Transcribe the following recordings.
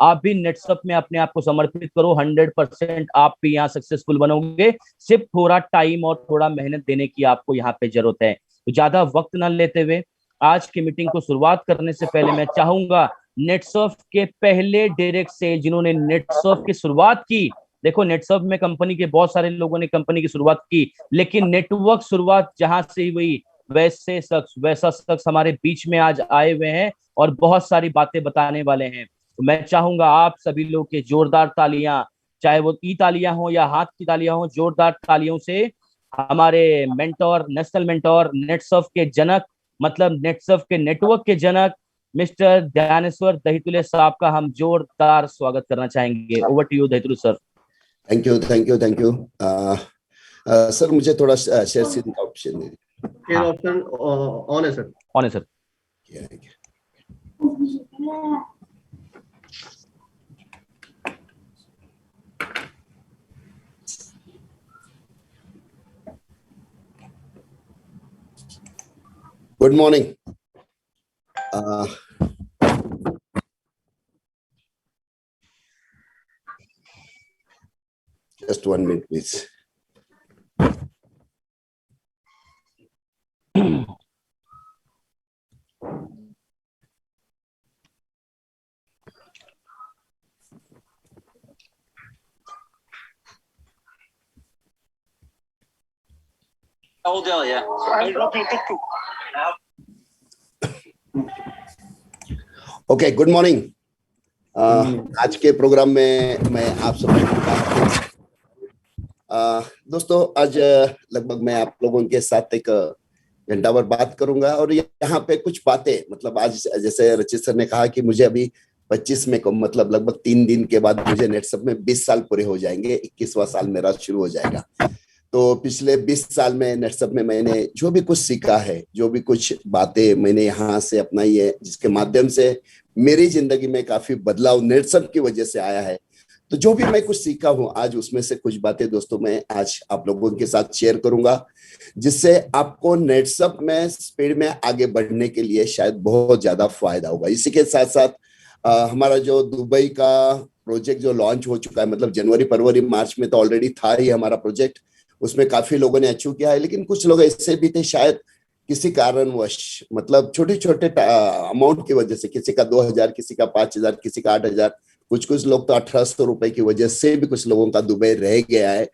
आप भी नेटसप में अपने आप को समर्पित करो। 100% आप भी यहाँ सक्सेसफुल बनोगे। सिर्फ थोड़ा टाइम और थोड़ा मेहनत देने की आपको यहाँ पे जरूरत है। तो ज्यादा वक्त ना लेते हुए आज की मीटिंग को शुरुआत करने से पहले मैं चाहूंगा नेटसर्फ के पहले डायरेक्ट सेल जिन्होंने नेटसर्फ की शुरुआत की, देखो नेटसर्फ में कंपनी के बहुत सारे लोगों ने कंपनी की शुरुआत की, लेकिन नेटवर्क शुरुआत जहां से हुई वैसा शख्स हमारे बीच में आज आए हुए हैं और बहुत सारी बातें बताने वाले हैं। तो मैं चाहूंगा आप सभी लोग के जोरदार तालियां, चाहे वो ई तालियां हो या हाथ की तालियां हो, जोरदार तालियों से हमारे मेंटोर, नेशनल मेंटोर, नेटसर्फ के जनक, मतलब नेटसर्फ के नेटवर्क के जनक मिस्टर ध्यानेश्वर दहितुले साहब का हम जोरदार स्वागत करना चाहेंगे। Over to you Dahitule sir. Thank you, thank you, thank you. Sir मुझे थोड़ा शेयर सीटिंग का ऑप्शन दे दीजिए। शेयर ऑप्शन ऑन है सर। ऑन है sir. Good morning. Just 1 minute, please. Hold on, yeah. I'll drop you too. Okay, good morning. आज के programme में मैं आप सब दोस्तों आज लगभग मैं आप लोगों के साथ एक घंटा भर बात करूंगा और यहाँ पे कुछ बातें, मतलब आज जैसे रचित सर ने कहा कि मुझे अभी 25 में मतलब लगभग 3 दिन के बाद मुझे नेटसप में 20 साल पूरे हो जाएंगे, 21वां साल मेरा शुरू हो जाएगा। तो पिछले 20 साल में नेटसप में मैंने जो भी कुछ सीखा है, जो भी कुछ बातें मैंने यहाँ से अपनाई है, जिसके माध्यम से मेरी जिंदगी में काफी बदलाव नेटसप की वजह से आया है, तो जो भी मैं कुछ सीखा हूं आज उसमें से कुछ बातें दोस्तों मैं आज आप लोगों के साथ शेयर करूंगा, जिससे आपको नेटसप में स्पीड में आगे बढ़ने के लिए शायद बहुत ज्यादा फायदा होगा। इसी के साथ साथ हमारा जो दुबई का प्रोजेक्ट जो लॉन्च हो चुका है, मतलब जनवरी फरवरी मार्च में तो ऑलरेडी था ही हमारा प्रोजेक्ट, उसमें काफी लोगों ने अचीव किया है, लेकिन कुछ लोग ऐसे भी थे शायद किसी कारणवश, मतलब छोटे छोटे अमाउंट की वजह से, किसी का 2000, किसी का 5000, किसी का 8000, कुछ लोग तो 1800 रुपए की वजह से भी कुछ लोगों का दुबई रह गया है।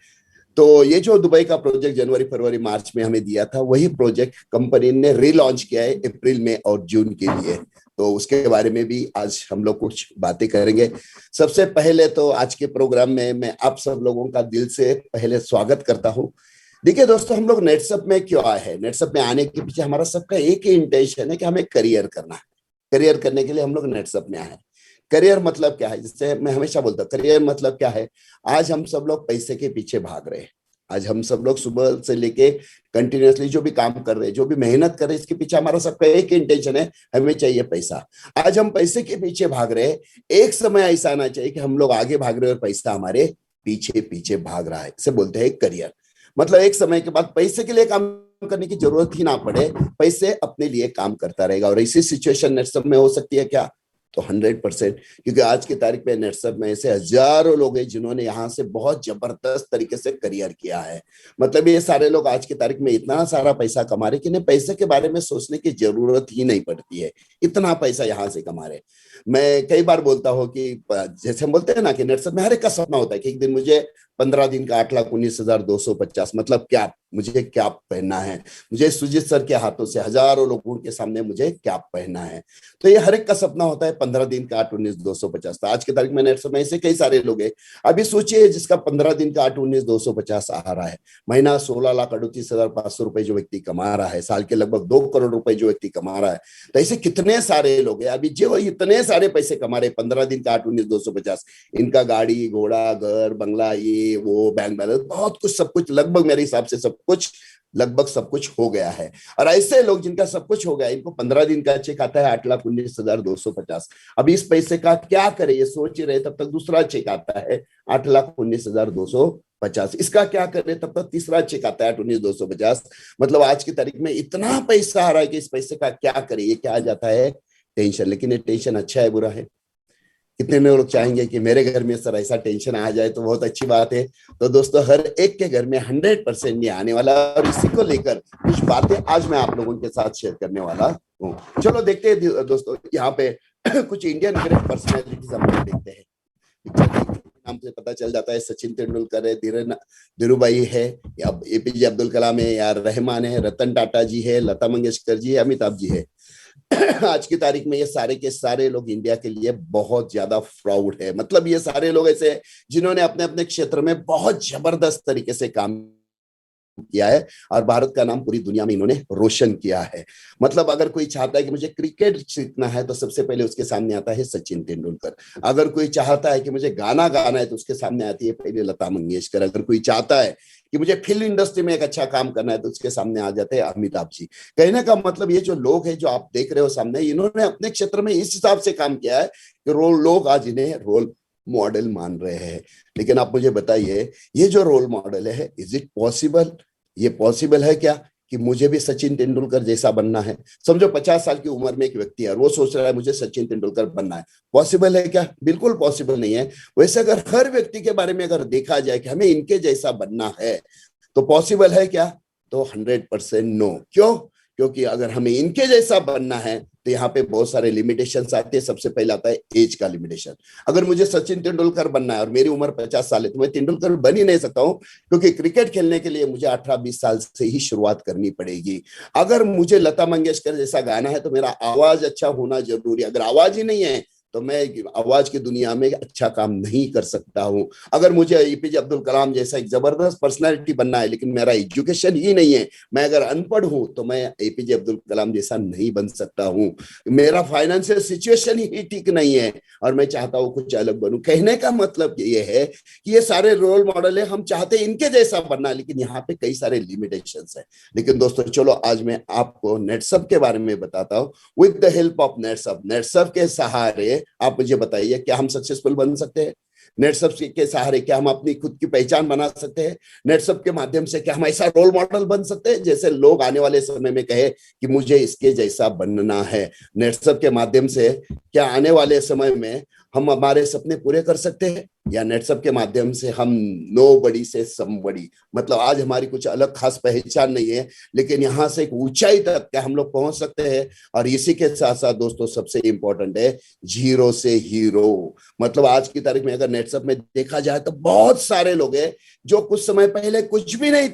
तो ये जो दुबई का प्रोजेक्ट जनवरी फरवरी मार्च में हमें दिया था, वही प्रोजेक्ट कंपनी ने रीलॉन्च किया है अप्रैल में और जून के लिए। तो उसके बारे में भी आज हम लोग कुछ बातें करेंगे। सबसे पहले तो आज के प्रोग्राम में मैं आप सब लोगों का दिल से पहले स्वागत करता हूँ। देखिए दोस्तों, हम लोग नेटसप में क्यों आए हैं? नेटसप में आने के पीछे हमारा सबका एक ही इंटेंशन है कि हमें करियर करना है। करियर करने के लिए हम लोग नेटसप में आए हैं। करियर मतलब क्या है? जिससे मैं हमेशा बोलता हूँ, करियर मतलब क्या है? आज हम सब लोग पैसे के पीछे भाग रहे हैं। आज हम सब लोग सुबह से लेके कंटिन्यूअसली जो भी काम कर रहे हैं, जो भी मेहनत कर रहे हैं, इसके पीछे हमारा सबका एक इंटेंशन है, हमें चाहिए पैसा। आज हम पैसे के पीछे भाग रहे हैं। एक समय ऐसा आना चाहिए कि हम लोग आगे भाग रहे हैं और पैसा हमारे पीछे पीछे भाग रहा है। इसे बोलते हैं करियर। मतलब एक समय के बाद पैसे के लिए काम करने की जरूरत ही ना पड़े, पैसे अपने लिए काम करता रहेगा। और ऐसी सिचुएशन नेटसप में हो सकती है क्या? तो 100%, क्योंकि आज की तारीख में नेटसप में ऐसे हजारों लोग हैं जिन्होंने यहाँ से बहुत जबरदस्त तरीके से करियर किया है। मतलब ये सारे लोग आज की तारीख में इतना सारा पैसा कमा रहे कि इन्हें पैसे के बारे में सोचने की जरूरत ही नहीं पड़ती है, इतना पैसा यहाँ से कमा रहे। मैं कई बार बोलता हूँ कि जैसे हम बोलते हैं ना कि नेटसप में हर एक का सपना होता है कि एक दिन मुझे 15 दिन का 8,19,250, मतलब क्या, मुझे क्या पहनना है, मुझे सुजीत सर के हाथों से हजारों लोगों के सामने मुझे क्या पहनना है। तो ये हर एक का सपना होता है 15 दिन का 8,19,250। तो आज की तारीख में नेटसप में ऐसे कई सारे लोग हैं। अभी सोचिए जिसका 15 दिन का 8,19,250 आ रहा है, महीना 16,38,500 रुपए जो व्यक्ति कमा रहा है, साल के लगभग 2 करोड़ रुपए जो व्यक्ति कमा रहा है, तो ऐसे कितने सारे लोग हैं अभी जो इतने सारे पैसे कमा रहे 15 दिन का 8,19,250। इनका गाड़ी घोड़ा घर बंगला ये वो बैंक बैलेंस बहुत कुछ, सब कुछ, लगभग मेरे हिसाब से सब कुछ, लगभग सब कुछ हो गया है। और ऐसे लोग जिनका सब कुछ हो गया, इनको 15 दिन का चेक आता है 8,19,250। अब इस पैसे का क्या करे ये सोच ही रहे, तब तक दूसरा चेक आता है 8,19,250। इसका क्या करे, तब तक तीसरा चेक आता है 8,19,250। मतलब आज की तारीख में इतना पैसा आ रहा है कि इस पैसे का क्या करे, ये क्या आ जाता है टेंशन। लेकिन ये टेंशन अच्छा है बुरा है? कितने लोग चाहेंगे कि मेरे घर में सर ऐसा टेंशन आ जाए, तो बहुत अच्छी बात है। तो दोस्तों हर एक के घर में 100% ये आने वाला है, और इसी को लेकर कुछ बातें आज मैं आप लोगों के साथ शेयर करने वाला हूँ। चलो देखते हैं दोस्तों, यहाँ पे कुछ इंडियन ग्रेट पर्सनैलिटीज हम लोग देखते हैं। नाम से पता चल जाता है, सचिन तेंदुलकर है, धीरूभाई है, या एपीजे अब्दुल कलाम है, या रहमान है, रतन टाटा जी है, लता मंगेशकर जी है, अमिताभ जी है। आज की तारीख में ये सारे के सारे लोग इंडिया के लिए बहुत ज्यादा प्राउड है। मतलब ये सारे लोग ऐसे जिन्होंने अपने अपने क्षेत्र में बहुत जबरदस्त तरीके से काम किया है, और भारत का नाम पूरी दुनिया में इन्होंने रोशन किया है। मतलब अगर कोई चाहता है कि मुझे क्रिकेट सीखना है, तो सबसे पहले उसके सामने आता है सचिन तेंदुलकर। अगर कोई चाहता है कि मुझे गाना गाना है, तो उसके सामने आती है पहले लता मंगेशकर। अगर कोई चाहता है कि मुझे फिल्म इंडस्ट्री में एक अच्छा काम करना है, तो उसके सामने आ जाते हैं अमिताभ जी। कहने का मतलब ये जो लोग हैं जो आप देख रहे हो सामने, इन्होंने अपने क्षेत्र में इस हिसाब से काम किया है कि लोग आज इन्हें रोल मॉडल मान रहे हैं। लेकिन आप मुझे बताइए, ये जो रोल मॉडल है, इज इट पॉसिबल? ये पॉसिबल है क्या कि मुझे भी सचिन तेंदुलकर जैसा बनना है? समझो 50 साल की उम्र में एक व्यक्ति है, वो सोच रहा है मुझे सचिन तेंदुलकर बनना है। पॉसिबल है क्या? बिल्कुल पॉसिबल नहीं है। वैसे अगर हर व्यक्ति के बारे में अगर देखा जाए कि हमें इनके जैसा बनना है, तो पॉसिबल है क्या? तो 100% नो। क्यों? क्योंकि अगर हमें इनके जैसा बनना है, तो यहाँ पे बहुत सारे लिमिटेशंस आते हैं। सबसे पहले आता है एज का लिमिटेशन। अगर मुझे सचिन तेंदुलकर बनना है और मेरी उम्र 50 साल है, तो मैं तेंदुलकर बन ही नहीं सकता हूँ, क्योंकि क्रिकेट खेलने के लिए मुझे 18-20 साल से ही शुरुआत करनी पड़ेगी। अगर मुझे लता मंगेशकर जैसा गाना है, तो मेरा आवाज अच्छा होना जरूरी है। अगर आवाज ही नहीं है, तो मैं आवाज की दुनिया में अच्छा काम नहीं कर सकता हूं। अगर मुझे एपीजे अब्दुल कलाम जैसा एक जबरदस्त पर्सनालिटी बनना है, लेकिन मेरा एजुकेशन ही नहीं है, मैं अगर अनपढ़ हूं, तो मैं एपीजे अब्दुल कलाम जैसा नहीं बन सकता हूं। मेरा फाइनेंशियल सिचुएशन ही ठीक नहीं है, और मैं चाहता हूं कुछ अलग बनूं। कहने का मतलब ये है कि ये सारे रोल मॉडल है, हम चाहते इनके जैसा बनना, लेकिन यहाँ पे कई सारे लिमिटेशंस है। लेकिन दोस्तों चलो, आज मैं आपको नेटसप के बारे में बताता हूँ। विद द हेल्प ऑफ नेटसप, नेटसप के सहारे आप मुझे बताइए, क्या हम सक्सेसफुल बन सकते हैं? नेटसप के सहारे क्या हम अपनी खुद की पहचान बना सकते हैं? नेटसप के माध्यम से क्या हम ऐसा रोल मॉडल बन सकते हैं जैसे लोग आने वाले समय में कहे कि मुझे इसके जैसा बनना है? नेटसप के माध्यम से क्या आने वाले समय में हम हमारे सपने पूरे कर सकते हैं? या नेटसप के माध्यम से हम नोबडी से समबडी, मतलब आज हमारी कुछ अलग खास पहचान नहीं है, लेकिन यहाँ से एक ऊंचाई तक क्या हम लोग पहुंच सकते हैं? और इसी के साथ साथ दोस्तों सबसे इंपॉर्टेंट है जीरो से हीरो। मतलब आज की तारीख में अगर नेटसप में देखा जाए, तो बहुत सारे लोग हैं जो कुछ समय पहले कुछ भी नहीं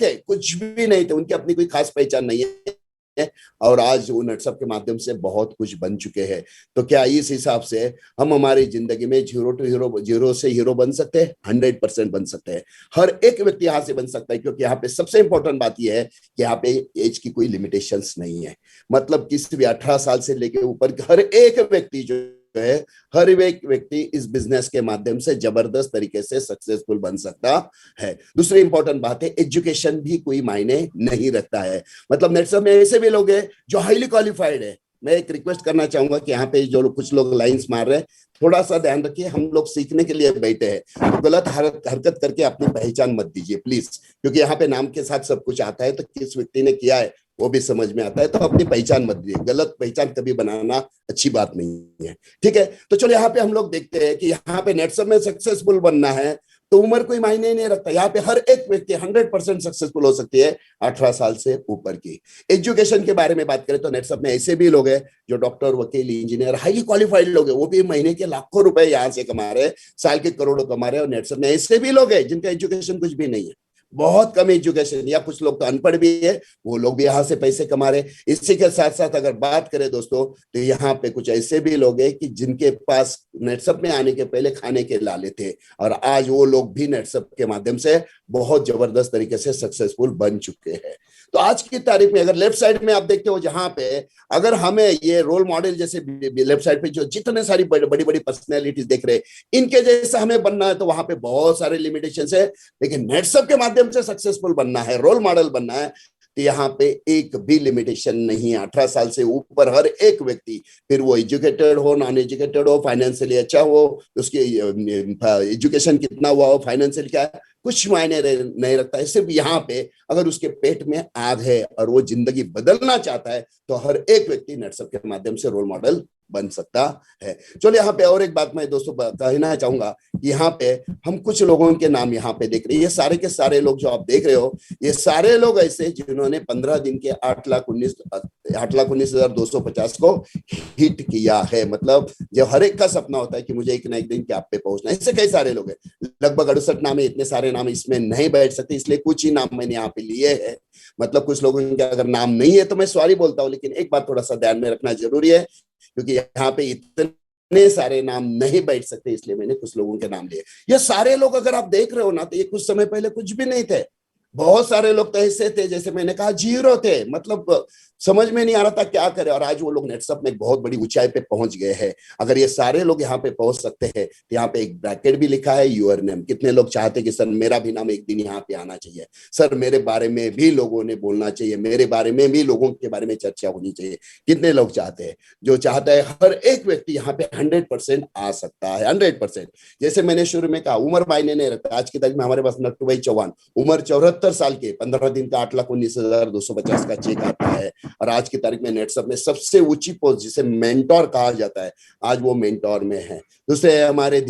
थे, उनकी अपनी कोई खास पहचान नहीं है, और आज वो नेटसप के माध्यम से बहुत कुछ बन चुके हैं। तो क्या इस हिसाब से हम हमारी जिंदगी में जीरो से हीरो बन सकते हैं? 100% बन सकते हैं। हर एक व्यक्ति यहाँ से बन सकता है, क्योंकि यहाँ पे सबसे इंपॉर्टेंट बात यह है कि यहाँ पे एज की कोई लिमिटेशंस नहीं है। मतलब किसी भी 18 साल से लेके ऊपर हर एक व्यक्ति जो है, हर एक व्यक्ति इस बिजनेस के माध्यम से जबरदस्त तरीके से सक्सेसफुल बन सकता है। दूसरी इंपॉर्टेंट बात है, एजुकेशन भी कोई मायने नहीं रखता है। मतलब नेटसप में ऐसे भी लोग हैं जो हाईली क्वालिफाइड है। मैं एक रिक्वेस्ट करना चाहूंगा कि यहाँ पे जो लोग कुछ लोग लाइंस मार रहे हैं, थोड़ा सा ध्यान रखिए। हम लोग सीखने के लिए बैठे हैं, तो गलत हरकत करके अपनी पहचान मत दीजिए प्लीज, क्योंकि यहाँ पे नाम के साथ सब कुछ आता है, तो किस व्यक्ति ने किया है वो भी समझ में आता है। तो अपनी पहचान मत दीजिए, गलत पहचान कभी बनाना अच्छी बात नहीं है, ठीक है? तो चलो यहाँ पे हम लोग देखते हैं कि यहाँ पे नेटसप में सक्सेसफुल बनना है तो उम्र कोई मायने नहीं रखता। यहाँ पे हर एक व्यक्ति 100% सक्सेसफुल हो सकती है 18 साल से ऊपर की। एजुकेशन के बारे में बात करें तो नेटसप में ऐसे भी लोग हैं जो डॉक्टर, वकील, इंजीनियर, हाईली क्वालिफाइड लोग हैं, वो भी महीने के लाखों रुपए यहाँ से कमा रहे हैं, साल के करोड़ों कमा रहे हैं। और नेटसप में ऐसे भी लोग हैं जिनका एजुकेशन कुछ भी नहीं है, बहुत कम एजुकेशन, या कुछ लोग तो अनपढ़ भी है, वो लोग भी यहाँ से पैसे कमा रहे। इसी के साथ साथ अगर बात करें दोस्तों, तो यहाँ पे कुछ ऐसे भी लोग हैं कि जिनके पास नेटसप में आने के पहले खाने के लाले थे, और आज वो लोग भी नेटसप के माध्यम से बहुत जबरदस्त तरीके से सक्सेसफुल बन चुके हैं। तो आज की तारीख में अगर लेफ्ट साइड में आप देखते हो, जहां पे अगर हमें ये रोल मॉडल जैसे लेफ्ट साइड पे जो जितने सारी बड़ी बड़ी पर्सनैलिटीज देख रहे हैं, इनके जैसा हमें बनना है, तो वहां पे बहुत सारे लिमिटेशंस है। लेकिन नेटसप के माध्यम से सक्सेसफुल बनना है, रोल मॉडल बनना है, तो यहाँ पे एक भी लिमिटेशन नहीं है। 18 साल से ऊपर हर एक व्यक्ति, फिर वो एजुकेटेड हो, नॉन एजुकेटेड हो, फाइनेंशियली अच्छा हो, उसकी एजुकेशन कितना हुआ हो, फाइनेंशियल क्या है, कुछ मायने नहीं रखता है। सिर्फ यहाँ पे अगर उसके पेट में आग है और वो जिंदगी बदलना चाहता है, तो हर एक व्यक्ति नेटसप के माध्यम से रोल मॉडल बन सकता है। चलिए यहाँ पे और एक बात मैं दोस्तों कहना चाहूंगा कि यहाँ पे हम कुछ लोगों के नाम यहाँ पे देख रहे हैं। ये सारे के सारे लोग जो आप देख रहे हो, ये सारे लोग ऐसे जिन्होंने 15 दिन के 8,19,250 को हिट किया है। मतलब जो हर एक का सपना होता है कि मुझे एक ना एक दिन कैप पे पहुंचना है। इससे कई सारे लोग हैं, लगभग 68 नाम है। इतने सारे नाम इसमें नहीं बैठ सकते, इसलिए कुछ ही नाम मैंने यहाँ पे लिए हैं। मतलब कुछ लोगों के अगर नाम नहीं है तो मैं सॉरी बोलता हूँ, लेकिन एक बात थोड़ा सा ध्यान में रखना जरूरी है, क्योंकि यहाँ पे इतने सारे नाम नहीं बैठ सकते, इसलिए मैंने कुछ लोगों के नाम लिए। ये सारे लोग अगर आप देख रहे हो ना, तो ये कुछ समय पहले कुछ भी नहीं थे। बहुत सारे लोग तो ऐसे थे, जैसे मैंने कहा, जीरो थे, मतलब समझ में नहीं आ रहा था क्या करे, और आज वो लोग नेटसप में एक बहुत बड़ी ऊंचाई पे पहुंच गए हैं। अगर ये सारे लोग यहाँ पे पहुंच सकते हैं, तो यहाँ पे एक ब्रैकेट भी लिखा है, यूर नेम। कितने लोग चाहते कि सर मेरा भी नाम एक दिन यहाँ पे आना चाहिए, सर मेरे बारे में भी लोगों ने बोलना चाहिए, मेरे बारे में भी लोगों के बारे में चर्चा होनी चाहिए। कितने लोग चाहते हैं? जो चाहता है हर एक व्यक्ति यहाँ पे 100% आ सकता है, 100%। जैसे मैंने शुरू में कहा, उमर मायने नहीं रखता। आज की तारीख में हमारे पास नट्टू भाई चौहान, उम्र 74 साल के, 15 दिन का 8,19,250 का चेक आता है, और आज की तारीख में नेटसप में सबसे ऊंची पोस्ट जिसे मेंटोर कहा जाता है, आज वो मेंटोर में है। दूसरे हमारे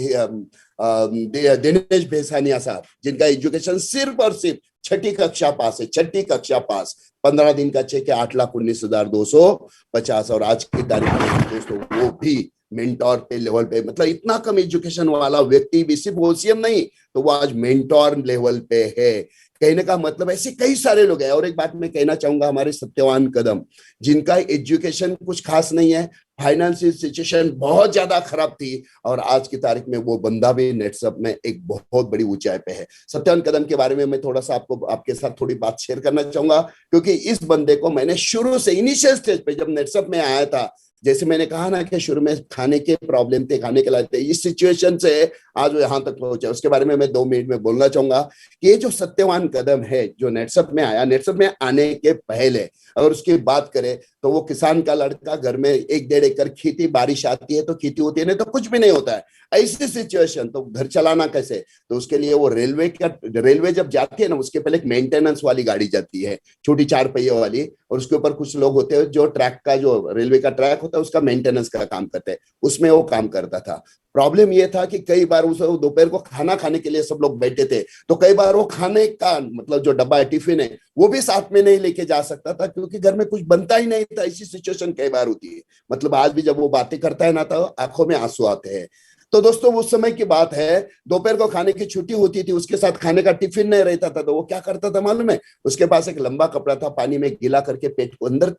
दिनेश भेसानिया साहब, जिनका एजुकेशन सिर्फ और सिर्फ छठी कक्षा पास है, छठी कक्षा पास, 15 दिन का चेक है 8,19,250, और आज की तारीख में दोस्तों वो भी मेंटोर पे लेवल पे, मतलब इतना कम एजुकेशन वाला व्यक्ति भी, सिर्फ ओसीएम नहीं तो वो आज मेंटोर लेवल पे है। कहने का मतलब ऐसे कई सारे लोग हैं। और एक बात मैं कहना चाहूंगा, हमारे सत्यवान कदम, जिनका एजुकेशन कुछ खास नहीं है, फाइनेंशियल सिचुएशन बहुत ज्यादा खराब थी, और आज की तारीख में वो बंदा भी नेटसप में एक बहुत बड़ी ऊंचाई पे है। सत्यवान कदम के बारे में मैं थोड़ा सा आपके साथ थोड़ी बात शेयर करना चाहूंगा, क्योंकि इस बंदे को मैंने शुरू से, इनिशियल स्टेज पे जब नेटसप में आया था, जैसे मैंने कहा ना कि शुरू में खाने के प्रॉब्लम थे, खाने के लायक थे, इस सिचुएशन से आज वो यहाँ तक पहुंचा। उसके बारे में मैं 2 मिनट में बोलना चाहूंगा कि ये जो सत्यवान कदम है, जो नेटसप में आया, नेटसप में आने के पहले अगर उसकी बात करें तो वो किसान का लड़का, घर में 1-1.5 एकड़ खेती, बारिश आती है तो खेती होती है, नहीं तो कुछ भी नहीं होता है। ऐसी सिचुएशन, तो घर चलाना कैसे? तो उसके लिए वो रेलवे जब जाती है ना, उसके पहले एक मेंटेनेंस वाली गाड़ी जाती है, छोटी 4 पहिए वाली, और उसके ऊपर कुछ लोग होते हैं जो ट्रैक का, जो रेलवे का ट्रैक होता है उसका मेंटेनेंस का काम करते हैं। उसमें वो काम करता था। प्रॉब्लम ये था कि कई बार उस दोपहर को खाना खाने के लिए सब लोग बैठे थे, तो कई बार वो खाने का, मतलब जो डब्बा है, टिफिन है, वो भी साथ में नहीं लेके जा सकता था, क्योंकि घर में कुछ बनता ही नहीं था। ऐसी सिचुएशन कई बार होती है। मतलब आज भी जब वो बातें करता है ना, तो आंखों में आंसू आते हैं। तो दोस्तों उस समय की बात है, दोपहर को खाने की छुट्टी होती थी, उसके साथ खाने का टिफिन नहीं रहता था, तो वो क्या करता था मालूम है? उसके पास एक लंबा कपड़ा था, पानी में गीला करके पेट को अंदर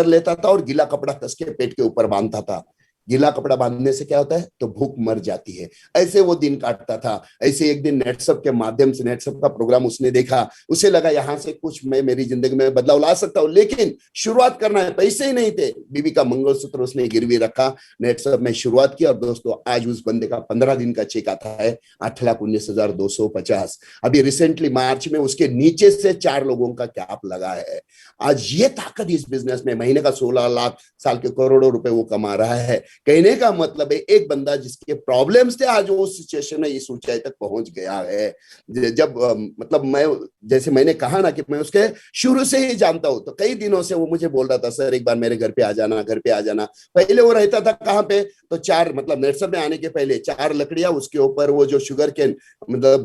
लेता था, और गीला कपड़ा कस के पेट के ऊपर बांधता था। गीला कपड़ा बांधने से क्या होता है? तो भूख मर जाती है। ऐसे वो दिन काटता था। ऐसे एक दिन नेटसप के माध्यम से, नेटसप का प्रोग्राम उसने देखा, उसे लगा यहाँ से कुछ मैं मेरी जिंदगी में बदलाव ला सकता हूँ, लेकिन शुरुआत करना है। पैसे ही नहीं थे, बीवी का मंगलसूत्र उसने गिरवी रखा, नेटसप में शुरुआत की, और दोस्तों आज उस बंदे का 15 दिन का चेक आता है 8,19,250। अभी रिसेंटली मार्च में उसके नीचे से 4 लोगों का कैप लगा है। आज ये ताकत इस बिजनेस में, महीने का 16 लाख, साल के करोड़ों रुपए वो कमा रहा है। कहने का मतलब है, एक बंदा जिसके प्रॉब्लम्स थे, आज वो सिचुएशन में इस ऊंचाई तक पहुंच गया है। जब मतलब मैं, जैसे मैंने कहा ना कि मैं उसके शुरू से ही जानता हूं, तो कई दिनों से वो मुझे बोल रहा था, सर एक बार मेरे घर पे आ जाना, घर पे आ जाना। पहले वो रहता था कहाँ पे? तो 4, मतलब नेटसप में आने के पहले 4 लकड़ियां, उसके ऊपर वो जो शुगर केन, मतलब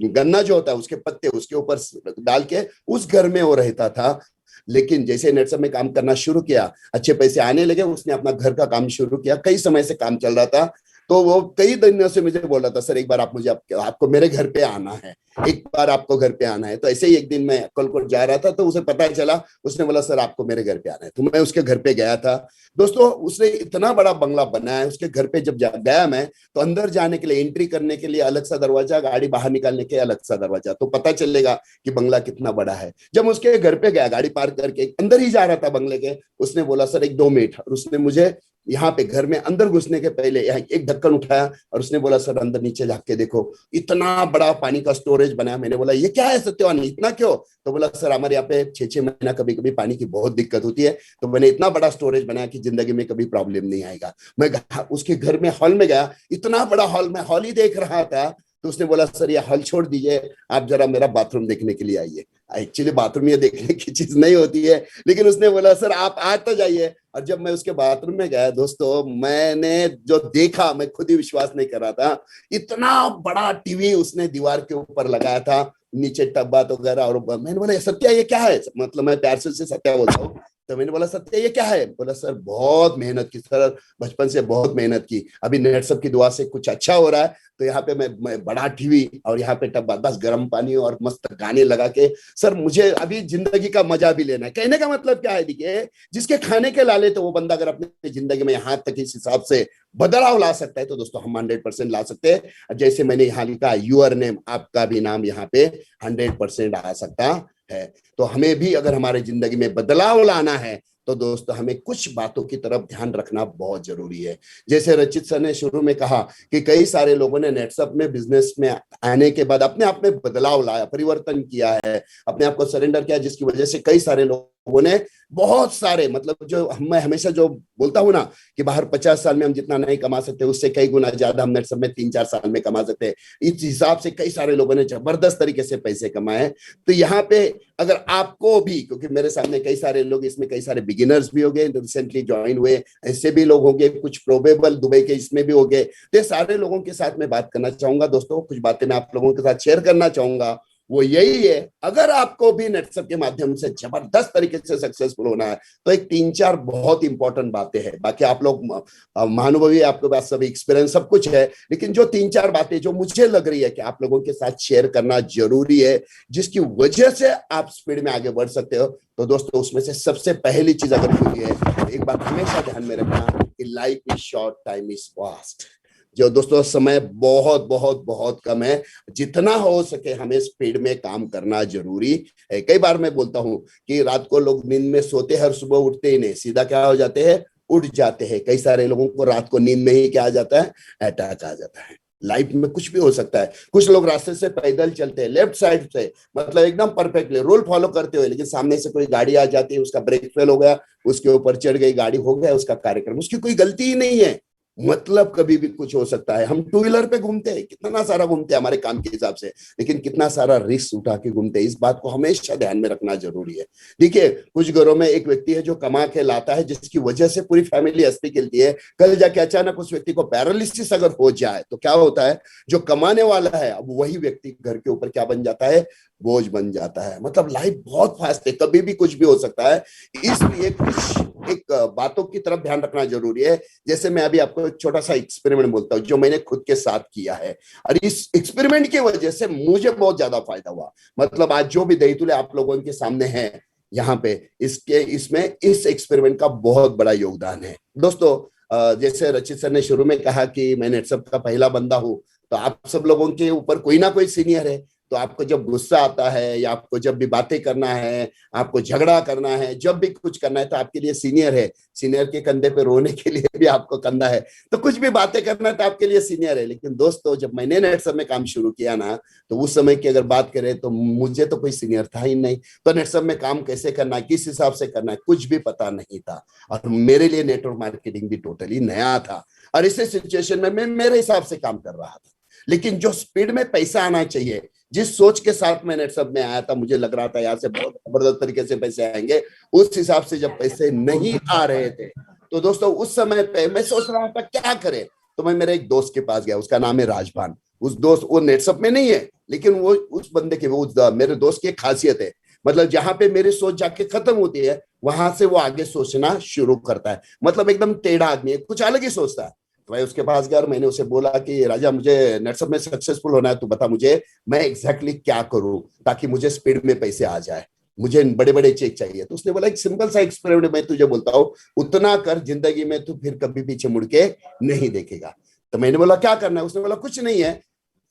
गन्ना जो होता है, उसके पत्ते उसके ऊपर डाल के उस घर में वो रहता था। लेकिन जैसे नेटसप में काम करना शुरू किया, अच्छे पैसे आने लगे, उसने अपना घर का काम शुरू किया। कई समय से काम चल रहा था, तो वो कई दिनों से मुझे बोल रहा था, सर एक बार आपको मेरे घर पे आना है, एक बार आपको घर पे आना है। तो ऐसे ही एक दिन मैं अक्कलकोट जा रहा था, तो उसे पता चला, उसने बोला सर आपको मेरे घर पे आना है। तो मैं उसके घर पे गया था। दोस्तों उसने इतना बड़ा बंगला बनाया है। उसके घर पे जब गया मैं, तो अंदर जाने के लिए, एंट्री करने के लिए अलग सा दरवाजा, गाड़ी बाहर निकालने के अलग सा दरवाजा, तो पता चलेगा कि बंगला कितना बड़ा है। जब उसके घर पे गया, गाड़ी पार्क करके अंदर ही जा रहा था बंगले के, उसने बोला सर 1-2 मिनट, और उसने मुझे यहाँ पे घर में अंदर घुसने के पहले यहाँ एक ढक्कन उठाया, और उसने बोला सर अंदर नीचे झाँक के देखो, इतना बड़ा पानी का स्टोरेज बनाया। मैंने बोला ये क्या है सत्यवान, इतना क्यों? तो बोला सर हमारे यहाँ पे 6-6 महीना कभी कभी पानी की बहुत दिक्कत होती है, तो मैंने इतना बड़ा स्टोरेज बनाया कि जिंदगी में कभी प्रॉब्लम नहीं आएगा। मैं उसके घर में हॉल में गया, इतना बड़ा हॉल, मैं हॉल ही देख रहा था, तो उसने बोला सर ये हल छोड़ दीजिए, आप जरा मेरा बाथरूम देखने के लिए आइए। एक्चुअली बाथरूम ये देखने की चीज नहीं होती है, लेकिन उसने बोला सर आप आ तो जाइए। और जब मैं उसके बाथरूम में गया दोस्तों, मैंने जो देखा मैं खुद ही विश्वास नहीं कर रहा था। इतना बड़ा टीवी उसने दीवार के ऊपर लगाया था, नीचे टब्बात वगैरह। और मैंने बोला सत्या ये क्या है, मतलब मैं प्यार से सत्या बोलता हूँ। तो मैंने बोला सत्या ये क्या है? बोला सर बहुत मेहनत की सर, बचपन से बहुत मेहनत की, अभी नेटसप की दुआ से कुछ अच्छा हो रहा है। तो यहाँ पे मैं बड़ा टीवी और यहाँ पे टब्बा, बस गर्म पानी और मस्त गाने लगा के, सर मुझे अभी जिंदगी का मजा भी लेना है। कहने का मतलब क्या है, देखिए जिसके खाने के लाले तो वो बंदा अगर अपनी जिंदगी में यहाँ तक इस हिसाब से बदलाव ला सकता है, तो दोस्तों हम 100% ला सकते हैं। जैसे मैंने यहाँ लिखा यूर नेम, आपका भी नाम यहाँ पे 100% आ सकता है। तो हमें भी अगर हमारे जिंदगी में बदलाव लाना है तो दोस्तों हमें कुछ बातों की तरफ ध्यान रखना बहुत जरूरी है। जैसे रचित सर ने शुरू में कहा कि कई सारे लोगों ने नेटसप में बिजनेस में आने के बाद अपने आप में बदलाव लाया, परिवर्तन किया है, अपने आप को सरेंडर किया, जिसकी वजह से कई सारे लोगों ने बहुत सारे, मतलब जो मैं हमेशा जो बोलता हूं ना कि बाहर 50 साल में हम जितना नहीं कमा सकते उससे कई गुना ज्यादा हम नेटसप में 3-4 साल में कमा सकते हैं। इस हिसाब से कई सारे लोगों ने जबरदस्त तरीके से पैसे कमाए। तो यहाँ पे अगर आपको भी, क्योंकि मेरे सामने कई सारे लोग, इसमें कई सारे बिगिनर्स भी हो गए, रिसेंटली ज्वाइन हुए, ऐसे भी लोग होंगे, कुछ प्रोबेबल दुबई के इसमें भी हो गए। तो सारे लोगों के साथ मैं बात करना चाहूंगा दोस्तों, कुछ बातें मैं आप लोगों के साथ शेयर करना चाहूंगा। वो यही है, अगर आपको भी नेटसप के माध्यम से जबरदस्त तरीके से सक्सेसफुल होना है तो एक 3-4 बहुत इंपॉर्टेंट बातें हैं। बाकी आप लोग महानुभवी, आपके पास सब एक्सपीरियंस सब कुछ है, लेकिन जो 3-4 बातें जो मुझे लग रही है कि आप लोगों के साथ शेयर करना जरूरी है, जिसकी वजह से आप स्पीड में आगे बढ़ सकते हो, तो दोस्तों उसमें से सबसे पहली चीज अगर कोई है तो एक बात हमेशा ध्यान में रखना कि life is short, time is fast. जो दोस्तों समय बहुत बहुत बहुत कम है, जितना हो सके हमें स्पीड में काम करना जरूरी है। कई बार मैं बोलता हूं कि रात को लोग नींद में सोते हैं और सुबह उठते ही नहीं, सीधा क्या हो जाते हैं, उठ जाते हैं। कई सारे लोगों को रात को नींद में ही क्या आ जाता है, अटैक आ जाता है। लाइफ में कुछ भी हो सकता है। कुछ लोग रास्ते से पैदल चलते हैं, लेफ्ट साइड से, मतलब एकदम परफेक्टली रूल फॉलो करते हुए, लेकिन सामने से कोई गाड़ी आ जाती है, उसका ब्रेक फेल हो गया, उसके ऊपर चढ़ गई गाड़ी, हो गया उसका कार्यक्रम, उसकी कोई गलती ही नहीं है। मतलब कभी भी कुछ हो सकता है। हम टू व्हीलर पे घूमते हैं, कितना सारा घूमते हैं हमारे काम के हिसाब से, लेकिन कितना सारा रिस्क उठा के घूमते हैं। इस बात को हमेशा ध्यान में रखना जरूरी है। देखिए कुछ घरों में एक व्यक्ति है जो कमा के लाता है, जिसकी वजह से पूरी फैमिली हंसती खेलती है। कल जाके अचानक उस व्यक्ति को पैरालिसिस अगर हो जाए तो क्या होता है, जो कमाने वाला है अब वही व्यक्ति घर के ऊपर क्या बन जाता है, बोझ बन जाता है। मतलब लाइफ बहुत फास्ट है, कभी भी कुछ भी हो सकता है। इसलिए कुछ एक बातों की तरफ ध्यान रखना जरूरी है। जैसे मैं अभी आपको एक छोटा सा एक्सपेरिमेंट बोलता हूँ जो मैंने खुद के साथ किया है, और इस एक्सपेरिमेंट की वजह से मुझे बहुत ज्यादा फायदा हुआ। मतलब आज जो भी दहीतुले आप लोगों के सामने है यहाँ पे, इसमें इस एक्सपेरिमेंट का बहुत बड़ा योगदान है दोस्तों। जैसे रचित सर ने शुरू में कहा कि मैं नेटसप का पहला बंदा हूँ, तो आप सब लोगों के ऊपर कोई ना कोई सीनियर है। तो आपको जब गुस्सा आता है या आपको जब भी बातें करना है, आपको झगड़ा करना है, जब भी कुछ करना है, तो आपके लिए सीनियर है। सीनियर के कंधे पे रोने के लिए भी आपको कंधा है, तो कुछ भी बातें करना है तो आपके लिए सीनियर है। लेकिन दोस्तों जब मैंने नेटसप में काम शुरू किया ना, तो उस समय की अगर बात करें तो मुझे तो कोई सीनियर था ही नहीं। तो नेटसप में काम कैसे करना है, किस हिसाब से करना है, कुछ भी पता नहीं था। और मेरे लिए नेटवर्क मार्केटिंग भी टोटली नया था, और इस सिचुएशन में मैं मेरे हिसाब से काम कर रहा था। लेकिन जो स्पीड में पैसा आना चाहिए, जिस सोच के साथ मैं नेटसप में आया था, मुझे लग रहा था यहाँ से बहुत जबरदस्त तरीके से पैसे आएंगे, उस हिसाब से जब पैसे नहीं आ रहे थे, तो दोस्तों उस समय पे मैं सोच रहा था क्या करें। तो मैं मेरे एक दोस्त के पास गया, उसका नाम है राजपान। उस दोस्त, वो नेटसप में नहीं है, लेकिन वो उस बंदे की, वो मेरे दोस्त की एक खासियत है, मतलब जहां पे मेरी सोच जाके खत्म होती है वहां से वो आगे सोचना शुरू करता है। मतलब एकदम टेढ़ा आदमी है, कुछ अलग ही सोचता है। तो मैं उसके पास गया और मैंने उसे बोला कि राजा मुझे नेटसप में सक्सेसफुल होना है, तू बता मुझे मैं एग्जैक्टली क्या करूं ताकि मुझे स्पीड में पैसे आ जाए, मुझे बड़े बड़े चेक चाहिए। तो उसने बोला एक सिंपल सा एक्सपेरिमेंट मैं तुझे बोलता हूं, उतना कर जिंदगी में तू फिर कभी पीछे मुड़ के नहीं देखेगा। तो मैंने बोला क्या करना है? उसने बोला कुछ नहीं है,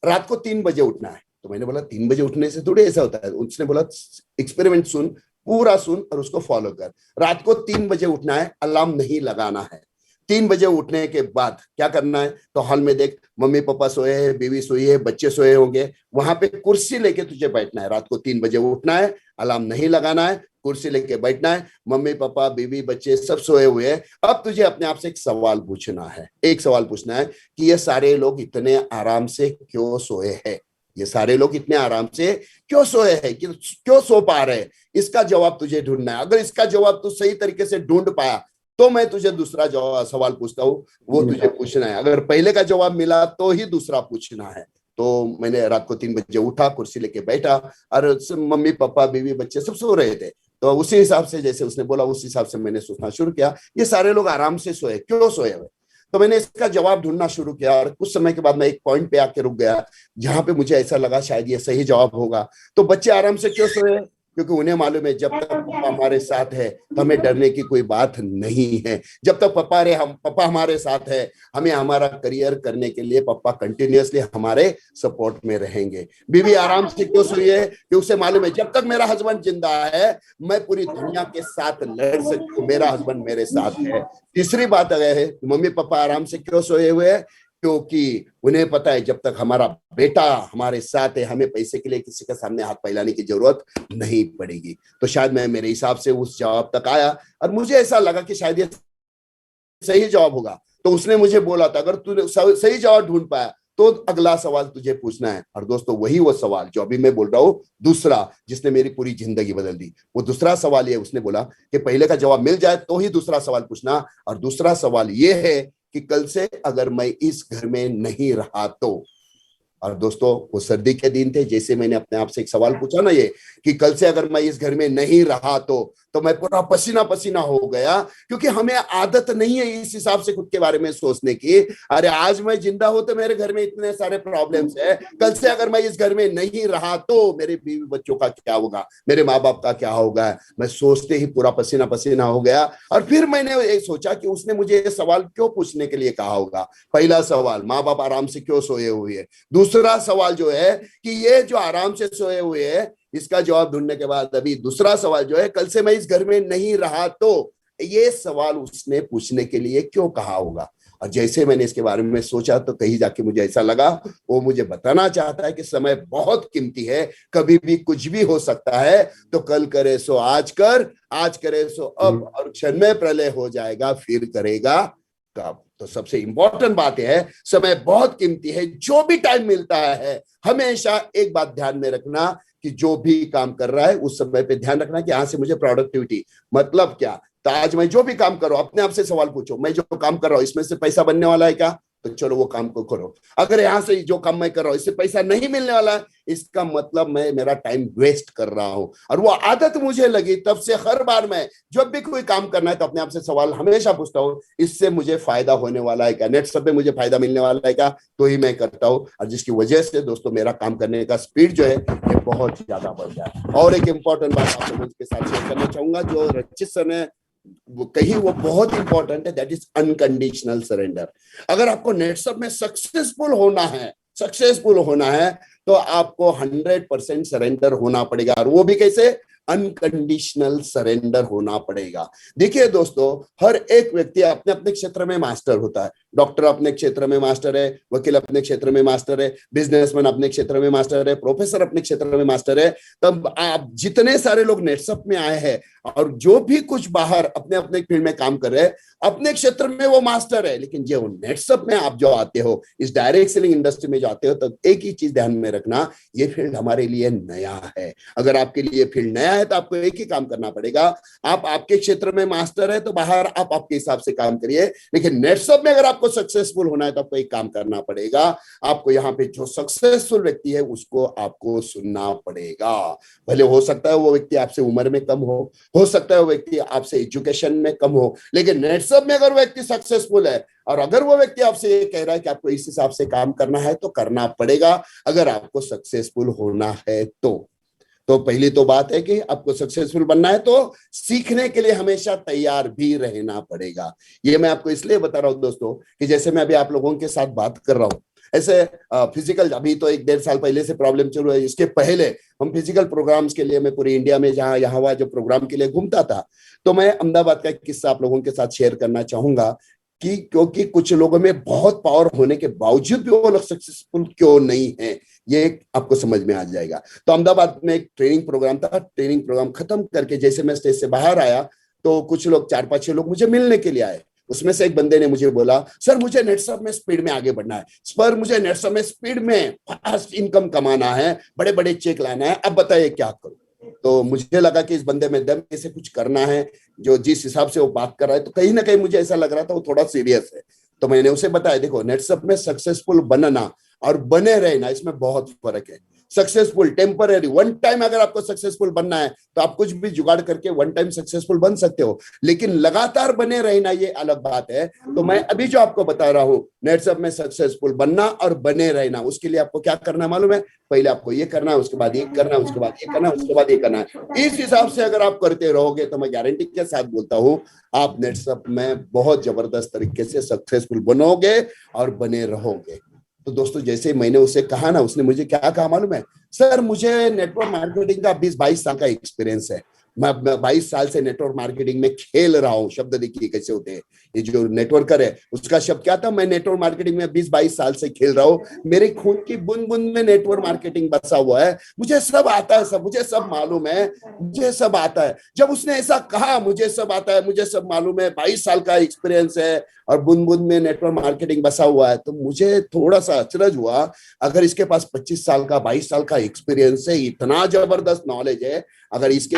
रात को 3 बजे उठना है। तो मैंने बोला 3 बजे उठने से थोड़ी ऐसा होता है। उसने बोला एक्सपेरिमेंट सुन, पूरा सुन और उसको फॉलो कर। रात को 3 बजे उठना है, अलार्म नहीं लगाना है। 3 बजे उठने के बाद क्या करना है, तो हॉल में देख मम्मी पापा सोए हैं, बीवी सोई है, बच्चे सोए होंगे, वहां पे कुर्सी लेके तुझे बैठना है। रात को 3 बजे उठना है, अलार्म नहीं लगाना है, कुर्सी लेके बैठना है, मम्मी पापा बीवी बच्चे सब सोए हुए हैं। अब तुझे अपने आप से एक सवाल पूछना है, एक सवाल पूछना है कि ये सारे लोग इतने आराम से क्यों सोए हैं, ये सारे लोग इतने आराम से क्यों सोए हैं, क्यों सो पा रहे हैं, इसका जवाब तुझे ढूंढना है। अगर इसका जवाब तू सही तरीके से ढूंढ पाया तो मैं तुझे दूसरा जवाब सवाल पूछता हूँ, वो तुझे पूछना है। अगर पहले का जवाब मिला तो ही दूसरा पूछना है। तो मैंने रात को 3 बजे उठा, कुर्सी लेके बैठा और मम्मी पापा बीवी बच्चे सब सो रहे थे। तो उसी हिसाब से जैसे उसने बोला उस हिसाब से मैंने सोचना शुरू किया, ये सारे लोग आराम से सोए, क्यों सोए हुए। तो मैंने इसका जवाब ढूंढना शुरू किया और कुछ समय के बाद मैं एक पॉइंट पे आके रुक गया जहां पे मुझे ऐसा लगा शायद ये सही जवाब होगा। तो बच्चे आराम से क्यों सोए, क्योंकि उन्हें मालूम है जब तक पापा हमारे साथ है तो हमें डरने की कोई बात नहीं है। जब तक पापा हमारे साथ है, हमें हमारा करियर करने के लिए पापा कंटिन्यूअसली हमारे सपोर्ट में रहेंगे। बीवी आराम से क्यों सोई है, कि उसे मालूम है जब तक मेरा हस्बैंड जिंदा है मैं पूरी दुनिया के साथ लड़ सकती हूँ, मेरा हस्बैंड मेरे साथ है। तीसरी बात अगर है मम्मी पापा आराम से क्यों सोए हुए हैं, क्योंकि उन्हें पता है जब तक हमारा बेटा हमारे साथ है हमें पैसे के लिए किसी के सामने हाथ फैलाने की जरूरत नहीं पड़ेगी। तो शायद मैं मेरे हिसाब से उस जवाब तक आया और मुझे ऐसा लगा कि शायद ये सही जवाब होगा। तो उसने मुझे बोला था अगर तूने सही जवाब ढूंढ पाया तो अगला सवाल तुझे पूछना है। और दोस्तों वही वो सवाल जो अभी मैं बोल रहा हूं, दूसरा जिसने मेरी पूरी जिंदगी बदल दी। वो दूसरा सवाल ये, उसने बोला कि पहले का जवाब मिल जाए तो ही दूसरा सवाल पूछना। और दूसरा सवाल ये है कि कल से अगर मैं इस घर में नहीं रहा तो। और दोस्तों वो सर्दी के दिन थे, जैसे मैंने अपने आप से एक सवाल पूछा ना ये कि कल से अगर मैं इस घर में नहीं रहा तो मैं पूरा पसीना पसीना हो गया, क्योंकि हमें आदत नहीं है इस हिसाब से खुद के बारे में सोचने की। अरे आज मैं जिंदा हूं तो मेरे घर में इतने सारे प्रॉब्लम्स है, कल से अगर मैं इस घर में नहीं रहा तो मेरे बीवी बच्चों का क्या होगा, मेरे माँ बाप का क्या होगा। मैं सोचते ही पूरा पसीना पसीना हो गया। और फिर मैंने ये सोचा कि उसने मुझे ये सवाल क्यों पूछने के लिए कहा होगा। पहला सवाल, माँ बाप आराम से क्यों सोए हुए हैं। दूसरा सवाल जो है कि ये जो आराम से सोए हुए हैं, इसका जवाब ढूंढने के बाद अभी दूसरा सवाल जो है कल से मैं इस घर में नहीं रहा तो, ये सवाल उसने पूछने के लिए क्यों कहा होगा। और जैसे मैंने इसके बारे में सोचा तो कहीं जाके मुझे ऐसा लगा वो मुझे बताना चाहता है कि समय बहुत कीमती है, कभी भी कुछ भी हो सकता है। तो कल करे सो आज कर, आज करे सो अब, और क्षण में प्रलय हो जाएगा फिर करेगा कब। तो सबसे इंपॉर्टेंट बात है समय बहुत कीमती है। जो भी टाइम मिलता है हमेशा एक बात ध्यान में रखना कि जो भी काम कर रहा है उस समय पे ध्यान रखना कि यहां से मुझे प्रोडक्टिविटी मतलब क्या। तो आज मैं जो भी काम कर रहा हूं अपने आप से सवाल पूछो, मैं जो काम कर रहा हूं इसमें से पैसा बनने वाला है क्या, तो चलो वो काम को करो। अगर यहां से जो काम मैं कर रहा हूं इससे पैसा नहीं मिलने वाला है, इसका मतलब मैं मेरा टाइम वेस्ट कर रहा हूं। और वो आदत मुझे लगी, तब से हर बार मैं जब भी कोई काम करना है तो अपने आप से सवाल हमेशा पूछता हूं, इससे मुझे फायदा होने वाला है क्या, नेट सब में मुझे फायदा मिलने वाला है क्या, तो ही मैं करता हूं। और जिसकी वजह से दोस्तों मेरा काम करने का स्पीड जो है ये बहुत ज्यादा बढ़ गया। और एक इंपॉर्टेंट बात आप लोगों के साथ शेयर करना चाहूंगा जो रचित सर ने वो कही, वो बहुत इंपॉर्टेंट है, दैट इज अनकंडीशनल सरेंडर। अगर आपको नेटसप में सक्सेसफुल होना है तो आपको 100% सरेंडर होना पड़ेगा। और वो भी कैसे, अनकंडीशनल सरेंडर होना पड़ेगा। देखिए दोस्तों हर एक व्यक्ति अपने अपने क्षेत्र में मास्टर होता है। डॉक्टर अपने क्षेत्र में मास्टर है, वकील अपने क्षेत्र में मास्टर है, बिजनेसमैन अपने क्षेत्र में मास्टर है, प्रोफेसर अपने क्षेत्र में मास्टर है। तब आप जितने सारे लोग नेटसप में आए हैं और जो भी कुछ बाहर अपने अपने फील्ड में काम कर रहे हैं अपने क्षेत्र में वो मास्टर है। लेकिन जो नेटसप में आप जो आते हो, इस डायरेक्ट सेलिंग इंडस्ट्री में जो आते हो, तो एक ही चीज ध्यान में रखना, ये फील्ड हमारे लिए नया है। अगर आपके लिए फील्ड नया है तो आपको एक ही काम करना पड़ेगा। आप आपके क्षेत्र में मास्टर है तो बाहर आप आपके हिसाब से काम करिए, लेकिन नेटसप में अगर आपको सक्सेसफुल होना है तो आपको एक काम करना पड़ेगा। आपको यहाँ पे जो सक्सेसफुल व्यक्ति है उसको आपको सुनना पड़ेगा। भले हो सकता है वो व्यक्ति आपसे उम्र में कम हो सकता है वो व्यक्ति आपसे एजुकेशन में कम हो, लेकिन नेटसप में अगर व्यक्ति सक्सेसफुल है और अगर वो व्यक्ति आपसे ये कह रहा है कि आपको इस हिसाब से काम करना है तो करना पड़ेगा, अगर आपको सक्सेसफुल होना है तो पहली तो बात है कि आपको सक्सेसफुल बनना है तो सीखने के लिए हमेशा तैयार भी रहना पड़ेगा। ये मैं आपको इसलिए बता रहा हूं दोस्तों कि जैसे मैं अभी आप लोगों के साथ बात कर रहा हूं, ऐसे फिजिकल अभी तो 1-1.5 साल पहले से प्रॉब्लम चल रहा है। इसके पहले हम फिजिकल प्रोग्राम्स के लिए मैं पूरी इंडिया में जहां यहाँ जो प्रोग्राम के लिए घूमता था, तो मैं अहमदाबाद का एक किस्सा आप लोगों के साथ शेयर करना चाहूंगा। कि क्योंकि कुछ लोगों में बहुत पावर होने के बावजूद भी वो लोग सक्सेसफुल क्यों नहीं है, ये आपको समझ में आ जाएगा। तो अहमदाबाद में एक ट्रेनिंग प्रोग्राम था, ट्रेनिंग प्रोग्राम खत्म करके जैसे मैं स्टेज से बाहर आया तो कुछ लोग 4-5-6 लोग मुझे मिलने के लिए आए। उसमें से एक बंदे ने मुझे बोला, सर मुझे नेटसप में स्पीड में आगे बढ़ना है, सर मुझे नेटसप में स्पीड में फास्ट इनकम कमाना है, बड़े बड़े चेक लाना है, अब बताइए क्या करूं। तो मुझे लगा कि इस बंदे में दम से कुछ करना है, जो जिस हिसाब से वो बात कर रहा है तो कहीं ना कहीं मुझे ऐसा लग रहा था वो थोड़ा सीरियस है। तो मैंने उसे बताया, देखो नेटसप में सक्सेसफुल बनना और बने रहना इसमें बहुत फर्क है। सक्सेसफुल टेम्पररी वन टाइम, अगर आपको सक्सेसफुल बनना है तो आप कुछ भी जुगाड़ करके वन टाइम सक्सेसफुल बन सकते हो, लेकिन लगातार बने रहना ये अलग बात है। तो मैं अभी जो आपको बता रहा हूं, नेटसप में सक्सेसफुल बनना और बने रहना, उसके लिए आपको क्या करना है मालूम है? पहले आपको ये करना है, उसके बाद ये करना है, उसके बाद ये करना है, उसके बाद ये करना है। इस हिसाब से अगर आप करते रहोगे तो मैं गारंटी के साथ बोलता हूं आप नेटसप में बहुत जबरदस्त तरीके से सक्सेसफुल बनोगे और बने रहोगे। तो दोस्तों जैसे मैंने उसे कहा ना, उसने मुझे क्या कहा मालूम है? सर मुझे नेटवर्क मार्केटिंग का 20-22 साल का एक्सपीरियंस है, मैं 22 साल से नेटवर्क मार्केटिंग में खेल रहा हूँ। शब्द देखिए कैसे होते हैं, ये जो नेटवर्कर है उसका शब्द क्या था? मैं नेटवर्क मार्केटिंग में 20-22 साल से खेल रहा हूँ, मेरे खून की बूंद बूंद में नेटवर्क मार्केटिंग बसा हुआ है, मुझे सब आता है, सब मुझे सब मालूम है, मुझे सब आता है। जब उसने ऐसा कहा मुझे सब आता है, मुझे सब मालूम है, 22 साल का एक्सपीरियंस है और बूंद बूंद में नेटवर्क मार्केटिंग बसा हुआ है, तो मुझे थोड़ा सा अचरज हुआ। अगर इसके पास 25 साल का 22 साल का एक्सपीरियंस है, इतना जबरदस्त नॉलेज है, अगर इसके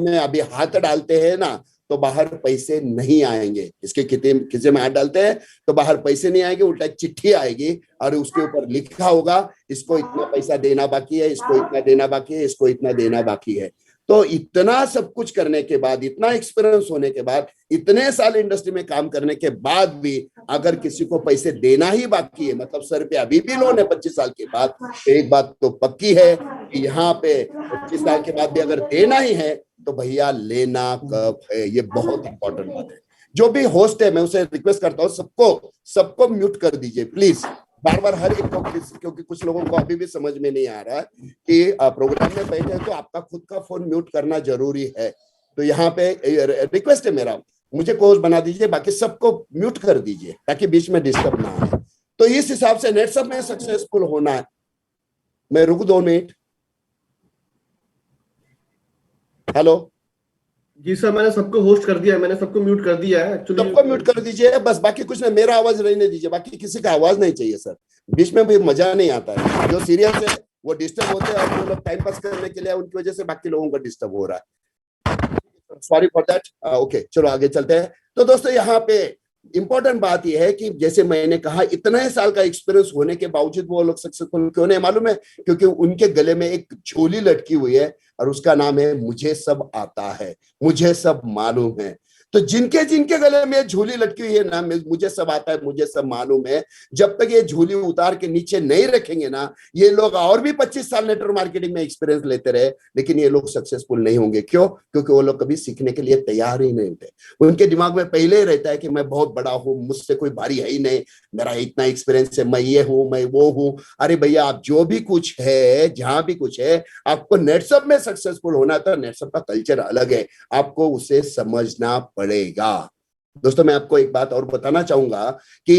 में अभी हाथ डालते हैं ना तो बाहर पैसे नहीं आएंगे। इसके खिस्से में हाथ डालते हैं तो बाहर पैसे नहीं आएंगे, उल्टा एक चिट्ठी आएगी और उसके ऊपर लिखा होगा इसको इतना पैसा देना बाकी है, इसको इतना देना बाकी है, इसको इतना देना बाकी है। तो इतना सब कुछ करने के बाद, इतना एक्सपीरियंस होने के बाद, इतने साल इंडस्ट्री में काम करने के बाद भी अगर किसी को पैसे देना ही बाकी है, मतलब सर पे अभी भी लोन है 25 साल के बाद, तो एक बात तो पक्की है कि यहाँ पे 25 साल के बाद भी अगर देना ही है तो भैया लेना कब है, ये बहुत इंपॉर्टेंट बात है। जो भी होस्ट है मैं उसे रिक्वेस्ट करता हूँ सबको म्यूट कर दीजिए प्लीज, बार बार हर एक को, क्योंकि कुछ लोगों को अभी भी समझ में नहीं आ रहा है कि प्रोग्राम में बैठे हैं तो आपका खुद का फोन म्यूट करना जरूरी है। तो यहाँ पे रिक्वेस्ट है मेरा, मुझे कोच बना दीजिए, बाकी सबको म्यूट कर दीजिए ताकि बीच में डिस्टर्ब ना आए। तो इस हिसाब से नेटसप में सक्सेसफुल होना है। मैं रुक 2 मिनट। हेलो जी सर, मैंने सबको होस्ट कर दिया है, मैंने सबको म्यूट कर दिया है एक्चुअली। सबको म्यूट कर दीजिए बस, बाकी कुछ नहीं, मेरा आवाज रहने दीजिए, बाकी किसी का आवाज नहीं चाहिए सर, बीच में भी मजा नहीं आता है। जो सीरियस है वो डिस्टर्ब होते हैं और जो लोग टाइम पास करने के लिए उनकी वजह से बाकी लोगों को डिस्टर्ब हो रहा है। Sorry for that. ओके चलो आगे चलते हैं। तो दोस्तों यहाँ पे इंपॉर्टेंट बात यह है कि जैसे मैंने कहा इतने साल का एक्सपीरियंस होने के बावजूद वो लोग सक्सेसफुल क्यों नहीं मालूम है? क्योंकि उनके गले में एक झोली लटकी हुई है और उसका नाम है मुझे सब आता है, मुझे सब मालूम है। तो जिनके जिनके गले में झोली लटकी हुई है ना, मुझे सब आता है, मुझे सब मालूम है, जब तक ये झोली उतार के नीचे नहीं रखेंगे ना, ये लोग और भी 25 साल नेटवर्क मार्केटिंग में एक्सपीरियंस लेते रहे, लेकिन ये लोग सक्सेसफुल नहीं होंगे। क्यों? क्योंकि वो लोग कभी सीखने के लिए तैयार ही नहीं होते। उनके दिमाग में पहले ही रहता है कि मैं बहुत बड़ा हूं, मुझसे कोई भारी है ही नहीं, मेरा इतना एक्सपीरियंस है, मैं ये हूं, मैं वो हूं। अरे भैया आप जो भी कुछ है, जहां भी कुछ है, आपको नेटसप में सक्सेसफुल होना था, नेटसप का कल्चर अलग है, आपको उसे समझना पड़ेगा। दोस्तों मैं आपको एक बात और बताना चाहूंगा कि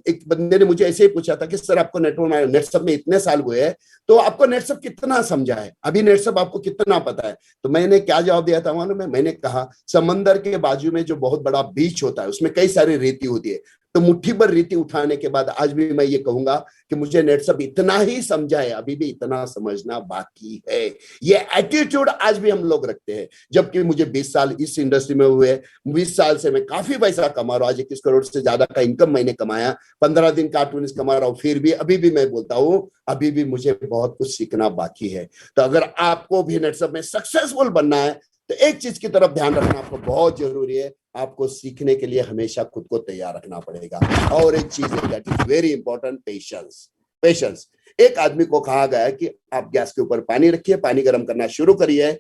एक बंदे ने मुझे ऐसे ही पूछा था कि सर आपको नेटसप में इतने साल हुए हैं तो आपको नेटसप कितना समझा है, अभी नेटसप आपको कितना पता है? तो मैंने क्या जवाब दिया था मालूम है? मैंने कहा समंदर के बाजू में जो बहुत बड़ा बीच होता है उसमें कई सारी रेती होती है, तो मुट्ठी भर रेती उठाने के बाद आज भी मैं ये कहूंगा कि मुझे नेटसप इतना ही समझा है, अभी भी इतना समझना बाकी है। ये एटीट्यूड आज भी हम लोग रखते हैं, जबकि मुझे 20 साल इस इंडस्ट्री में हुए, 20 साल से मैं काफी पैसा कमा रहा हूं, आज 21 करोड़ से ज्यादा का इनकम मैंने कमाया, 15 दिन कार्टून कमा रहा हूं, फिर भी अभी भी मैं बोलता हूं अभी भी मुझे बहुत कुछ सीखना बाकी है। तो अगर आपको भी नेटसप में सक्सेसफुल बनना है तो एक चीज की तरफ ध्यान रखना आपको बहुत जरूरी है, आपको सीखने के लिए हमेशा खुद को तैयार रखना पड़ेगा। और एक चीज है that is very important, patience. Patience. एक आदमी को कहा गया कि आप गैस के ऊपर पानी रखिए, पानी गर्म करना शुरू करिए,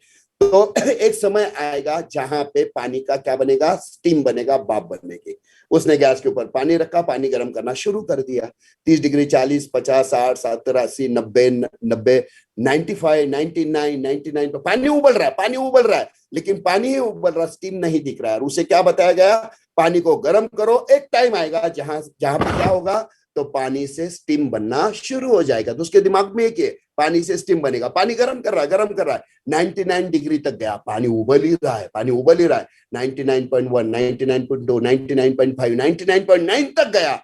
तो एक समय आएगा जहां पे पानी का क्या बनेगा, स्टीम बनेगा, भाप बनेगी। उसने गैस के ऊपर पानी रखा, पानी गर्म करना शुरू कर दिया। 30 डिग्री, 40, 50, 60, 70, 80, 90, 90, 95, 99, 99 पर पानी उबल रहा है, पानी उबल रहा है, लेकिन पानी ही उबल रहा, स्टीम नहीं दिख रहा है। और उसे क्या बताया गया, पानी को गर्म करो, एक टाइम आएगा जहां जहां पे क्या होगा, तो पानी से स्टीम बनना शुरू हो जाएगा। तो उसके दिमाग में एक है, पानी से स्टीम बनेगा। पानी गर्म कर रहा है, गर्म कर रहा है, 99 डिग्री तक गया, पानी उबल ही रहा है, पानी उबल ही रहा है। 99.1, 99.2, 99.5, 99.9 तक गया,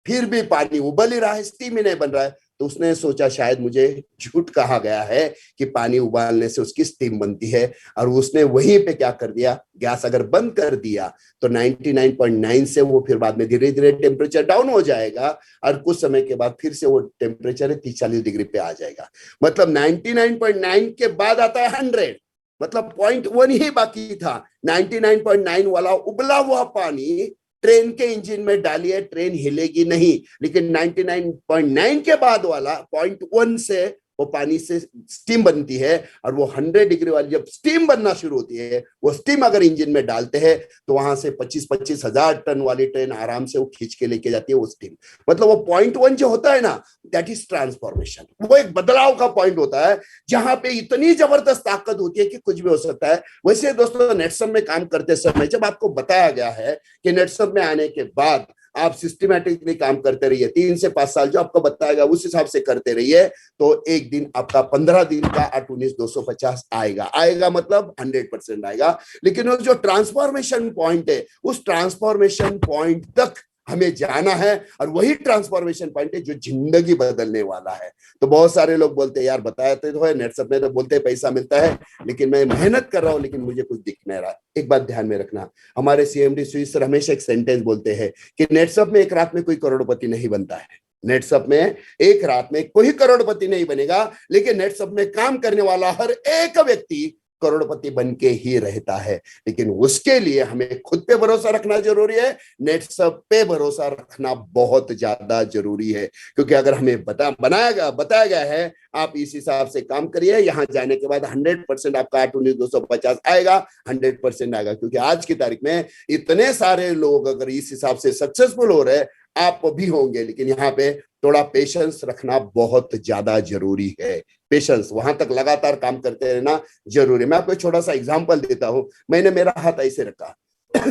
फिर भी पानी उबल ही रहा है, स्टीम ही नहीं बन रहा है। तो उसने सोचा शायद मुझे झूठ कहा गया है कि पानी उबालने से उसकी स्टीम बनती है। और उसने वहीं पे क्या कर दिया, गैस अगर बंद कर दिया तो 99.9 से वो फिर बाद में धीरे धीरे टेम्परेचर डाउन हो जाएगा, और कुछ समय के बाद फिर से वो टेम्परेचर 30-40 डिग्री पे आ जाएगा। मतलब 99.9 के बाद आता है 100, मतलब 0.1 ही बाकी था। 99.9 वाला उबला हुआ पानी ट्रेन के इंजन में डालिए, ट्रेन हिलेगी नहीं। लेकिन 99.9 के बाद वाला 0.1 से वो पानी से स्टीम बनती है, और वो 100 डिग्री वाली जब स्टीम बनना शुरू होती है, वो स्टीम अगर इंजन में डालते हैं तो वहां से 25-25 हजार टन वाली ट्रेन आराम से वो खींच के लेके जाती है वो स्टीम। मतलब वो 0.1 जो होता है ना, दैट इज ट्रांसफॉर्मेशन। वो एक बदलाव का पॉइंट होता है जहां पे इतनी जबरदस्त ताकत होती है कि कुछ भी हो सकता है। वैसे दोस्तों, नेटसम में काम करते समय जब आपको बताया गया है कि नेटसम में आने के बाद आप सिस्टमैटिकली काम करते रहिए, 3 से 5 साल जो आपको बताएगा उस हिसाब से करते रहिए, तो एक दिन आपका 15 दिन का 8-19-250 आएगा। आएगा मतलब 100% आएगा। लेकिन वो जो ट्रांसफॉर्मेशन पॉइंट है, उस ट्रांसफॉर्मेशन पॉइंट तक हमें जाना है, और वही ट्रांसफॉर्मेशन पॉइंट है जो जिंदगी बदलने वाला है। तो बहुत सारे लोग बोलते हैं यार बताया तो है, नेटसप में तो बोलते हैं पैसा मिलता है, लेकिन मैं मेहनत कर रहा हूं लेकिन मुझे कुछ दिख नहीं रहा। एक बात ध्यान में रखना, हमारे सीएमडी सुईस सर हमेशा एक सेंटेंस बोलते हैं कि नेटसप में एक रात में कोई करोड़पति नहीं बनता है। नेटसप में एक रात में कोई करोड़पति नहीं बनेगा, लेकिन नेटसप में काम करने वाला हर एक व्यक्ति करोड़पति बन के ही रहता है। लेकिन उसके लिए हमें खुद पे भरोसा रखना जरूरी है, नेटसप पे भरोसा रखना बहुत ज्यादा जरूरी है। क्योंकि अगर हमें बताया गया है आप इस हिसाब से काम करिए, यहां जाने के बाद 100% आपका 8-19-250 आएगा, 100% आएगा। क्योंकि आज की तारीख में इतने सारे लोग अगर इस हिसाब से सक्सेसफुल हो रहे, आप भी होंगे। लेकिन यहाँ पे थोड़ा पेशेंस रखना बहुत ज्यादा जरूरी है। पेशेंस, वहां तक लगातार काम करते रहना जरूरी है। मैं आपको एक छोटा सा एग्जांपल देता हूं। मैंने मेरा हाथ ऐसे रखा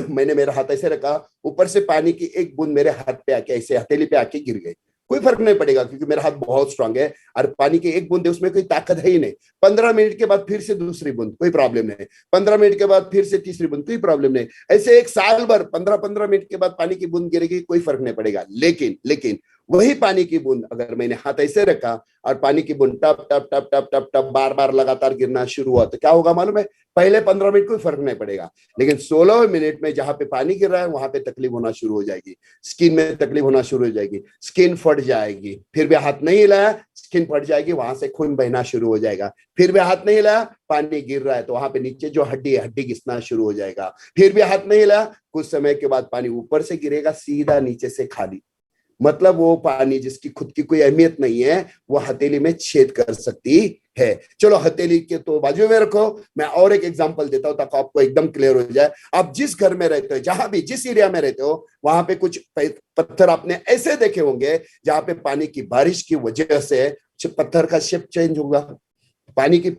मैंने मेरा हाथ ऐसे रखा, ऊपर से पानी की एक बूंद मेरे हाथ पे आके ऐसे हथेली पे आके गिर गई, कोई फर्क नहीं पड़ेगा क्योंकि मेरा हाथ बहुत स्ट्रांग है, और पानी की एक बूंद है उसमें कोई ताकत है ही नहीं। 15 मिनट के बाद फिर से दूसरी बूंद, कोई प्रॉब्लम नहीं। 15 मिनट के बाद फिर से तीसरी बूंद, कोई प्रॉब्लम नहीं। ऐसे एक साल भर 15-15 मिनट के बाद पानी की बूंद गिरेगी, कोई फर्क नहीं पड़ेगा। लेकिन वही पानी की बूंद अगर मैंने हाथ ऐसे रखा और पानी की बूंद टप टप टप टप टप टप बार बार लगातार गिरना शुरू हुआ, तो क्या होगा मालूम है? पहले 15 मिनट कोई फर्क नहीं पड़ेगा, लेकिन 16 मिनट में जहां पे पानी गिर रहा है वहां पे तकलीफ होना शुरू हो जाएगी, स्किन में तकलीफ होना शुरू हो जाएगी, स्किन फट जाएगी। फिर भी हाथ नहीं हिलाया, स्किन फट जाएगी, वहां से खून बहना शुरू हो जाएगा। फिर भी हाथ नहीं हिलाया, पानी गिर रहा है तो वहां पे नीचे जो हड्डी है, हड्डी घिसना शुरू हो जाएगा। फिर भी हाथ नहीं हिलाया, कुछ समय के बाद पानी ऊपर से गिरेगा सीधा नीचे से खाली। मतलब वो पानी जिसकी खुद की कोई अहमियत नहीं है, वो हथेली में छेद कर सकती है। चलो हथेली के तो बाजू में रखो, मैं और एक एग्जांपल देता हूं ताकि आपको एकदम क्लियर हो जाए। आप जिस घर में रहते हो, जहां भी जिस एरिया में रहते हो, वहां पे कुछ पत्थर आपने ऐसे देखे होंगे जहां पे पानी की बारिश की वजह से पत्थर का शेप चेंज होगा। पानी की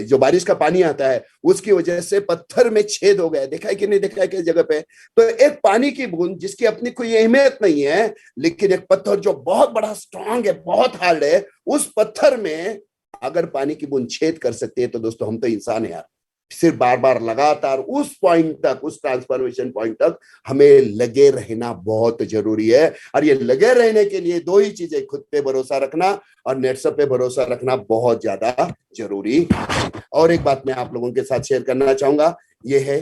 जो बारिश का पानी आता है उसकी वजह से पत्थर में छेद हो गया, देखा है कि नहीं देखा है किस जगह पे? तो एक पानी की बूंद जिसकी अपनी कोई अहमियत नहीं है, लेकिन एक पत्थर जो बहुत बड़ा स्ट्रांग है, बहुत हार्ड है, उस पत्थर में अगर पानी की बूंद छेद कर सकती है, तो दोस्तों हम तो इंसान है यार। सिर्फ बार बार लगातार उस पॉइंट तक, उस ट्रांसफॉर्मेशन पॉइंट तक हमें लगे रहना बहुत जरूरी है। और ये लगे रहने के लिए दो ही चीजें, खुद पे भरोसा रखना और नेटसप पे भरोसा रखना बहुत ज्यादा जरूरी है। और एक बात मैं आप लोगों के साथ शेयर करना चाहूंगा, ये है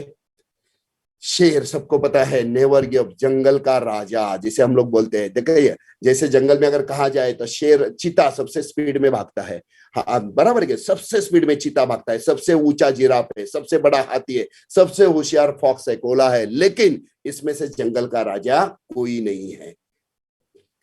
शेर। सबको पता है नेवर गिव, जंगल का राजा जिसे हम लोग बोलते हैं। देखिए जैसे जंगल में अगर कहा जाए तो शेर, चीता सबसे स्पीड में भागता है। हाँ बराबर है, सबसे स्पीड में चीता भागता है, सबसे ऊंचा जिराफ है, सबसे बड़ा हाथी है, सबसे होशियार फॉक्स है, कोला है। लेकिन इसमें से जंगल का राजा कोई नहीं है।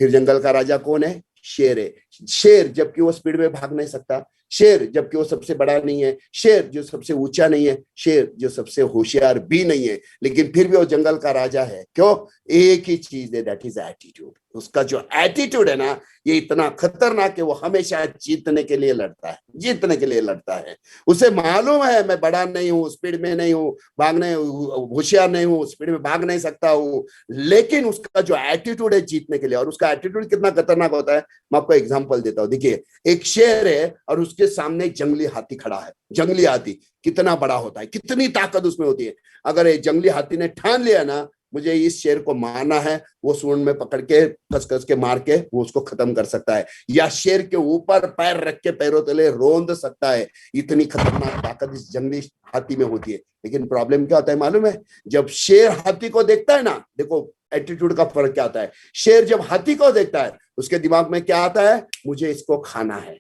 फिर जंगल का राजा कौन है? शेर है। शेर जबकि वो स्पीड में भाग नहीं सकता, शेर जबकि वो सबसे बड़ा नहीं है, शेर जो सबसे ऊंचा नहीं है, शेर जो सबसे होशियार भी नहीं है, लेकिन फिर भी वो जंगल का राजा है। क्यों? एक ही चीज है, दैट इज एटीट्यूड। उसका जो एटीट्यूड है ना, ये इतना खतरनाक है, वो हमेशा जीतने के लिए लड़ता है, जीतने के लिए लड़ता है। उसे मालूम है मैं बड़ा नहीं हूं, स्पीड में नहीं हूं, भागने होशियार नहीं हूं, स्पीड में भाग नहीं सकता हूं, लेकिन उसका जो एटीट्यूड है जीतने के लिए, और उसका एटीट्यूड कितना खतरनाक होता है, मैं आपको एग्जांपल देता हूं। देखिए, एक शेर है और उसके सामने एक जंगली हाथी खड़ा है। जंगली हाथी कितना बड़ा होता है, कितनी ताकत उसमें होती है। अगर एक जंगली हाथी ने ठान लिया ना मुझे इस शेर को मारना है, वो सूंड में पकड़ के कस के मार के वो उसको खत्म कर सकता है, या शेर के ऊपर पैर रख के पैरों तले रोंद सकता है। इतनी खतरनाक ताकत इस जंगली हाथी में होती है। लेकिन प्रॉब्लम क्या होता है मालूम है? जब शेर हाथी को देखता है ना, देखो एटीट्यूड का फर्क क्या आता है। शेर जब हाथी को देखता है उसके दिमाग में क्या आता है? मुझे इसको खाना है।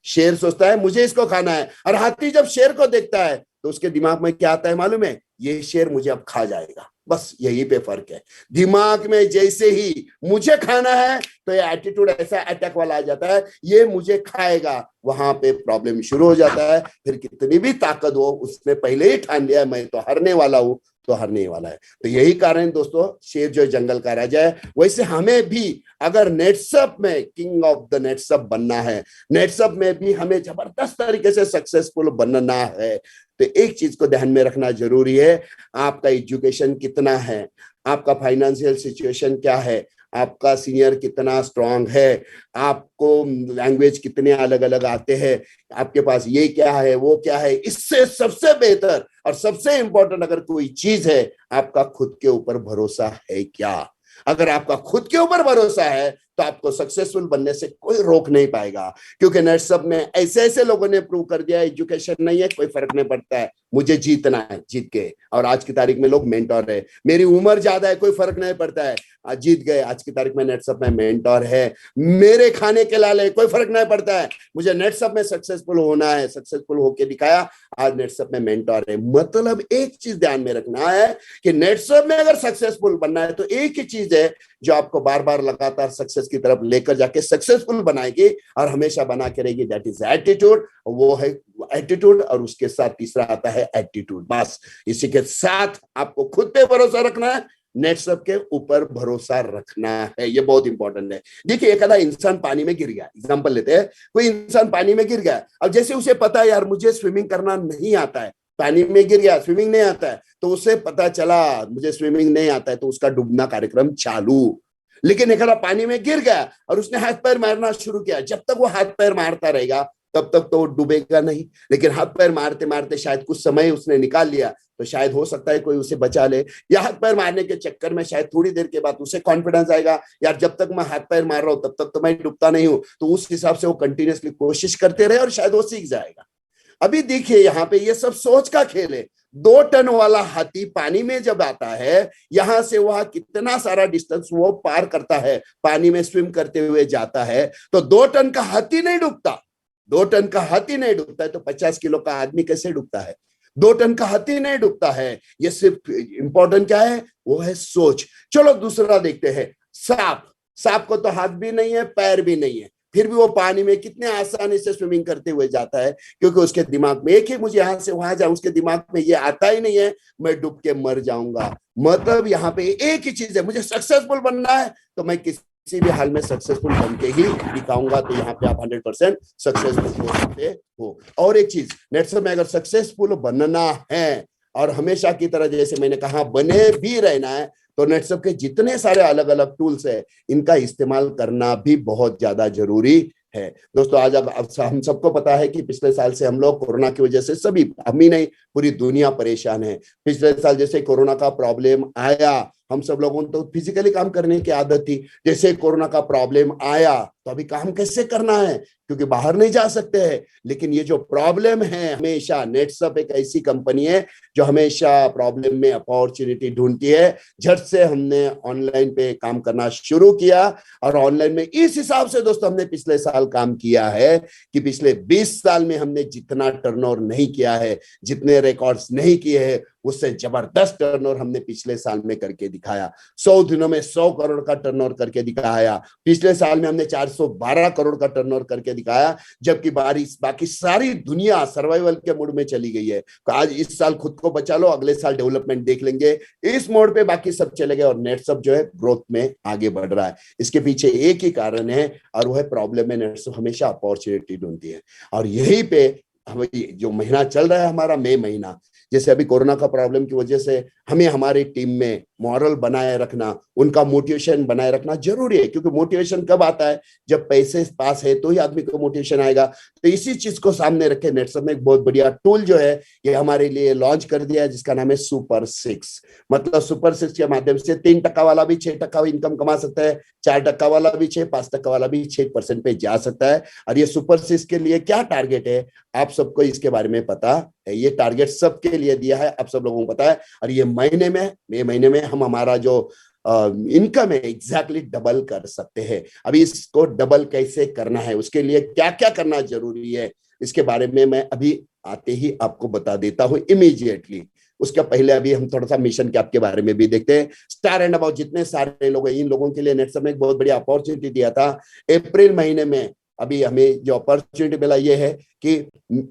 शेर सोचता है मुझे इसको खाना है, और हाथी जब शेर को देखता है तो उसके दिमाग में क्या आता है मालूम है? ये शेर मुझे अब खा जाएगा। बस यही पे फर्क है। दिमाग में जैसे ही मुझे खाना है तो ये एटीट्यूड ऐसा अटैक वाला आ जाता है, ये मुझे खाएगा, वहां पे प्रॉब्लम शुरू हो जाता है। फिर कितनी भी ताकत हो, उसने पहले ही ठान लिया मैं तो हारने वाला हूं, तो हारने वाला है। तो यही कारण दोस्तों, शेर जो जंगल का राजा है, वैसे हमें भी अगर नेटसप में किंग ऑफ द नेटसप बनना है, नेटसप में भी हमें जबरदस्त तरीके से सक्सेसफुल बनना है, तो एक चीज को ध्यान में रखना जरूरी है। आपका एजुकेशन कितना है, आपका फाइनेंशियल सिचुएशन क्या है, आपका सीनियर कितना स्ट्रांग है, आपको लैंग्वेज कितने अलग अलग आते हैं, आपके पास ये क्या है वो क्या है। इससे सबसे बेहतर और सबसे इंपॉर्टेंट अगर कोई चीज है, आपका खुद के ऊपर भरोसा है क्या। अगर आपका खुद के ऊपर भरोसा है तो आपको सक्सेसफुल बनने से कोई रोक नहीं पाएगा। क्योंकि नेटसप में ऐसे ऐसे लोगों ने प्रूव कर दिया, एजुकेशन नहीं है कोई फर्क नहीं पड़ता है, मुझे जीतना है, जीत गए। और आज की तारीख में लोग मेंटोर है, मेरी उम्र ज्यादा है कोई फर्क नहीं पड़ता है, आज जीत गए। आज की तारीख में नेटसप में मेंटोर है, मेरे खाने के लाले कोई फर्क नहीं पड़ता है, मुझे नेटसप में सक्सेसफुल होना है, सक्सेसफुल होके दिखाया, आज नेटसप में मेंटोर है। मतलब एक चीज ध्यान में रखना है कि नेटसप में अगर सक्सेसफुल बनना है तो एक ही चीज है जो आपको बार बार लगातार सक्सेस की तरफ लेकर जाके सक्सेसफुल बनाएगी और हमेशा बना के रहेगी, दैट इज एटीट्यूड। वो है एटीट्यूड, और उसके साथ तीसरा आता है एटीट्यूड। बस इसी के साथ आपको खुद पे भरोसा रखना है, नेटसप के ऊपर भरोसा रखना है, ये बहुत इंपॉर्टेंट है। देखिए, एक आधा इंसान पानी में गिर गया, एग्जांपल लेते हैं, कोई इंसान पानी में गिर गया, अब जैसे उसे पता है यार मुझे स्विमिंग करना नहीं आता है, पानी में गिर गया, स्विमिंग नहीं आता है, तो उसे पता चला मुझे स्विमिंग नहीं आता है, तो उसका डूबना कार्यक्रम चालू। लेकिन एक पानी में गिर गया और उसने हाथ पैर मारना शुरू किया, जब तक वो हाथ पैर मारता रहेगा तब तक तो वो डूबेगा नहीं। लेकिन हाथ पैर मारते मारते शायद कुछ समय उसने निकाल लिया, तो शायद हो सकता है कोई उसे बचा ले, या हाथ पैर मारने के चक्कर में शायद थोड़ी देर के बाद उसे कॉन्फिडेंस आएगा, यार जब तक मैं हाथ पैर मार रहा हूं तब तक तो मैं डूबता नहीं हूं, तो उस हिसाब से वो कंटिन्यूअसली कोशिश करते रहे और शायद वो सीख जाएगा। अभी देखिए यहाँ पे ये सब सोच का खेल है। 2 टन वाला हाथी पानी में जब आता है, यहां से वहां कितना सारा डिस्टेंस वो पार करता है, पानी में स्विम करते हुए जाता है, तो 2 टन का हाथी नहीं डूबता। 2 टन का हाथी नहीं डूबता है तो 50 किलो का आदमी कैसे डूबता है? 2 टन का हाथी नहीं डूबता है। ये सिर्फ इंपॉर्टेंट क्या है? वो है सोच। चलो दूसरा देखते हैं, सांप। सांप को तो हाथ भी नहीं है, पैर भी नहीं है, फिर भी वो पानी में कितने आसानी से स्विमिंग करते हुए जाता है, क्योंकि उसके दिमाग में एक ही मुझे यहां से वहां जाऊं, उसके दिमाग में ये आता ही नहीं है मैं डूब के मर जाऊंगा। मतलब यहाँ पे एक ही चीज है, मुझे सक्सेसफुल बनना है तो मैं किसी भी हाल में सक्सेसफुल बन के ही दिखाऊंगा। तो यहाँ पे आप 100% सक्सेसफुल हो सकते हो। और एक चीज, नेटसप में अगर सक्सेसफुल बनना है और हमेशा की तरह जैसे मैंने कहा बने भी रहना है, तो नेटसप के जितने सारे अलग अलग टूल्स है, इनका इस्तेमाल करना भी बहुत ज्यादा जरूरी है। दोस्तों, आज अब हम सबको पता है कि पिछले साल से हम लोग कोरोना की वजह से सभी, हम ही नहीं पूरी दुनिया परेशान है। पिछले साल जैसे कोरोना का प्रॉब्लम आया, हम सब लोगों को तो फिजिकली काम करने की आदत थी, जैसे कोरोना का प्रॉब्लम आया तो अभी काम कैसे करना है, क्योंकि बाहर नहीं जा सकते हैं। लेकिन ये जो प्रॉब्लम है, हमेशा नेटसप एक ऐसी कंपनी है जो हमेशा प्रॉब्लम में अपॉर्चुनिटी ढूंढती है। झट से हमने ऑनलाइन पे काम करना शुरू किया, और ऑनलाइन में इस हिसाब से दोस्तों हमने पिछले साल काम किया है कि पिछले 20 साल में हमने जितना टर्नओवर नहीं किया है, जितने रिकॉर्ड्स नहीं किए हैं, उससे जबरदस्त टर्नओवर हमने पिछले साल में करके दिखाया। 100 दिनों में 100 करोड़ का टर्नओवर करके दिखाया। पिछले साल में हमने 412 करोड़ का टर्नओवर करके दिखाया, जबकि बाकी सारी दुनिया सर्वाइवल के मूड में चली गई है। आज इस साल खुद को बचा लो, अगले साल डेवलपमेंट देख लेंगे, इस मोड पे बाकी सब चले गए और नेटसप जो है ग्रोथ में आगे बढ़ रहा है। इसके पीछे एक ही कारण है और वो है प्रॉब्लम में नेटसप हमेशा अपॉर्चुनिटी ढूंढती है। और यही पे जो महीना चल रहा है हमारा मई महीना, जैसे अभी कोरोना का प्रॉब्लम की वजह से हमें हमारी टीम में मॉरल बनाए रखना, उनका मोटिवेशन बनाए रखना जरूरी है, क्योंकि मोटिवेशन कब आता है, जब पैसे पास है तो ही आदमी को मोटिवेशन आएगा। तो इसी चीज को सामने रखे नेटसप में एक बहुत बढ़िया टूल जो है ये हमारे लिए लॉन्च कर दिया है, जिसका नाम है सुपर 6। मतलब सुपर 6 के माध्यम से 3% वाला भी 6% इनकम कमा सकता है, 4% वाला भी 6%, 5% वाला भी 6% पे जा सकता है। और ये सुपर 6 के लिए क्या टारगेट है, आप सबको इसके बारे में पता है। ये टारगेट सबके लिए दिया है, आप सब लोगों को पता है। और ये मई महीने में हम हमारा जो इनकम है एग्जैक्टली डबल कर सकते हैं। अभी इसको डबल कैसे करना है, उसके लिए क्या क्या करना जरूरी है, इसके बारे में मैं अभी आते ही आपको बता देता हूं इमीडिएटली। उसका पहले अभी हम थोड़ा सा मिशन कैप के बारे में भी देखते हैं। स्टार एंड अबाउट जितने सारे लोग हैं, इन लोगों के लिए नेटसप में एक बहुत बड़ी अपॉर्चुनिटी दिया था अप्रैल महीने में। अभी हमें जो अपॉर्चुनिटी मिला ये है कि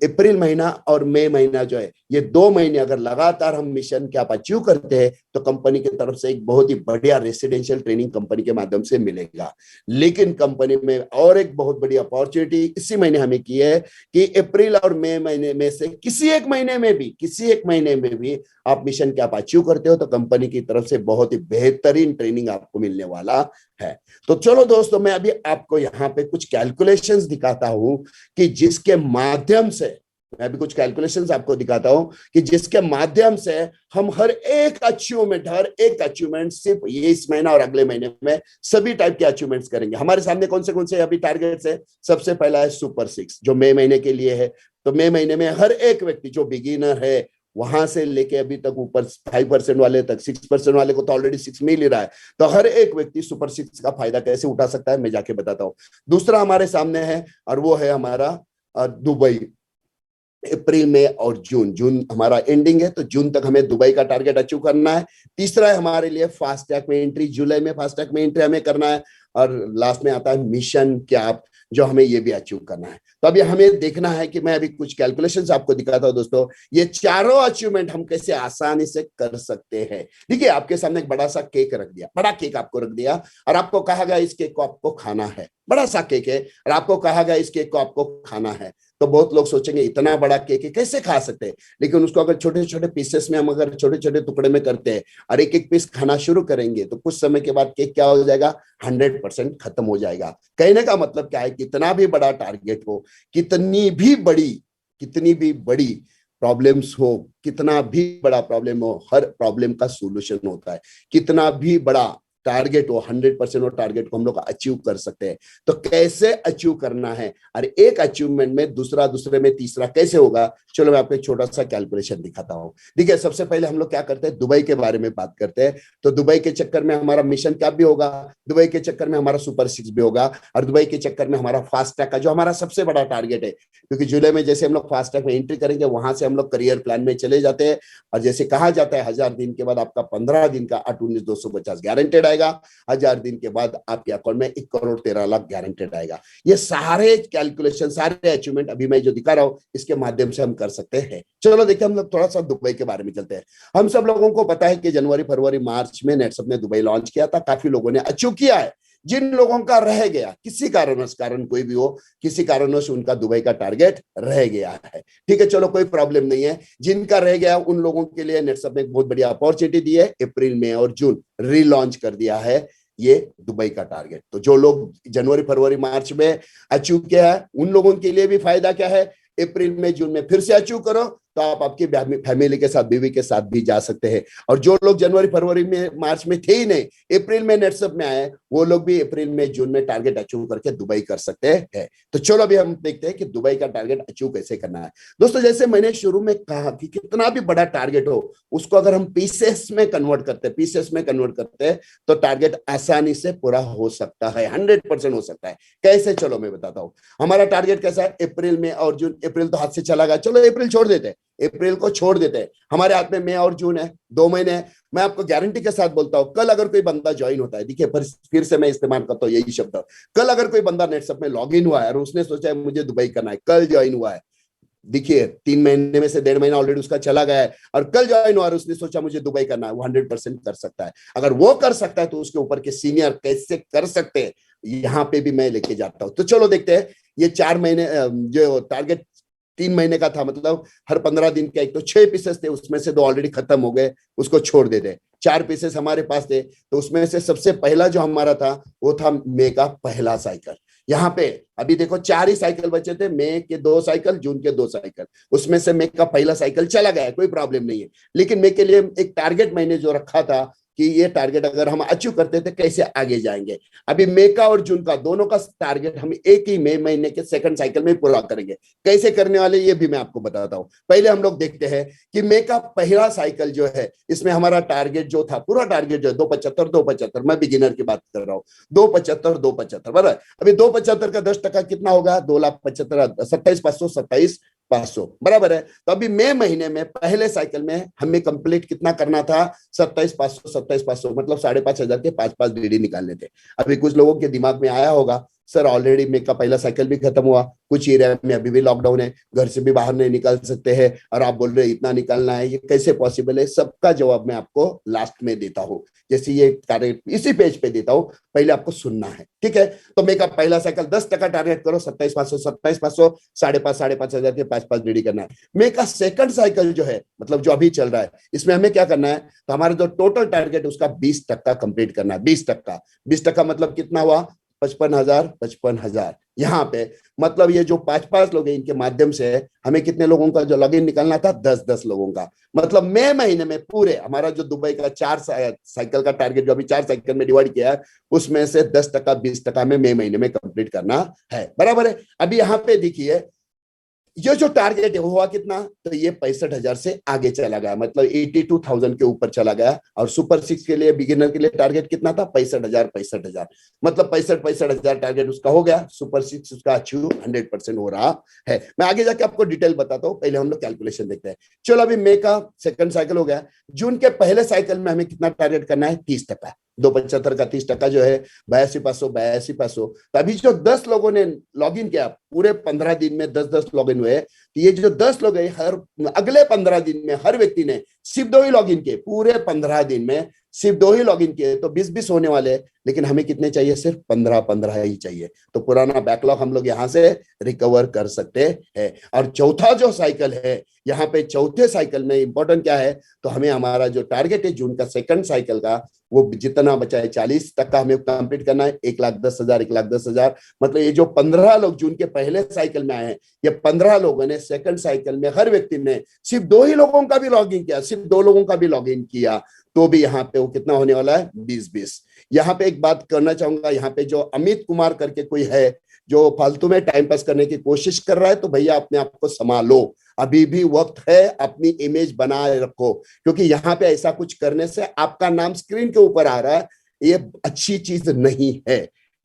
अप्रैल महीना और मई महीना जो है, ये 2 महीने अगर लगातार हम मिशन कैप अचीव करते हैं तो कंपनी की तरफ से एक बहुत ही बढ़िया रेसिडेंशियल ट्रेनिंग कंपनी के माध्यम से मिलेगा। लेकिन कंपनी में और एक बहुत बड़ी अपॉर्चुनिटी इसी महीने हमें की है कि अप्रैल और मई महीने में से किसी एक महीने में भी आप मिशन कैप अचीव करते हो तो कंपनी की तरफ से बहुत ही बेहतरीन ट्रेनिंग आपको मिलने वाला है। तो चलो दोस्तों, मैं अभी आपको यहाँ पे कुछ कैलकुलेशंस दिखाता हूं कि जिसके माध्यम से आपको दिखाता हूं कि जिसके माध्यम से हम हर एक अचीवमेंट सिर्फ ये इस महीना और अगले महीने में सभी टाइप के अचीवमेंट्स करेंगे। हमारे सामने कौन से अभी टारगेट्स है। सबसे पहला है सुपर 6 जो मई महीने के लिए है। तो मई महीने में हर एक व्यक्ति जो बिगिनर है वहां से लेके अभी तक ऊपर 5% वाले तक, 6% वाले को तो ऑलरेडी 6 मिल ही रहा है, तो हर एक व्यक्ति सुपर 6 का फायदा कैसे उठा सकता है मैं जाके बताता हूं। दूसरा हमारे सामने है और वो है हमारा दुबई। अप्रैल में और जून हमारा एंडिंग है, तो जून तक हमें दुबई का टारगेट अचीव करना है। तीसरा है हमारे लिए फास्टैग में एंट्री, जुलाई में फास्टैग में एंट्री हमें करना है। और लास्ट में आता है मिशन कैप जो हमें ये भी अचीव करना है। तो अभी हमें देखना है कि मैं अभी कुछ कैलकुलेशंस आपको दिखाता हूं दोस्तों, ये चारों अचीवमेंट हम कैसे आसानी से कर सकते हैं। देखिए आपके सामने एक बड़ा सा केक रख दिया, बड़ा केक आपको रख दिया और आपको कहा गया इस केक को आपको खाना है। बड़ा सा केक है और आपको कहा गया इस केक को आपको खाना है। तो बहुत लोग सोचेंगे इतना बड़ा केक है कैसे खा सकते हैं, लेकिन उसको अगर छोटे छोटे पीसेस में हम अगर छोटे छोटे टुकड़े में करते हैं और एक एक पीस खाना शुरू करेंगे तो कुछ समय के बाद केक क्या हो जाएगा, 100% खत्म हो जाएगा। कहने का मतलब क्या है, कितना भी बड़ा टारगेट हो, कितनी भी बड़ी प्रॉब्लम्स हो, कितना भी बड़ा प्रॉब्लम हो, हर प्रॉब्लम का सोल्यूशन होता है। कितना भी बड़ा टारगेट हो, 100% वो टारगेट को हम लोग अचीव कर सकते हैं। तो कैसे अचीव करना है और एक अचीवमेंट में दूसरे में तीसरा कैसे होगा, चलो मैं आपको एक छोटा सा कैलकुलेशन दिखाता हूं। देखिए सबसे पहले हम लोग क्या करते हैं, दुबई के बारे में बात करते हैं। तो दुबई के चक्कर में हमारा मिशन कैप भी होगा, दुबई के चक्कर में हमारा सुपर 6 भी होगा और दुबई के चक्कर में हमारा फास्टैग का जो हमारा सबसे बड़ा टारगेट है, क्योंकि जुलाई में जैसे हम लोग फास्टैग में एंट्री करेंगे वहां से हम लोग करियर प्लान में चले जाते हैं। और जैसे कहा जाता है 1000 दिन के बाद आपका 15 दिन का 8-19-250 गारंटेड आएगा, 1000 दिन के बाद आपके अकाउंट में 1,13,00,000 गारंटेड आएगा। ये सारे कैलकुलेशन, सारे अचीवमेंट अभी मैं जो दिखा रहा हूं इसके माध्यम से हम कर सकते हैं। चलो देखिए हम लोग थोड़ा सा दुबई के बारे में चलते हैं। हम सब लोगों को पता है कि जनवरी फरवरी मार्च में नेटसप ने दुबई लॉन्च किया था, काफी लोगों ने अचीव किया है। जिन लोगों का रह गया किसी कारण कोई भी हो, किसी कारणों से उनका दुबई का टारगेट रह गया है, ठीक है, चलो कोई प्रॉब्लम नहीं है। जिनका रह गया उन लोगों के लिए नेटसप ने एक बहुत बढ़िया अपॉर्चुनिटी दी है, अप्रैल में और जून रीलॉन्च कर दिया है ये दुबई का टारगेट। तो जो लोग जनवरी फरवरी मार्च में अचीव किया है उन लोगों के लिए भी फायदा क्या है, अप्रैल में जून में फिर से अचीव करो तो आप आपकी फैमिली के साथ, बीवी के साथ भी जा सकते हैं। और जो लोग जनवरी फरवरी में मार्च में थे ही नहीं, अप्रैल में नेटसप में आए, वो लोग भी अप्रैल में जून में टारगेट अचीव करके दुबई कर सकते हैं। तो चलो अभी हम देखते हैं कि दुबई का टारगेट अचीव कैसे करना है। दोस्तों जैसे मैंने शुरू में कहा कि कितना भी बड़ा टारगेट हो उसको अगर हम पीसेस में कन्वर्ट करते हैं तो टारगेट आसानी से पूरा हो सकता है, 100% हो सकता है। कैसे, चलो मैं बताता हूं। हमारा टारगेट कैसा है, अप्रैल में और जून। अप्रैल तो हाथ से चला गया, चलो अप्रैल छोड़ देते हैं। अप्रैल को छोड़ देते हैं। हमारे हाथ में मई और जून है, 2 महीने है। मैं आपको गारंटी के साथ बोलता हूं, कल अगर कोई बंदा ज्वाइन होता है, देखिए फिर से मैं इस्तेमाल करता हूँ यही शब्द, कल अगर कोई बंदा नेटसप में लॉग इन हुआ है और उसने सोचा है मुझे दुबई करना है, कल ज्वाइन हुआ है, देखिए 3 महीने में से 1.5 महीना ऑलरेडी उसका चला गया है और कल ज्वाइन हुआ और उसने सोचा मुझे दुबई करना है, वो 100% कर सकता है। अगर वो कर सकता है तो उसके ऊपर के सीनियर कैसे कर सकते हैं, यहाँ पे भी मैं लेके जाता हूँ। तो चलो देखते हैं, ये 4 महीने जो टारगेट 3 महीने का था, मतलब हर 15 दिन का, एक तो 6 पीसेस थे, उसमें से 2 ऑलरेडी खत्म हो गए, उसको छोड़ देते। 4 पीसेस हमारे पास थे, तो उसमें से सबसे पहला जो हमारा था वो था मई का पहला साइकिल। यहाँ पे अभी देखो 4 ही साइकिल बचे थे, मई के 2 साइकिल, जून के 2 साइकिल, उसमें से मई का पहला साइकिल चला गया, कोई प्रॉब्लम नहीं है। लेकिन मई के लिए एक टारगेट मैंने जो रखा था कि ये टारगेट अगर हम अचीव करते थे कैसे आगे जाएंगे, अभी मई का और जून का दोनों का टारगेट हम एक ही मई महीने के सेकंड साइकिल में पूरा करेंगे। कैसे करने वाले ये भी मैं आपको बताता हूं। पहले हम लोग देखते हैं कि मई का पहला साइकिल जो है, इसमें हमारा टारगेट जो था, पूरा टारगेट जो है 275, मैं बिगिनर की बात कर रहा हूँ, 275 बराबर। अभी 275 का 10% कितना होगा, 2,75,000, 27,500 बराबर है। तो अभी मई महीने में पहले साइकिल में हमें कंप्लीट कितना करना था, 27,500 मतलब 5,500 के 5 डीडी निकालने थे। अभी कुछ लोगों के दिमाग में आया होगा, सर ऑलरेडी मई का पहला साइकिल भी खत्म हुआ, कुछ एरिया में अभी भी लॉकडाउन है, घर से भी बाहर नहीं निकल सकते हैं, और आप बोल रहे हैं इतना निकालना है, ये कैसे पॉसिबल है? सबका जवाब मैं आपको लास्ट में देता हूँ, जैसे ये टारगेट इसी पेज पे देता हूँ, पहले आपको सुनना है, ठीक है? तो मई का पहला साइकिल 10% टारगेट करो, 27,500, 5,500 के 5 डीडी करना है। मई का सेकंड साइकिल जो है, मतलब जो अभी चल रहा है, इसमें हमें क्या करना है, तो हमारा जो टोटल टारगेट उसका 20% कंप्लीट करना है। 20% मतलब कितना हुआ, 55,000। यहाँ पे मतलब ये जो 5 लोग हैं, इनके माध्यम से हमें कितने लोगों का जो लॉगिन निकालना था, 10 लोगों का। मतलब मई महीने में पूरे हमारा जो दुबई का 4 साइकिल का टारगेट जो अभी 4 साइकिल में डिवाइड किया है, उसमें से 10% 20% में मई महीने में कंप्लीट करना है, बराबर है। अभी यहाँ पे देखिए ये जो टारगेट है वो हुआ कितना, तो ये 65,000 से आगे चला गया, मतलब 82,000 के ऊपर चला गया। और सुपर 6 के लिए, बिगिनर के लिए टारगेट कितना था, 65,000 मतलब 65,000 टारगेट उसका हो गया। सुपर 6 उसका अचीव 100% हो रहा है। मैं आगे जाके आपको डिटेल बताता हूँ, पहले हम लोग कैलकुलेशन देखते हैं। चलो अभी मई का सेकंड साइकिल हो गया, जून के पहले साइकिल में हमें कितना टारगेट करना है, 30%। 275 का 30% जो है 82,500। तो अभी जो 10 लोगों ने लॉग इन किया, पूरे 15 दिन में 10 लॉग इन हुए, तो ये जो 10 लोग हैं, हर अगले 15 दिन में हर व्यक्ति ने सिर्फ 2 ही लॉग इन किए, पूरे 15 दिन में सिर्फ 2 ही लॉग इन किए, तो 20 होने वाले। लेकिन हमें कितने चाहिए, सिर्फ 15 ही चाहिए। तो पुराना बैकलॉग हम लोग यहाँ से रिकवर कर सकते हैं। और चौथा जो साइकिल है, यहाँ पे चौथे साइकिल में इंपॉर्टेंट क्या है, तो हमें हमारा जो टारगेट है जून का सेकंड साइकिल का, वो जितना बचा है 40% हमें कंप्लीट करना है। 1,10,000 मतलब ये जो 15 लोग जून के पहले साइकिल में आए हैं, ये 15 लोगों ने सेकंड साइकिल में, हर व्यक्ति ने सिर्फ 2 ही लोगों का भी लॉग इन किया, सिर्फ 2 लोगों का भी लॉग इन किया, तो भी यहाँ पे वो कितना होने वाला है, 20। यहाँ पे एक बात करना चाहूंगा, यहाँ पे जो अमित कुमार करके कोई है जो फालतू में टाइम पास करने की कोशिश कर रहा है, तो भैया अपने आप को संभालो, अभी भी वक्त है, अपनी इमेज बनाए रखो, क्योंकि यहाँ पे ऐसा कुछ करने से आपका नाम स्क्रीन के ऊपर आ रहा है, ये अच्छी चीज नहीं है।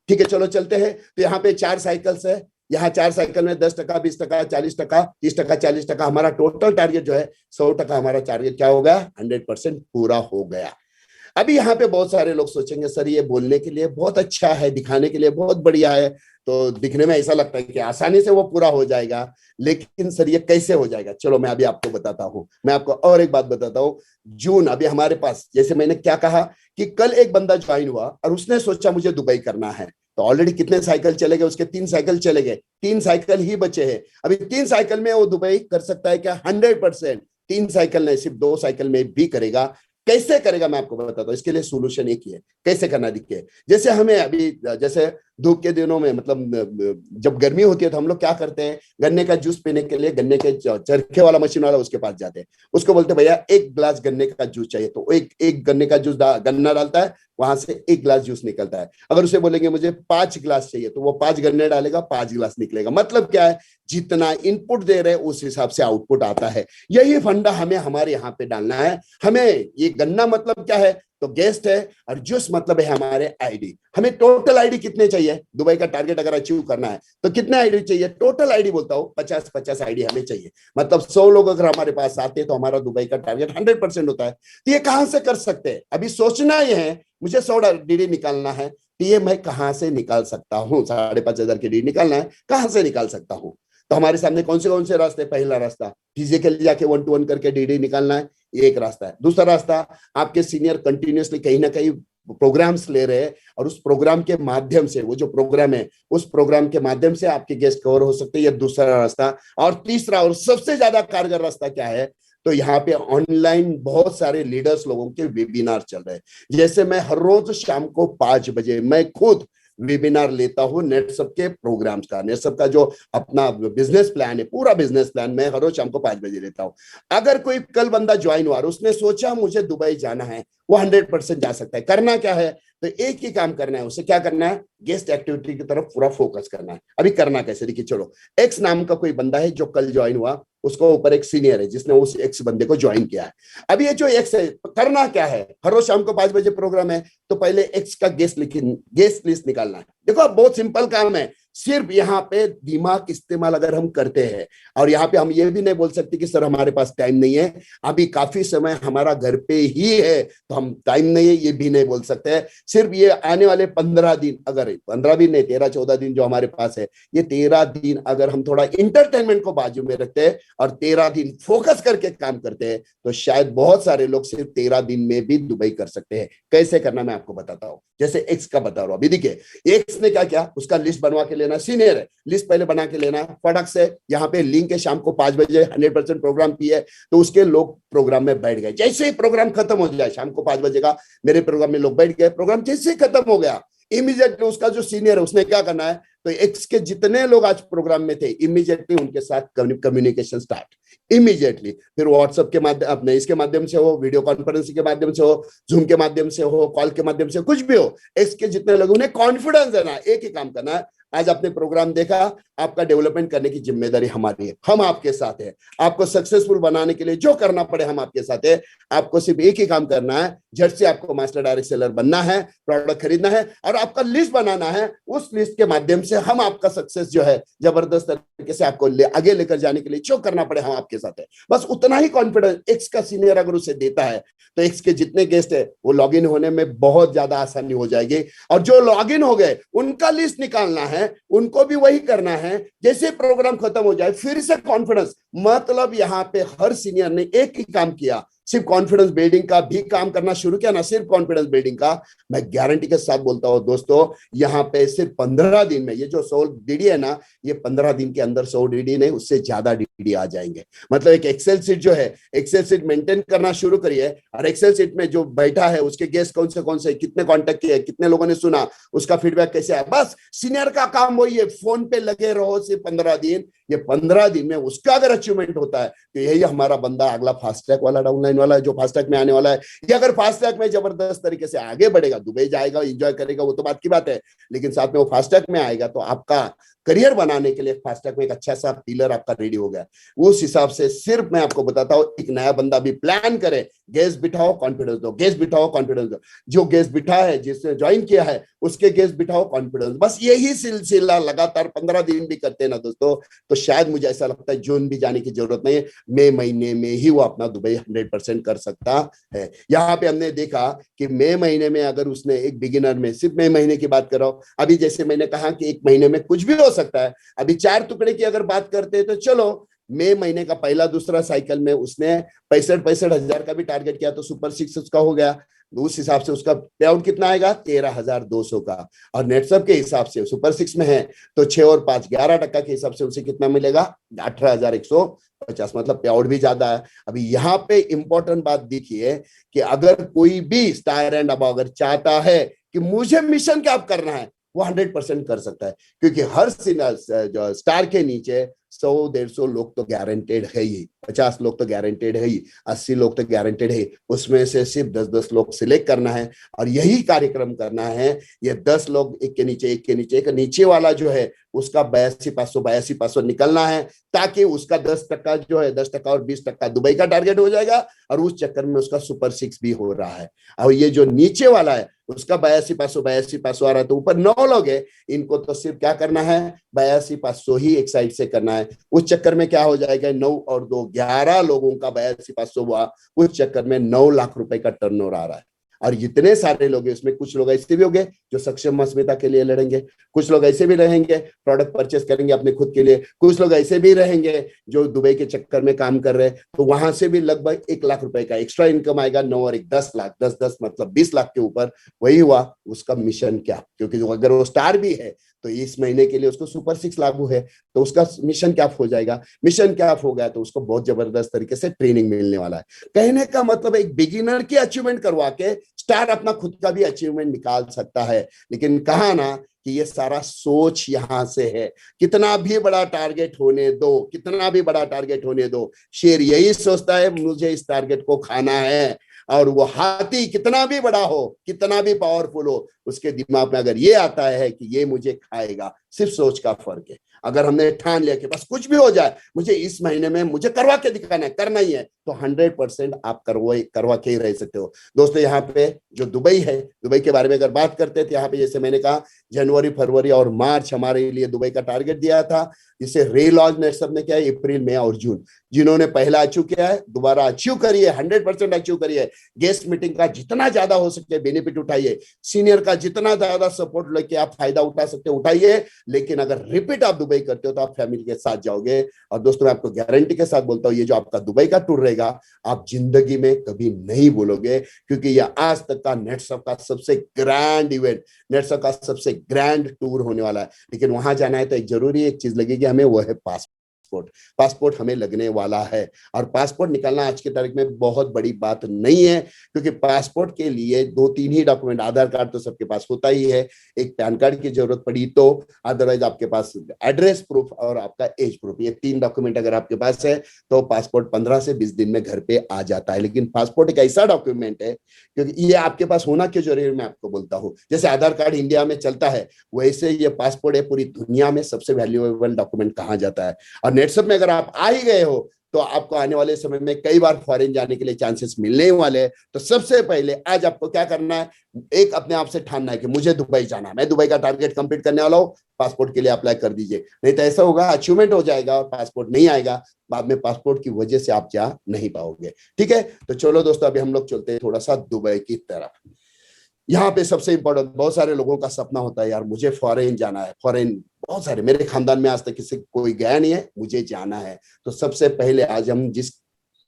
ठीक है, चलो चलते हैं। तो यहाँ पे 4 साइकिल्स है, यहाँ 4 साइकिल में 10%, 20%, 40%, 30%, 40%, हमारा टोटल टारगेट जो है 100% हमारा टारगेट क्या हो गया, 100% पूरा हो गया। अभी यहाँ पे बहुत सारे लोग सोचेंगे सर ये बोलने के लिए बहुत अच्छा है, दिखाने के लिए बहुत बढ़िया है, तो दिखने में ऐसा लगता है कि आसानी से वो पूरा हो जाएगा, लेकिन सर ये कैसे हो जाएगा? चलो मैं अभी आपको बताता हूँ। मैं आपको और एक बात बताता हूँ। जून अभी हमारे पास, जैसे मैंने क्या कहा कि कल एक बंदा ज्वाइन हुआ और उसने सोचा मुझे दुबई करना है, तो ऑलरेडी कितने साइकिल चले गए उसके, 3 साइकिल चले गए, 3 साइकिल ही बचे हैं। अभी 3 साइकिल में वो दुबई कर सकता है क्या? 100%। 3 साइकिल नहीं, सिर्फ 2 साइकिल में भी करेगा। कैसे करेगा मैं आपको बताता हूँ। इसके लिए सोल्यूशन एक ही है, कैसे करना दिखे। जैसे हमें अभी, जैसे धूप के दिनों में, मतलब जब गर्मी होती है, तो हम लोग क्या करते हैं, गन्ने का जूस पीने के लिए गन्ने के चरखे वाला मशीन वाला उसके पास जाते हैं, उसको बोलते हैं भैया 1 गिलास गन्ने का जूस चाहिए, तो एक गन्ने का जूस गन्ना डालता है, वहां से 1 गिलास जूस निकलता है। अगर उसे बोलेंगे मुझे 5 गिलास चाहिए, तो वो 5 गन्ने डालेगा, 5 गिलास निकलेगा। मतलब क्या है, जितना इनपुट दे रहे हैं उस हिसाब से आउटपुट आता है। यही फंडा हमें हमारे यहाँ पे डालना है। हमें ये गन्ना मतलब क्या है, तो गेस्ट है और जूस मतलब है हमारे आईडी। हमें टोटल आईडी कितने चाहिए? दुबई का टारगेट अगर अचीव करना है तो कितने आईडी चाहिए? टोटल आईडी बोलता हूँ 50-50 आईडी हमें चाहिए। मतलब 100 लोग अगर हमारे पास आते हैं तो हमारा दुबई का टारगेट 100% होता है। तो ये कहां से कर सकते हैं? अभी सोचना ये है मुझे 100 डीडी निकालना है, तो ये मैं कहां से निकाल सकता हूँ? 5,500 की डीडी निकालना है, कहां से निकाल सकता हूँ? तो हमारे सामने कौन से रास्ते? पहला रास्ता फिजिकली जाके 1 to 1 करके डीडी निकालना है, ये एक रास्ता है। दूसरा रास्ता आपके सीनियर कंटिन्यूसली कहीं ना कहीं प्रोग्राम्स ले रहे हैं और उस प्रोग्राम के माध्यम से, वो जो प्रोग्राम है उस प्रोग्राम के माध्यम से आपके गेस्ट कवर हो सकते हैं, ये दूसरा रास्ता। और तीसरा और सबसे ज्यादा कारगर रास्ता क्या है? तो यहाँ पे ऑनलाइन बहुत सारे लीडर्स लोगों के वेबिनार चल रहे हैं। जैसे मैं हर रोज शाम को 5 बजे मैं खुद वेबिनार लेता हूँ नेटसप के प्रोग्राम्स का। नेटसप का जो अपना बिजनेस प्लान है, पूरा बिजनेस प्लान मैं हर रोज शाम को 5 बजे लेता हूँ। अगर कोई कल बंदा ज्वाइन हुआ और उसने सोचा मुझे दुबई जाना है, वो 100% जा सकता है। करना क्या है? तो एक ही काम करना है, उसे क्या करना है? गेस्ट एक्टिविटी की तरफ पूरा फोकस करना है। अभी करना कैसे? देखिए, चलो, एक्स नाम का कोई बंदा है जो कल ज्वाइन हुआ, उसको ऊपर एक सीनियर है जिसने उस एक्स बंदे को ज्वाइन किया है। अभी ये जो एक्स है, करना क्या है? हर रोज शाम को 5 बजे प्रोग्राम है, तो पहले एक्स का गेस्ट लिस्ट निकालना है। देखो, अब बहुत सिंपल काम है। सिर्फ यहाँ पे दिमाग इस्तेमाल अगर हम करते हैं, और यहाँ पे हम ये भी नहीं बोल सकते कि सर हमारे पास टाइम नहीं है, अभी काफी समय हमारा घर पे ही है तो हम टाइम नहीं है, ये भी नहीं बोल सकते हैं। सिर्फ ये आने वाले 15 दिन, अगर 15 भी नहीं 13-14 दिन जो हमारे पास है, ये 13 दिन अगर हम थोड़ा इंटरटेनमेंट को बाजू में रखते हैं और 13 दिन फोकस करके काम करते हैं, तो शायद बहुत सारे लोग सिर्फ 13 दिन में भी दुबई कर सकते हैं। कैसे करना मैं आपको बताता हूँ। जैसे एक्स का बता रहा हूँ। अभी देखिए, एक्स ने क्या किया, उसका लिस्ट बनवा के लेना, सीनियर है, लिस्ट पहले बना के लेना, फटक से यहाँ पे लिंक है, शाम को 5 बजे 100% प्रोग्राम की है, तो उसके लोग प्रोग्राम में बैठ गए। जैसे ही प्रोग्राम खत्म हो जाए, शाम को 5 बजे का मेरे प्रोग्राम में लोग बैठ गए, प्रोग्राम जैसे ही खत्म हो गया, इमीडिएटली उसका जो सीनियर है उसने क्या करना है? तो एक्स के जितने लोग आज प्रोग्राम में थे, इमीडिएटली उनके साथ कम्युनिकेशन स्टार्ट, इमीडिएटली। फिर व्हाट्सएप के माध्यम, अपने इसके माध्यम से हो, वीडियो कॉन्फ्रेंसिंग के माध्यम से हो, जूम के माध्यम से हो, कॉल के माध्यम से, कुछ भी हो, एक्स के जितने लोग, उन्हें कॉन्फिडेंस है ना, एक ही काम करना है। आज आपने प्रोग्राम देखा, आपका डेवलपमेंट करने की जिम्मेदारी हमारी है, हम आपके साथ हैं। आपको सक्सेसफुल बनाने के लिए जो करना पड़े हम आपके साथ हैं। आपको सिर्फ एक ही काम करना है, झट से आपको मास्टर डायरेक्ट सेलर बनना है, प्रोडक्ट खरीदना है और आपका लिस्ट बनाना है। उस लिस्ट के माध्यम से हम आपका सक्सेस जो है जबरदस्त तरीके से आपको आगे लेकर जाने के लिए जो करना पड़े हम आपके साथ है। बस उतना ही कॉन्फिडेंस एक्स का सीनियर अगर उसे देता है, तो एक्स के जितने गेस्ट है वो लॉग इन होने में बहुत ज्यादा आसानी हो जाएगी। और जो लॉग इन हो गए उनका लिस्ट निकालना है, उनको भी वही करना है। जैसे प्रोग्राम खत्म हो जाए फिर से कॉन्फिडेंस, मतलब यहाँ पे हर सीनियर ने एक ही काम किया, सिर्फ कॉन्फिडेंस बिल्डिंग का भी काम करना शुरू किया ना, सिर्फ कॉन्फिडेंस बिल्डिंग का। मैं गारंटी के साथ बोलता हूं दोस्तों, यहाँ पे सिर्फ 15 दिन में ये जो 100 डीडी है ना, ये 15 दिन के अंदर 100 डीडी नहीं, उससे ज्यादा डीडी आ जाएंगे। मतलब एक एक्सेल सीट जो है, एक्सेल सीट मेंटेन करना शुरू करिए और एक्सेल सीट में जो बैठा है उसके गेस्ट कौन से कितने कॉन्टेक्ट किए, कितने लोगों ने सुना, उसका फीडबैक कैसे आया। बस सीनियर का काम वही है, फोन पे लगे रहो सिर्फ 15 दिन। ये 15 दिन में उसका अगर अचीवमेंट होता है तो यही हमारा बंदा अगला फास्ट ट्रैक वाला, डाउनलाइन वाला जो फास्ट ट्रैक में आने वाला है, या अगर फास्ट ट्रैक में जबरदस्त तरीके से आगे बढ़ेगा, दुबई जाएगा, एंजॉय करेगा, वो तो बात की बात है, लेकिन साथ में वो फास्ट ट्रैक में आएगा तो आपका करियर बनाने के लिए फास्ट ट्रैक में एक अच्छा सा पिलर आपका रेडी हो गया। उस हिसाब से सिर्फ मैं आपको बताता हूं, एक नया बंदा भी प्लान करे, गेस्ट बिठाओ कॉन्फिडेंस दो, गेस्ट बिठाओ कॉन्फिडेंस दो। जो गेस्ट बिठा है, जिसने ज्वाइन किया है, उसके गेस्ट बिठाओ कॉन्फिडेंस। बस यही सिलसिला लगातार 15 दिन भी करते हैं ना दोस्तों, तो शायद मुझे ऐसा लगता है जून भी जाने की जरूरत नहीं है, मई महीने में ही वो अपना दुबई 100% कर सकता है। यहाँ पे हमने देखा कि मई महीने में अगर उसने एक बिगिनर में, सिर्फ मई महीने की बात कर रहा हूं, अभी जैसे मैंने कहा कि एक महीने में कुछ भी हो सकता है। अभी 4 टुकड़े की अगर बात करते हैं तो चलो, मई महीने का पहला दूसरा साइकिल में उसने 65 हजार का भी टारगेट किया, तो सुपर 6 उसका हो गया। उस हिसाब से उसका पे आउट कितना आएगा? 13,200 का। और नेटसप के हिसाब से सुपर 6 में है तो 6 और 5 11% के हिसाब से उसे कितना मिलेगा? 18,150। मतलब पे आउट भी ज्यादा है। अभी यहाँ पे इंपॉर्टेंट बात देखिए कि अगर कोई भी स्टार एंड अब अगर चाहता है कि मुझे मिशन क्या करना है, वो 100% कर सकता है, क्योंकि हर जो स्टार के नीचे 100-150 लोग तो गारंटेड है ही, 50 लोग तो गारंटेड है ही, 80 लोग तो गारंटेड है। उसमें से सिर्फ 10-10 लोग सिलेक्ट करना है और यही कार्यक्रम करना है। ये 10 लोग एक के नीचे एक के नीचे एक, नीचे वाला जो है उसका 82,500 निकलना है, ताकि उसका 10% जो है 10% और 20% दुबई का टारगेट हो जाएगा और उस चक्कर में उसका सुपर 6 भी हो रहा है। और ये जो नीचे वाला है उसका 82,500 आ रहा है, तो ऊपर 9 लोग है, इनको तो सिर्फ क्या करना है 82,500 ही एक साइड से करना है। उस चक्कर में क्या हो जाएगा 9 और 2 11 लोगों का 82,500 हुआ, उस चक्कर में 9 लाख रुपए का टर्नओवर आ रहा है। और इतने सारे लोग इसमें, कुछ लोग ऐसे भी होंगे जो सक्षम अस्मिता के लिए लड़ेंगे, कुछ लोग ऐसे भी रहेंगे प्रोडक्ट परचेस करेंगे अपने खुद के लिए, कुछ लोग ऐसे भी रहेंगे जो दुबई के चक्कर में काम कर रहे हैं, तो वहां से भी लगभग 1 लाख रुपए का एक्स्ट्रा इनकम आएगा। 9 और 1 10 लाख, 10 मतलब 20 लाख के ऊपर। वही हुआ उसका मिशन क्या, क्योंकि अगर वो स्टार भी है तो इस महीने के लिए उसको सुपर 6 लागू है, तो उसका मिशन क्या हो जाएगा। मिशन क्या हो गया तो उसको बहुत जबरदस्त तरीके से ट्रेनिंग मिलने वाला है। कहने का मतलब एक बिगिनर की अचीवमेंट करवा के स्टार अपना खुद का भी अचीवमेंट निकाल सकता है। लेकिन कहा ना कि ये सारा सोच यहां से है। कितना भी बड़ा टारगेट होने दो, कितना भी बड़ा टारगेट होने दो, शेर यही सोचता है मुझे इस टारगेट को खाना है। और वो हाथी कितना भी बड़ा हो, कितना भी पावरफुल हो, उसके दिमाग में अगर ये आता है कि ये मुझे खाएगा, सिर्फ सोच का फर्क है। अगर हमने ठान लिया कि बस कुछ भी हो जाए मुझे इस महीने में मुझे करवा के दिखाना है, करना ही है, तो 100% आप करवा के ही रह सकते हो। दोस्तों यहाँ पे जो दुबई है, दुबई के बारे में अगर बात करते हैं तो यहाँ पे जैसे मैंने कहा जनवरी, फरवरी और मार्च हमारे लिए दुबई का टारगेट दिया था, जिसे रीलॉन्च नेटसप ने किया अप्रैल, मई और जून। जिन्होंने पहला अचीव किया है दोबारा अचीव करिए, 100% अचीव करिए। गेस्ट मीटिंग का जितना ज्यादा हो सके बेनिफिट उठाइए, सीनियर का जितना ज्यादा सपोर्ट लेके आप फायदा उठा सकते हो उठाइए। लेकिन अगर रिपीट आप दुबई करते हो तो आप फैमिली के साथ जाओगे। और दोस्तों मैं आपको गारंटी के साथ बोलता हूँ, ये जो आपका दुबई का टूर रहेगा आप जिंदगी में कभी नहीं भूलोगे, क्योंकि ये आज तक का नेटसप का सबसे ग्रैंड इवेंट, नेटसप का सबसे ग्रैंड टूर होने वाला है। लेकिन वहां जाना है तो एक जरूरी एक चीज लगेगी हमें, वो है पासपोर्ट। पासपोर्ट हमें लगने वाला है। और पासपोर्ट निकालना आज की तारीख में बहुत बड़ी बात नहीं है, क्योंकि पासपोर्ट के लिए 2-3 ही डॉक्यूमेंट, आधार कार्ड तो सबके पास होता ही है, एक पैन कार्ड की जरूरत पड़ी तो, अदरवाइज आपके पास एड्रेस प्रूफ और आपका एज प्रूफ, ये 3 डॉक्यूमेंट अगर आपके पास है तो पासपोर्ट 15 से 20 दिन में घर पे आ जाता है। लेकिन पासपोर्ट एक ऐसा डॉक्यूमेंट है, क्योंकि ये आपके पास होना क्यों जरूरी है मैं आपको बोलता हूँ। जैसे आधार कार्ड इंडिया में चलता है, वैसे ये पासपोर्ट है पूरी दुनिया में सबसे वैल्यूएबल डॉक्यूमेंट कहा जाता है। और नेटसप में अगर आप आ ही गए हो तो आपको आने वाले समय में कई बार फॉरेन जाने के लिए चांसेस मिलने वाले हैं। तो सबसे पहले आज आपको क्या करना है, एक अपने आप से ठानना है कि मुझे दुबई जाना है, मैं दुबई का टारगेट कंप्लीट करने वाला हूं, पासपोर्ट के लिए अप्लाई कर दीजिए। नहीं तो ऐसा होगा अचीवमेंट हो जाएगा और पासपोर्ट नहीं आएगा, बाद में पासपोर्ट की वजह से आप जा नहीं पाओगे। ठीक है, तो चलो दोस्तों अभी हम लोग चलते हैं थोड़ा सा दुबई की तरफ। यहाँ पे सबसे इंपॉर्टेंट, बहुत सारे लोगों का सपना होता है यार मुझे फॉरेन जाना है, फॉरेन, बहुत सारे, मेरे खानदान में आज तक किसी कोई गया नहीं है, मुझे जाना है। तो सबसे पहले आज हम जिस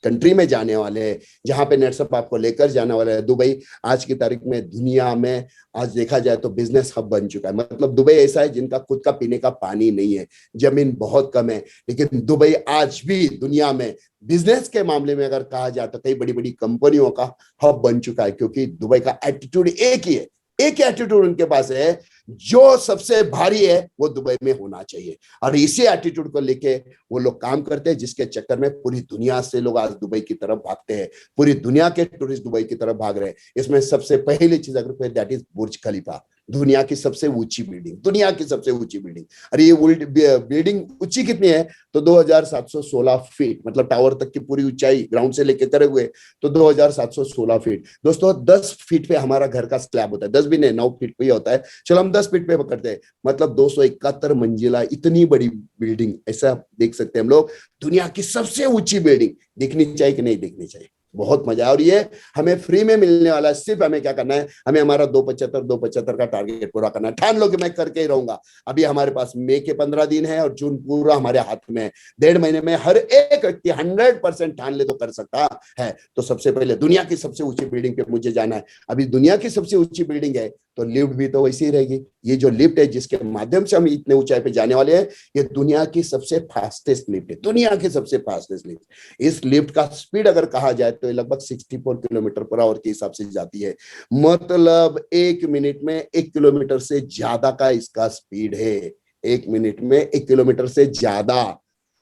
कंट्री में जाने वाले हैं, जहां पे नेटसप आपको लेकर जाने वाला है, दुबई आज की तारीख में दुनिया में आज देखा जाए तो बिजनेस हब बन चुका है। मतलब दुबई ऐसा है जिनका खुद का पीने का पानी नहीं है, जमीन बहुत कम है, लेकिन दुबई आज भी दुनिया में बिजनेस के मामले में अगर कहा जाए तो कई बड़ी बड़ी कंपनियों का हब बन चुका है। क्योंकि दुबई का एटीट्यूड एक ही है, एक एटीट्यूड उनके पास है, जो सबसे भारी है वो दुबई में होना चाहिए। और इसी एटीट्यूड को लेके वो लोग काम करते हैं, जिसके चक्कर में पूरी दुनिया से लोग आज दुबई की तरफ भागते हैं, पूरी दुनिया के टूरिस्ट दुबई की तरफ भाग रहे हैं। इसमें सबसे पहली चीज अगर कोई, दैट इज बुर्ज खलीफा, दुनिया की सबसे ऊंची बिल्डिंग, दुनिया की सबसे ऊंची बिल्डिंग। और ये बिल्डिंग ऊंची कितनी है तो 2716 फीट, मतलब टावर तक की पूरी ऊंचाई ग्राउंड से लेकर करे हुए तो 2716 फीट। दोस्तों 10 फीट पे हमारा घर का स्लैब होता है, 10 भी नहीं 9 फीट पे ही होता है, चलो हम 10 फीट पे पकड़ते हैं, मतलब 271 मंजिला इतनी बड़ी बिल्डिंग, ऐसा देख सकते हैं हम लोग। दुनिया की सबसे ऊंची बिल्डिंग दिखनी चाहिए कि नहीं दिखनी चाहिए, बहुत मजा है। और ये हमें फ्री में मिलने वाला है, सिर्फ हमें क्या करना है, हमें हमारा 275 का टारगेट पूरा करना है। ठान लो कि मैं करके ही रहूंगा। अभी हमारे पास मई के 15 दिन है और जून पूरा हमारे हाथ में है, 1.5 महीने में हर एक व्यक्ति 100% ठान ले तो कर सकता है। तो सबसे पहले दुनिया की सबसे ऊंची बिल्डिंग पे मुझे जाना है। अभी दुनिया की सबसे ऊंची बिल्डिंग है तो लिफ्ट भी तो वैसी ही रहेगी। ये जो लिफ्ट है जिसके माध्यम से हम इतने ऊंचाई पे जाने वाले हैं, ये दुनिया की सबसे फास्टेस्ट लिफ्ट है, दुनिया की सबसे फास्टेस्ट लिफ्ट। इस लिफ्ट का स्पीड अगर कहा जाए तो लगभग 64 किलोमीटर पर आवर के हिसाब से जाती है, मतलब 1 मिनट में 1 किलोमीटर से ज्यादा का इसका स्पीड है, 1 मिनट में 1 किलोमीटर से ज्यादा।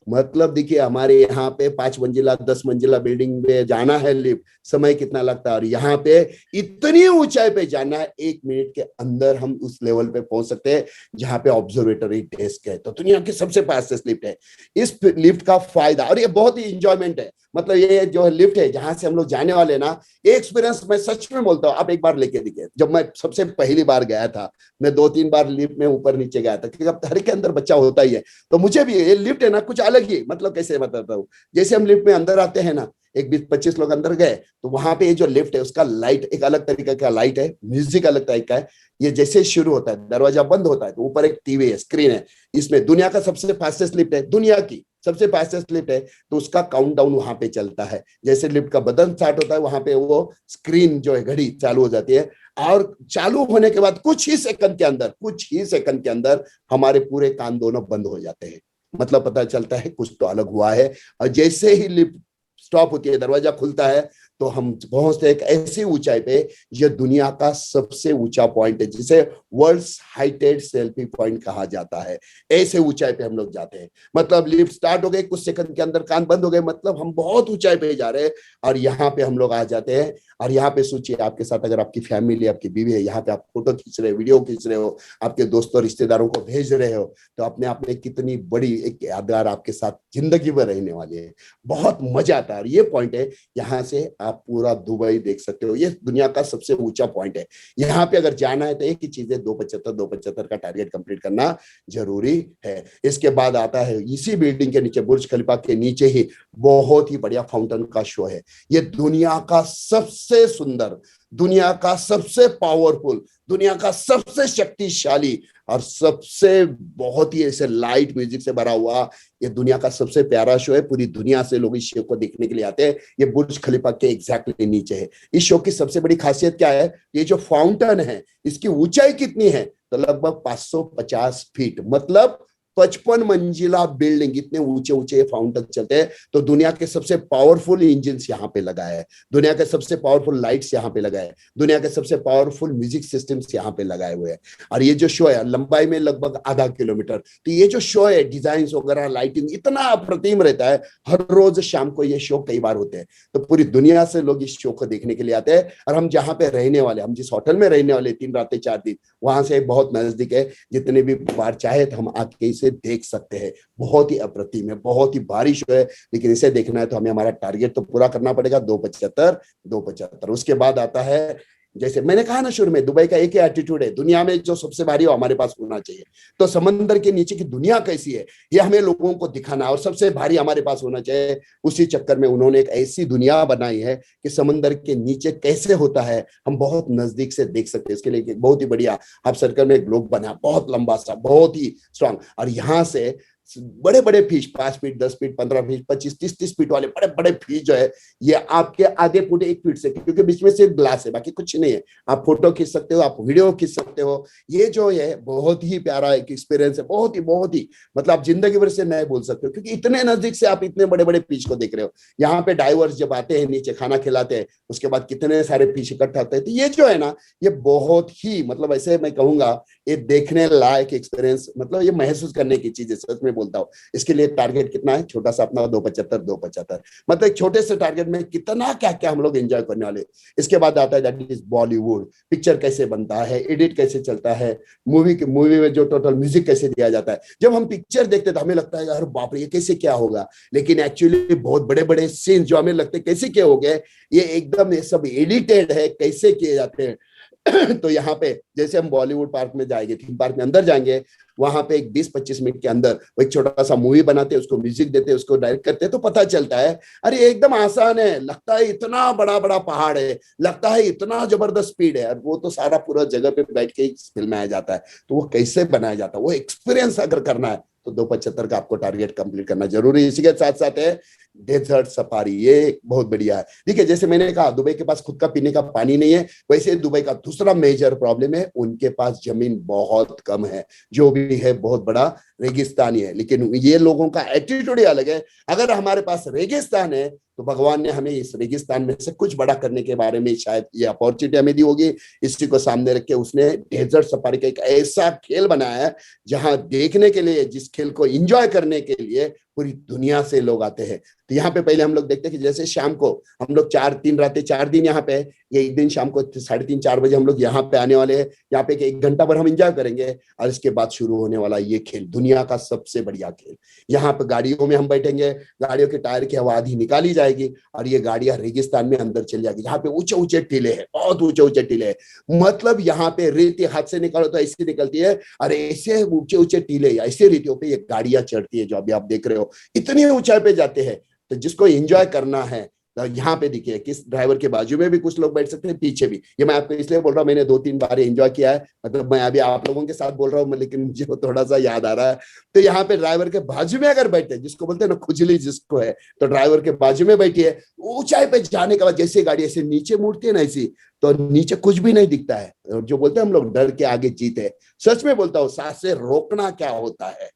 मतलब देखिए हमारे यहाँ पे 5 मंजिला 10 मंजिला बिल्डिंग में जाना है लिफ्ट, समय कितना लगता है, और यहाँ पे इतनी ऊंचाई पे जाना है, 1 मिनट के अंदर हम उस लेवल पे पहुंच सकते हैं जहाँ पे ऑब्जर्वेटरी डेस्क है। तो दुनिया की सबसे फास्टेस्ट लिफ्ट है। इस लिफ्ट का फायदा, और ये बहुत ही इंजॉयमेंट है, मतलब ये जो लिफ्ट है जहां से हम लोग जाने वाले ना, ये एक्सपीरियंस मैं सच में बोलता हूँ, आप एक बार लेके देखिए। जब मैं सबसे पहली बार गया था, मैं 2-3 बार लिफ्ट में ऊपर नीचे गया था, क्योंकि अब हर के अंदर बच्चा होता ही है, तो मुझे भी ये लिफ्ट है ना कुछ अलग ही, मतलब कैसे बताता हूँ, जैसे हम लिफ्ट में अंदर आते हैं ना, एक 20-25 लोग अंदर गए, तो वहां पे ये जो लिफ्ट है उसका लाइट एक अलग तरीके का लाइट है, म्यूजिक अलग तरीके का है। ये जैसे शुरू होता है, दरवाजा बंद होता है, तो ऊपर एक टीवी है, स्क्रीन है, इसमें दुनिया का सबसे फास्टेस्ट लिफ्ट है, दुनिया की सबसे फास्टेस्ट लिफ्ट है, तो उसका काउंटडाउन वहां पे चलता है। जैसे लिफ्ट का बटन स्टार्ट होता है, वहां पे वो स्क्रीन जो है घड़ी चालू हो जाती है, और चालू होने के बाद कुछ ही सेकंड के अंदर हमारे पूरे कान दोनों बंद हो जाते हैं। मतलब पता चलता है कुछ तो अलग हुआ है। और जैसे ही लिफ्ट स्टॉप होती है, दरवाजा खुलता है, तो हम पहुंचते एक ऐसी ऊंचाई पे, यह दुनिया का सबसे ऊंचा पॉइंट है, जिसे वर्ल्ड्स हाइटेड सेल्फी पॉइंट कहा जाता है। ऐसे ऊंचाई पे हम लोग जाते हैं, मतलब लिफ्ट स्टार्ट हो गई, कुछ सेकंड के अंदर कान बंद हो गए, मतलब हम बहुत ऊंचाई पे जा रहे हैं, और यहाँ पे हम लोग आ जाते हैं। और यहाँ पे सोचिए, आपके साथ अगर आपकी फैमिली, आपकी बीवी है, यहाँ पे आप फोटो खींच रहे हो, वीडियो खींच रहे हो, आपके दोस्तों रिश्तेदारों को भेज रहे हो, तो अपने आप में कितनी बड़ी एक यादगार आपके साथ जिंदगी भर रहने वाली है। बहुत मजा आता है। और ये पॉइंट है, यहाँ से आप पूरा दुबई देख सकते हो। ये दुनिया का सबसे ऊंचा पॉइंट है। यहाँ पे अगर जाना है तो एक ही चीज है, 275 का टारगेट कंप्लीट करना जरूरी है। इसके बाद आता है, इसी बिल्डिंग के नीचे, बुर्ज खलीफा के नीचे ही बहुत ही बढ़िया फाउंटेन का शो है। ये दुनिया का सबसे सुंदर, दुनिया का सबसे पावरफुल, दुनिया का सबसे शक्तिशाली, और सबसे बहुत ही ऐसे लाइट म्यूजिक से भरा हुआ, ये दुनिया का सबसे प्यारा शो है। पूरी दुनिया से लोग इस शो को देखने के लिए आते हैं। ये बुर्ज खलीफा के एग्जैक्टली नीचे है। इस शो की सबसे बड़ी खासियत क्या है, ये जो फाउंटेन है, इसकी ऊंचाई कितनी है, तो लगभग 550 फीट, मतलब 55 मंजिला बिल्डिंग, इतने ऊंचे ऊंचे फाउंटेन चलते हैं। तो दुनिया के सबसे पावरफुल इंजन यहाँ पे लगाए हैं, दुनिया के सबसे पावरफुल लाइट्स यहाँ पे लगाए, दुनिया के सबसे पावरफुल म्यूजिक सिस्टम्स यहाँ पे लगाए हुए हैं। और ये जो शो है, लंबाई में लगभग आधा किलोमीटर, तो ये जो शो है, डिजाइन वगैरह, लाइटिंग इतना अप्रतिम रहता है। हर रोज शाम को ये शो कई बार होते हैं, तो पूरी दुनिया से लोग इस शो को देखने के लिए आते हैं। और हम जहाँ पे रहने वाले, हम जिस होटल में रहने वाले 3 रातें 4 दिन, वहां से बहुत नजदीक है, जितने भी बार चाहे तो हम आके इसे देख सकते हैं। बहुत ही अप्रतिम है, बहुत ही बारिश है, लेकिन इसे देखना है तो हमें हमारा टारगेट तो पूरा करना पड़ेगा, 275। उसके बाद आता है, जैसे मैंने कहा ना शुरू में, दुबई का एक ही एटीट्यूड है, दुनिया में जो सबसे भारी हो हमारे पास होना चाहिए। तो समंदर के नीचे की दुनिया कैसी है, ये हमें लोगों को दिखाना, और सबसे भारी हमारे पास होना चाहिए। उसी चक्कर में उन्होंने एक ऐसी दुनिया बनाई है कि समंदर के नीचे कैसे होता है हम बहुत नजदीक से देख सकते हैं। इसके लिए एक बहुत ही बढ़िया हाफ सर्कल में ग्लोब बना, बहुत लंबा सा, बहुत ही स्ट्रांग। और यहाँ से बड़े बड़े fish, 5 feet 10 feet 15 feet 25-30 feet वाले बड़े बड़े फिश जो है, ये आपके आधे फुट 1 फीट से, क्योंकि बीच में सिर्फ ग्लास है, बाकी कुछ नहीं है। आप फोटो खींच सकते हो, आप वीडियो खींच सकते हो। ये जो है बहुत ही प्यारा एक एक्सपीरियंस है, बहुत ही मतलब आप जिंदगी भर से नहीं भूल सकते हो, क्योंकि इतने नजदीक से आप इतने बड़े बड़े फिश को देख रहे हो। यहाँ पे डाइवर्स जब आते हैं नीचे खाना खिलाते हैं, उसके बाद कितने सारे फिश इकट्ठा होते हैं। तो ये जो है ना, ये बहुत ही मतलब ऐसे मैं कहूंगा, ये देखने लायक एक्सपीरियंस, मतलब ये महसूस करने की चीज है, सच में बोलता हूँ। इसके लिए टारगेट कितना है, छोटा सा अपना 275, मतलब एक छोटे से टारगेट में कितना क्या क्या हम लोग एंजॉय करने वाले। इसके बाद आता है दैट इज बॉलीवुड, पिक्चर कैसे बनता है, एडिट कैसे चलता है, मूवी में जो टोटल म्यूजिक कैसे दिया जाता है। जब हम पिक्चर देखते तो हमें लगता है यार बाप रे, ये कैसे क्या होगा, लेकिन एक्चुअली बहुत बड़े बड़े सीन जो हमें लगते हैं कैसे क्या हो गए, ये एकदम ये सब एडिटेड है, कैसे किए जाते हैं। तो यहाँ पे जैसे हम बॉलीवुड पार्क में जाएंगे, थीम पार्क में अंदर जाएंगे, वहां पे एक 20-25 मिनट के अंदर वो एक छोटा सा मूवी बनाते हैं, उसको म्यूजिक देते हैं, उसको डायरेक्ट करते हैं, तो पता चलता है अरे एकदम आसान है, लगता है इतना बड़ा बड़ा पहाड़ है, लगता है इतना जबरदस्त स्पीड है, और वो तो सारा पूरा जगह पे बैठ के फिल्माया जाता है। तो वो कैसे बनाया जाता है, वो एक्सपीरियंस अगर करना है तो 275 का आपको टारगेट कंप्लीट करना जरूरी है। इसी के साथ साथ है डेजर्ट सफारी, ये बहुत बढ़िया है। देखिए जैसे मैंने कहा, दुबई के पास खुद का पीने का पानी नहीं है, वैसे दुबई का दूसरा मेजर प्रॉब्लम है, उनके पास जमीन बहुत कम है, जो भी है बहुत बड़ा रेगिस्तानी है। लेकिन ये लोगों का एटीट्यूड ही अलग है। अगर हमारे पास रेगिस्तान है तो भगवान ने हमें इस रेगिस्तान में से कुछ बड़ा करने के बारे में शायद ये अपॉर्चुनिटी हमें दी होगी। इसी को सामने रख के उसने डेजर्ट सफारी का एक ऐसा खेल बनाया है, जहां देखने के लिए, जिस खेल को एंजॉय करने के लिए पूरी दुनिया से लोग आते हैं। तो यहाँ पे पहले हम लोग देखते हैं कि जैसे शाम को हम लोग 3 रातें 4 दिन यहाँ पे है, ये एक दिन शाम को 3:30-4 बजे हम लोग यहाँ पे आने वाले हैं। यहाँ पे 1 घंटा भर हम एंजॉय करेंगे और इसके बाद शुरू होने वाला ये खेल, दुनिया का सबसे बढ़िया खेल। यहाँ पे गाड़ियों में हम बैठेंगे, गाड़ियों के टायर की हवा आधी निकाली जाएगी और ये गाड़ियां रेगिस्तान में अंदर चली जाएगी। यहाँ पे ऊंचे ऊंचे टीले हैं, बहुत ऊंचे ऊंचे टीले हैं, मतलब यहाँ पे रेती हाथ से निकालो तो ऐसी निकलती है और ऐसे ऊंचे ऊंचे टीले, ऐसे रेतियों पे ये गाड़ियां चढ़ती है जो अभी आप देख रहे हो, इतनी ऊंचाई पे जाते हैं। तो जिसको एंजॉय करना है तो यहाँ पे देखिए, किस ड्राइवर के बाजू में भी कुछ लोग बैठ सकते हैं, पीछे भी। ये मैं आपको इसलिए बोल रहा हूँ, मैंने 2-3 बार एंजॉय किया है, मतलब मैं अभी आप लोगों के साथ बोल रहा हूँ लेकिन मुझे थोड़ा सा याद आ रहा है। तो यहाँ पे ड्राइवर के बाजू में अगर बैठे, जिसको बोलते हैं ना खुजली जिसको है, तो ड्राइवर के बाजू में बैठिए। ऊंचाई पे जाने के बाद जैसे गाड़ी ऐसे नीचे मुड़ती है ना, ऐसी तो नीचे कुछ भी नहीं दिखता है। जो बोलते हैं हम लोग डर के आगे जीत है, सच में बोलता हूँ, सांसें रोकना क्या होता है,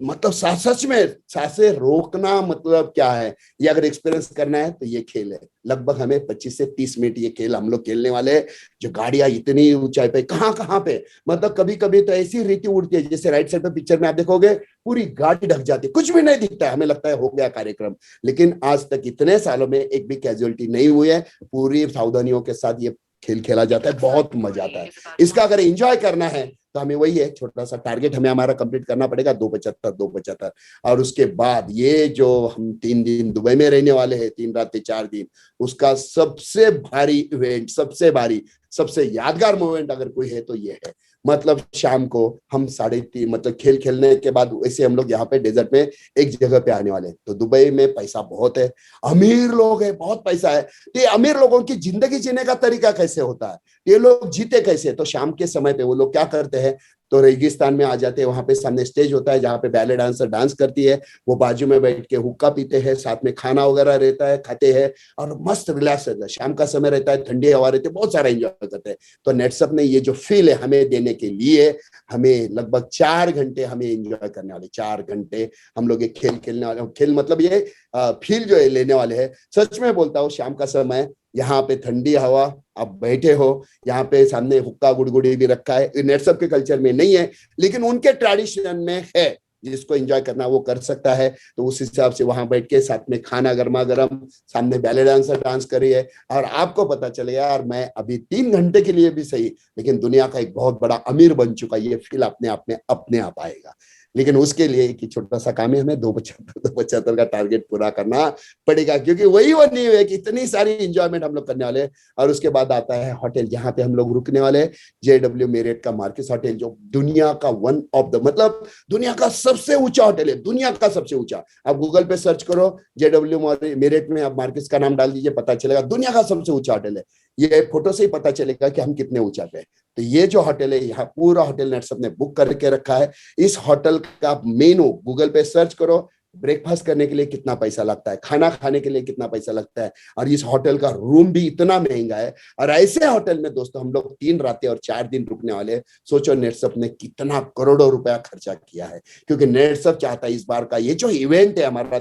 मतलब सच में सांसें रोकना मतलब क्या है, ये अगर एक्सपीरियंस करना है तो ये खेल है। लगभग हमें 25 से 30 मिनट ये खेल हम लोग खेलने वाले हैं। जो गाड़ियां इतनी ऊंचाई पे, कहाँ पे, मतलब कभी कभी तो ऐसी रेती उड़ती है, जैसे राइट साइड पे पिक्चर में आप देखोगे पूरी गाड़ी ढक जाती है, कुछ भी नहीं दिखता है, हमें लगता है हो गया कार्यक्रम। लेकिन आज तक इतने सालों में एक भी कैजुअलिटी नहीं हुई है, पूरी सावधानियों के साथ ये खेल खेला जाता है, बहुत मजा आता है। इसका अगर एंजॉय करना है तो हमें वही है, छोटा सा टारगेट हमें हमारा कंप्लीट करना पड़ेगा, 275। और उसके बाद ये जो हम 3 दिन दुबई में रहने वाले हैं, 3 रातें 4 दिन, उसका सबसे भारी इवेंट, सबसे भारी, सबसे यादगार मोमेंट अगर कोई है तो ये है। मतलब शाम को हम 3:30, मतलब खेल खेलने के बाद वैसे हम लोग यहाँ पे डेजर्ट में एक जगह पे आने वाले हैं। तो दुबई में पैसा बहुत है, अमीर लोग हैं, बहुत पैसा है। तो ये अमीर लोगों की जिंदगी जीने का तरीका कैसे होता है, ये लोग जीते कैसे? तो शाम के समय पे वो लोग क्या करते हैं, तो रेगिस्तान में आ जाते हैं, वहां पे सामने स्टेज होता है जहाँ पे बैले डांसर डांस करती है, वो बाजू में बैठ के हुक्का पीते हैं, साथ में खाना वगैरह रहता है, खाते हैं और मस्त रिलैक्स रहता है। शाम का समय रहता है, ठंडी हवा रहती है, बहुत सारा एंजॉय करते हैं। तो नेटसप ने ये जो फील है हमें देने के लिए, हमें लगभग 4 घंटे हमें एंजॉय करने वाले, 4 घंटे हम लोग ये खेल खेलने वाले। खेल मतलब ये फील जो है लेने वाले हैं। सच में बोलता हूँ, शाम का समय, यहाँ पे ठंडी हवा, आप बैठे हो, यहाँ पे सामने हुक्का गुड़गुड़ी भी रखा है। नेटसप के कल्चर में नहीं है लेकिन उनके ट्रेडिशन में है, जिसको एंजॉय करना वो कर सकता है। तो उस हिसाब से वहां बैठ के साथ में खाना गर्मा गर्म, सामने बैले डांसर डांस करिए और आपको पता चलेगा यार मैं अभी 3 घंटे के लिए भी सही, लेकिन दुनिया का एक बहुत बड़ा अमीर बन चुका। ये फील अपने आप आएगा। लेकिन उसके लिए एक छोटा सा काम है, हमें 275 का टारगेट पूरा करना पड़ेगा, क्योंकि वही वो नहीं है कि इतनी सारी इंजॉयमेंट हम लोग करने वाले हैं। और उसके बाद आता है होटल, जहां पे हम लोग रुकने वाले हैं, JW मेरियट का मार्किस होटल, जो दुनिया का वन ऑफ द, मतलब दुनिया का सबसे ऊंचा होटल है, दुनिया का सबसे ऊंचा। आप गूगल पे सर्च करो JW मेरियट में, आप मार्किस का नाम डाल दीजिए, पता चलेगा दुनिया का सबसे ऊंचा होटल है। ये फोटो से ही पता चलेगा कि हम कितने ऊंचा पे। तो ये जो होटल है, यहाँ पूरा होटल नेटसप ने बुक करके रखा है। इस होटल का मेनू गूगल पे सर्च करो, ब्रेकफास्ट करने के लिए कितना पैसा लगता है, खाना खाने के लिए कितना पैसा लगता है, और इस होटल का रूम भी इतना महंगा है। और ऐसे होटल में दोस्तों हम लोग 3 रातें और 4 दिन रुकने वाले हैं। सोचो नेटसप ने कितना करोड़ों रुपया खर्चा किया है, क्योंकि नेटसप चाहता है इस बार का ये जो इवेंट है हमारा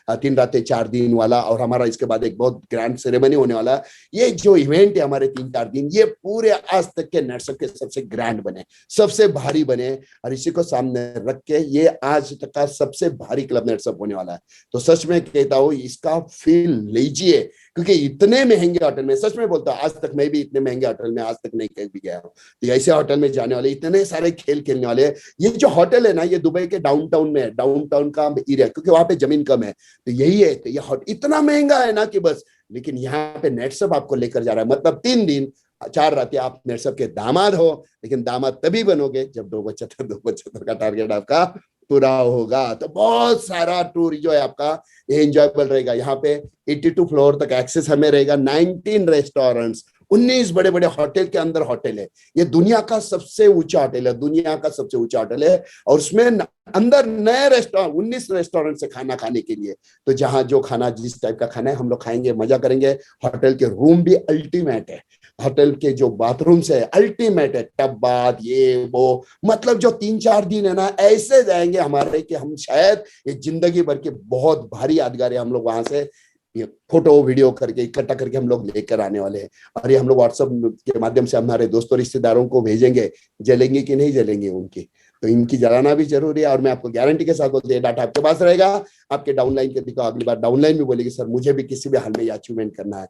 3 रातें 4 दिन वाला, और हमारा इसके बाद एक बहुत ग्रैंड सेरेमनी होने वाला, ये जो इवेंट है हमारे 3-4 दिन, ये पूरे आज तक के नेटसप के सबसे ग्रैंड बने, सबसे भारी बने। और इसी को सामने रख के ये आज तक का सबसे भारी क्लब नेटसप होने वाला है। तो सच में कहता हूँ, इसका फील लीजिए, क्योंकि इतने महंगे होटल में, सच में बोलता हूँ, आज तक मैं भी इतने महंगे होटल में आज तक नहीं कहीं भी गया हूँ। तो ऐसे होटल में जाने वाले, इतने सारे खेल खेलने वाले। ये जो होटल है ना, ये दुबई के डाउनटाउन में है, डाउनटाउन का एरिया, क्योंकि वहां पे जमीन कम है। तो यही है, तो ये इतना महंगा है ना कि बस। लेकिन यहाँ पे नेटसप आपको लेकर जा रहा है, मतलब 3 दिन 4 रातें आप नेटसप के दामाद हो। लेकिन दामाद तभी बनोगे जब 275 का टारगेट आपका पूरा होगा। तो बहुत सारा टूर जो है आपका एंजॉयबल रहेगा। यहाँ पे 82 फ्लोर तक एक्सेस हमें रहेगा, 19 रेस्टोरेंट्स, 19 बड़े बड़े होटल के अंदर होटल है। ये दुनिया का सबसे ऊंचा होटल है, दुनिया का सबसे ऊंचा होटल है। और उसमें अंदर नए रेस्टोरेंट, 19 रेस्टोरेंट से खाना खाने के लिए। तो जहां जो खाना, जिस टाइप का खाना है हम लोग खाएंगे, मजा करेंगे। होटल के रूम भी अल्टीमेट है, होटल के जो बाथरूम्स है अल्टीमेट है, टब बाथ ये वो, मतलब जो 3-4 दिन है ना, ऐसे जाएंगे हमारे कि हम शायद ये जिंदगी भर के बहुत भारी यादगार है हम लोग वहां से ये फोटो वीडियो करके इकट्ठा करके हम लोग लेकर आने वाले हैं। और ये हम लोग व्हाट्सएप के माध्यम से हमारे दोस्तों रिश्तेदारों को भेजेंगे। जलेंगे कि नहीं जलेंगे उनकी, तो इनकी जलाना भी जरूरी है। और मैं आपको गारंटी के साथ बोलते हैं डाटा आपके पास रहेगा, आपके डाउनलाइन के दिखाओ, अगली बार डाउनलाइन भी बोलेगी सर मुझे भी किसी भी हाल में अचीवमेंट करना है।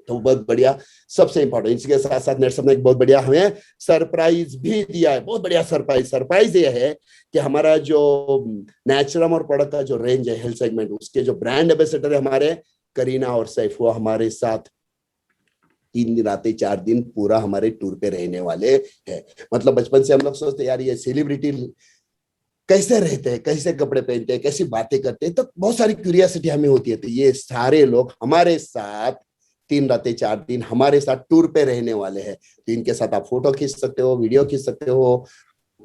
तो बहुत बढ़िया, सबसे इंपॉर्टेंट इसके साथ साथ नेटसप ने एक बहुत बढ़िया हमें सरप्राइज भी दिया है, बहुत बढ़िया सरप्राइज ये है कि हमारा जो नेचुरम और प्रोडक्ट का जो रेंज है हेल्थ सेगमेंट, उसके जो ब्रांड एम्बेसडर है हमारे करीना और सैफ, वो हमारे साथ 3 रातें 4 दिन पूरा हमारे टूर पे रहने वाले हैं। मतलब बचपन से हम लोग सोचते यार ये सेलिब्रिटी कैसे रहते हैं, कैसे कपड़े पहनते हैं, कैसी बातें करते हैं, तो बहुत सारी क्यूरियोसिटी हमें होती है। तो ये सारे लोग हमारे साथ 3 रातें 4 दिन हमारे साथ टूर पे रहने वाले हैं। तो इनके साथ आप फोटो खींच सकते हो, वीडियो खींच सकते हो,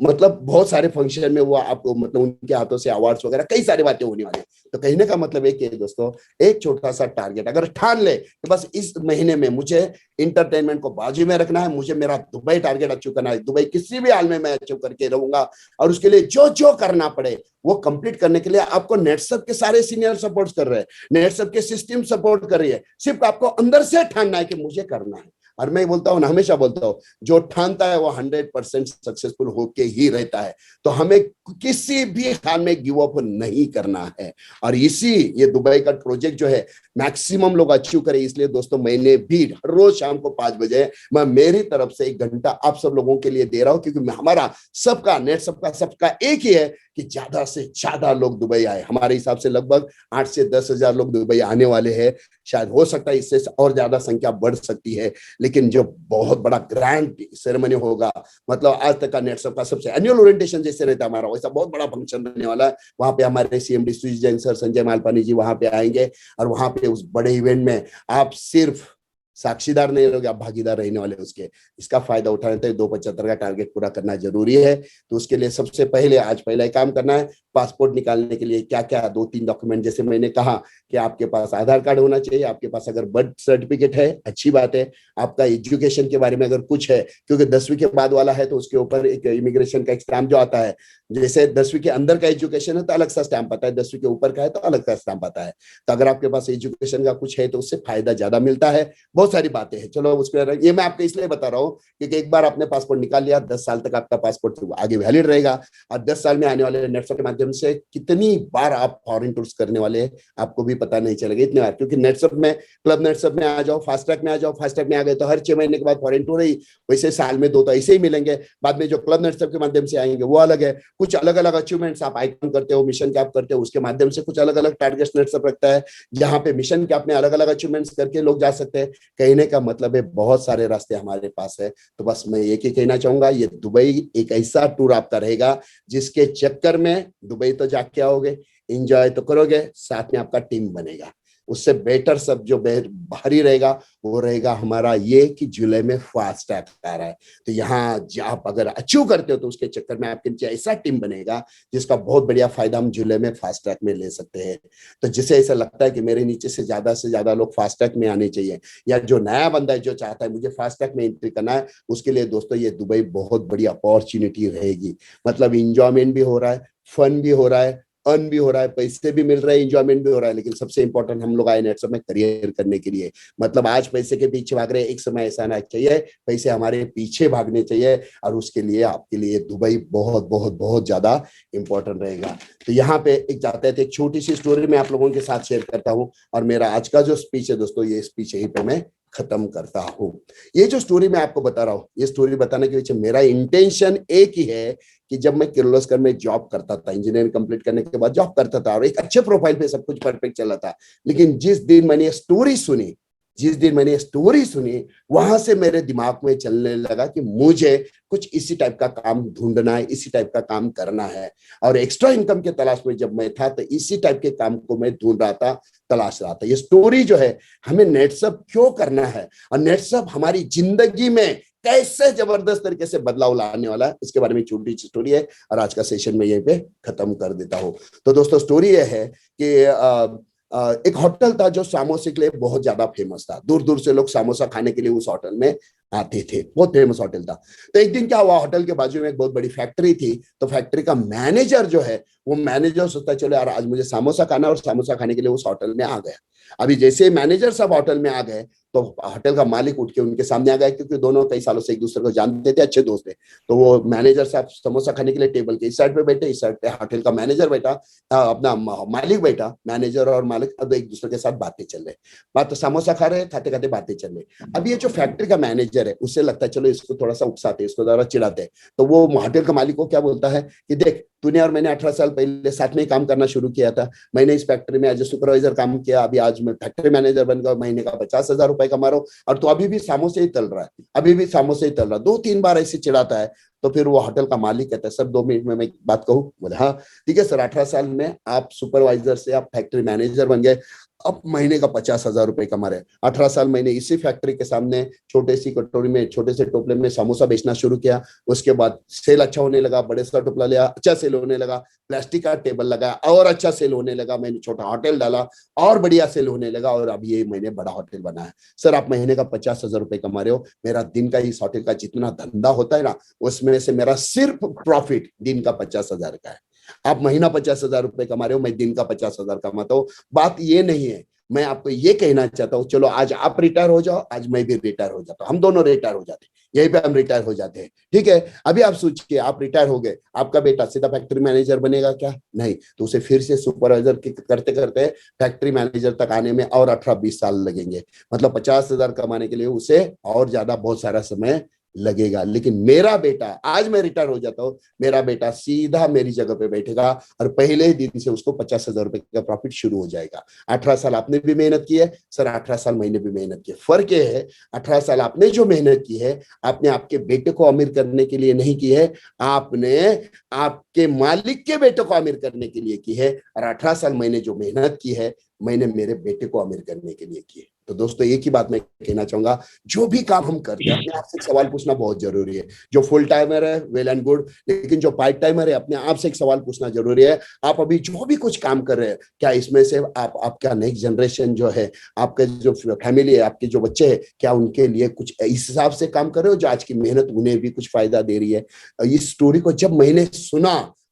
मतलब बहुत सारे फंक्शन में वो आपको मतलब उनके हाथों से अवार्ड्स वगैरह कई सारी बातें होने वाली है। तो कहने का मतलब है कि दोस्तों एक छोटा सा टारगेट अगर ठान ले कि बस इस महीने में मुझे इंटरटेनमेंट को बाजू में रखना है, मुझे मेरा दुबई टारगेट अचीव करना है, दुबई किसी भी हाल में मैं अचीव करके रहूंगा, और उसके लिए जो जो करना पड़े वो कंप्लीट करने के लिए आपको नेटसप के सारे सीनियर सपोर्ट कर रहे हैं, नेटसप के सिस्टम सपोर्ट कर रही है। सिर्फ आपको अंदर से ठानना है कि मुझे करना है। और मैं बोलता हूँ ना, हमेशा बोलता हूँ, जो ठानता है वो 100% सक्सेसफुल होके ही रहता है। तो हमें किसी भी हाल में गिव अप नहीं करना है। और इसी ये दुबई का प्रोजेक्ट जो है मैक्सिमम लोग अचीव करें, इसलिए दोस्तों मैंने भी हर रोज शाम को 5 बजे मैं मेरी तरफ से 1 घंटा आप सब लोगों के लिए दे रहा हूं, क्योंकि हमारा सबका नेटसप सबका एक ही है कि ज्यादा से ज्यादा लोग दुबई आए। हमारे हिसाब से लगभग 8 से 10 हजार लोग दुबई आने वाले हैं। शायद हो सकता है इससे और ज्यादा संख्या बढ़ सकती है, लेकिन जो बहुत बड़ा ग्रैंड सेरेमनी होगा, मतलब आज तक का नेटसप का सबसे एनुअल ओरिएंटेशन जैसे रहता है हमारा, वैसा बहुत बड़ा फंक्शन रहने वाला है। वहां पे हमारे सीएमडी सुजीत जैन सर, संजय मालपानी जी वहां पे आएंगे, और वहां पे उस बड़े इवेंट में आप सिर्फ साक्षीदार नहीं रहोगे, आप भागीदार रहने वाले उसके। इसका फायदा उठाने तक 275 का टारगेट पूरा करना जरूरी है। तो उसके लिए सबसे पहले आज पहला काम करना है, पासपोर्ट निकालने के लिए क्या क्या 2-3 डॉक्यूमेंट, जैसे मैंने कहा कि आपके पास आधार कार्ड होना चाहिए, आपके पास अगर बर्थ सर्टिफिकेट है अच्छी बात है, आपका एजुकेशन के बारे में अगर कुछ है, क्योंकि 10वीं के बाद वाला है तो उसके ऊपर एक इमिग्रेशन का स्टैम्प जो आता है, जैसे 10वीं के अंदर का एजुकेशन है तो अलग सा स्टैम्प आता है, 10वीं के ऊपर का है तो अलग सा स्टैम्प आता है। तो अगर आपके पास एजुकेशन का कुछ है तो उससे फायदा ज्यादा मिलता है। बहुत सारी बातें हैं, चलो उसके ये मैं आपको इसलिए बता रहा हूँ क्योंकि एक बार आपने पासपोर्ट निकाल लिया, 10 साल तक आपका पासपोर्ट आगे वैलिड रहेगा। और 10 साल में आने वाले नेटसप के माध्यम से कितनी बार आप फॉरेन टूर्स करने वाले हैं आपको भी पता नहीं चलेगा इतने बार, क्योंकि नेटसप में, क्लब नेटसप में आ जाओ, फास्ट ट्रैक में आ जाओ, फास्ट ट्रैक में आ गए तो हर 6 महीने के बाद फॉरेन टूर ही, वैसे साल में 2 तो ऐसे ही मिलेंगे। बाद में जो क्लब नेटसप के माध्यम से आएंगे वो अलग है, कुछ अलग अलग अचीवमेंट्स आप आइकन करते हो, मिशन कैप करते हो, उसके माध्यम से कुछ अलग अलग टारगेट्स नेटसप रखता है, जहां पे मिशन कैप में अलग अलग अचीवमेंट्स करके लोग जा सकते हैं। कहने का मतलब है बहुत सारे रास्ते हमारे पास है। तो बस मैं एक ही कहना चाहूंगा, ये दुबई एक ऐसा टूर आपका रहेगा जिसके चक्कर में दुबई तो जाके आओगे, एंजॉय तो करोगे, साथ में आपका टीम बनेगा। उससे बेटर सब जो बाहरी रहेगा वो रहेगा हमारा ये कि जुलाई में फास्ट ट्रैक आ रहा है। तो यहाँ आप अगर अचीव करते हो तो उसके चक्कर में आपके नीचे ऐसा टीम बनेगा जिसका बहुत बढ़िया फायदा हम जुलाई में फास्ट ट्रैक में ले सकते हैं। तो जिसे ऐसा लगता है कि मेरे नीचे से ज्यादा लोग फास्ट ट्रैक में आने चाहिए, या जो नया बंदा है जो चाहता है मुझे फास्ट ट्रैक में एंट्री करना है, उसके लिए दोस्तों ये दुबई बहुत बड़ी अपॉर्चुनिटी रहेगी। मतलब इंजॉयमेंट भी हो रहा है, फन भी हो रहा है, अर्न भी हो रहा है, पैसे भी मिल रहे हैं, एंजॉयमेंट भी हो रहा है। लेकिन सबसे इंपॉर्टेंट हम लोग आए नेटसप में करियर करने के लिए। मतलब आज पैसे के पीछे भाग रहे हैं, एक समय ऐसा ना चाहिए पैसे हमारे पीछे भागने चाहिए, और उसके लिए आपके लिए दुबई बहुत बहुत बहुत ज्यादा इंपॉर्टेंट रहेगा। तो यहाँ पे एक जाते थे एक छोटी सी स्टोरी मैं आप लोगों के साथ शेयर करता हूँ, और मेरा आज का जो स्पीच है दोस्तों, ये स्पीच यहीं पे मैं खत्म करता हूं। ये जो स्टोरी मैं आपको बता रहा हूं, ये स्टोरी बताने के पीछे मेरा इंटेंशन एक ही है कि जब मैं किर्लोस्कर में जॉब करता था, इंजीनियरिंग कंप्लीट करने के बाद जॉब करता था और एक अच्छे प्रोफाइल पे सब कुछ परफेक्ट चल रहा था, लेकिन जिस दिन मैंने ये स्टोरी सुनी वहां से मेरे दिमाग में चलने लगा कि मुझे कुछ इसी टाइप का काम ढूंढना है, इसी टाइप का काम करना है। और एक्स्ट्रा इनकम के तलाश में जब मैं था तो इसी टाइप के काम को मैं ढूंढ रहा था, तलाश रहा था। ये स्टोरी जो है हमें नेटसप क्यों करना है और नेटसप हमारी जिंदगी में कैसे जबरदस्त तरीके से बदलाव लाने वाला है, इसके बारे में छोटी सी स्टोरी है, और आज का सेशन में यहीं पे खत्म कर देता हूं। तो दोस्तों स्टोरी ये है कि एक होटल था जो समोसे के लिए बहुत ज्यादा फेमस था। दूर दूर से लोग समोसा खाने के लिए उस होटल में आते थे, बहुत फेमस होटल था। तो एक दिन क्या हुआ, होटल के बाजू में एक बहुत बड़ी फैक्ट्री थी, तो फैक्ट्री का मैनेजर जो है, वो मैनेजर सोचता है चलो यार आज मुझे समोसा खाना है, और समोसा खाने के लिए उस होटल में आ गया। अभी जैसे मैनेजर साहब होटल में आ गए तो होटल का मालिक उठ के उनके सामने आ गया, क्योंकि दोनों कई सालों से एक दूसरे को जानते थे, अच्छे दोस्त थे। तो वो मैनेजर साहब समोसा खाने के लिए टेबल के इस साइड पे बैठे, इस साइड पे होटल का मैनेजर बैठा, अपना मालिक बैठा। मैनेजर और मालिक अब एक दूसरे के साथ बातें चल रहे, बात तो समोसा खा रहे, खाते खाते बातें चल रही। अब ये जो फैक्ट्री का मैनेजर है उससे लगता है चलो इसको थोड़ा सा उकसाते, इसको थोड़ा चिढ़ाते। तो वो होटल का मालिक को क्या बोलता है कि देख तूने और मैंने 18 साल पहले साथ में ही काम करना शुरू किया था, मैंने इस फैक्ट्री में एज ए सुपरवाइजर काम किया, अभी आज मैं फैक्ट्री मैनेजर बन गया, महीने का 50,000 रुपए कमा रहा हूं, और तू अभी भी समोसे ही तल रहा है, अभी भी समोसे ही तल रहा है। 2-3 बार ऐसे चिढ़ाता है। तो फिर वो होटल का मालिक कहता है सर 2 मिनट में मैं बात कहूं? बोले हाँ ठीक है सर, 18 साल में आप सुपरवाइजर से आप फैक्ट्री मैनेजर बन गए, अब महीने का 50,000 रुपए कमा रहे। 18 साल मैंने इसी फैक्ट्री के सामने छोटे सी कटोरी में, छोटे से टोपले में समोसा बेचना शुरू किया, उसके बाद सेल अच्छा होने लगा, बड़े सा टोपला लिया, अच्छा सेल होने लगा, प्लास्टिक का टेबल लगाया और अच्छा सेल होने लगा, मैंने छोटा होटल डाला और बढ़िया सेल होने लगा, और अब ये मैंने बड़ा होटल बनाया। सर आप महीने का 50,000 रुपए कमा रहे हो, मेरा दिन का इस होटल का जितना धंधा होता है ना, उसमें से मेरा सिर्फ प्रॉफिट दिन का 50,000 का है। आप महीना 50,000 रुपए कमा रहे हो, मैं दिन का 50,000 कमाता हूं। बात ये नहीं है, मैं आपको ये कहना चाहता हूं चलो आज आप रिटायर हो जाओ, आज मैं भी रिटायर हो जाता हूं, हम दोनों रिटायर हो जाते हैं, यहीं पे हम रिटायर हो जाते हैं, ठीक है। अभी आप सोचिए आप रिटायर हो गए, आपका बेटा सीधा फैक्ट्री मैनेजर बनेगा क्या? नहीं, तो उसे फिर से सुपरवाइजर करते करते फैक्ट्री मैनेजर तक आने में और 18-20 साल लगेंगे। मतलब 50,000 कमाने के लिए उसे और ज्यादा बहुत सारा समय लगेगा। लेकिन मेरा बेटा, आज मैं रिटायर हो जाता हूं, मेरा बेटा सीधा मेरी जगह पे बैठेगा और पहले ही दिन से उसको 50,000 रुपए का प्रॉफिट शुरू हो जाएगा। 18 साल आपने भी मेहनत की है सर, 18 साल मैंने भी मेहनत की है। फर्क ये है 18 साल आपने जो मेहनत की है, आपने आपके बेटे को अमीर करने के लिए नहीं की है, आपने आपके मालिक के बेटे को अमीर करने के लिए की है। और 18 साल मैंने जो मेहनत की है, मैंने मेरे बेटे को अमीर करने के लिए की है। तो दोस्तों एक ही बात मैं कहना चाहूंगा, जो भी काम हम करते हैं अपने आप से एक सवाल पूछना बहुत जरूरी है। जो फुल टाइमर है वेल एंड गुड, लेकिन जो पार्ट टाइमर है अपने आप से एक सवाल पूछना जरूरी है। आप अभी जो भी कुछ काम कर रहे हैं, क्या इसमें से आप आपका नेक्स्ट जनरेशन जो है, आपके जो फैमिली है, आपके जो बच्चे हैं, क्या उनके लिए कुछ इस हिसाब से काम कर रहे हो जो आज की मेहनत उन्हें भी कुछ फायदा दे रही है? इस स्टोरी को जब मैंने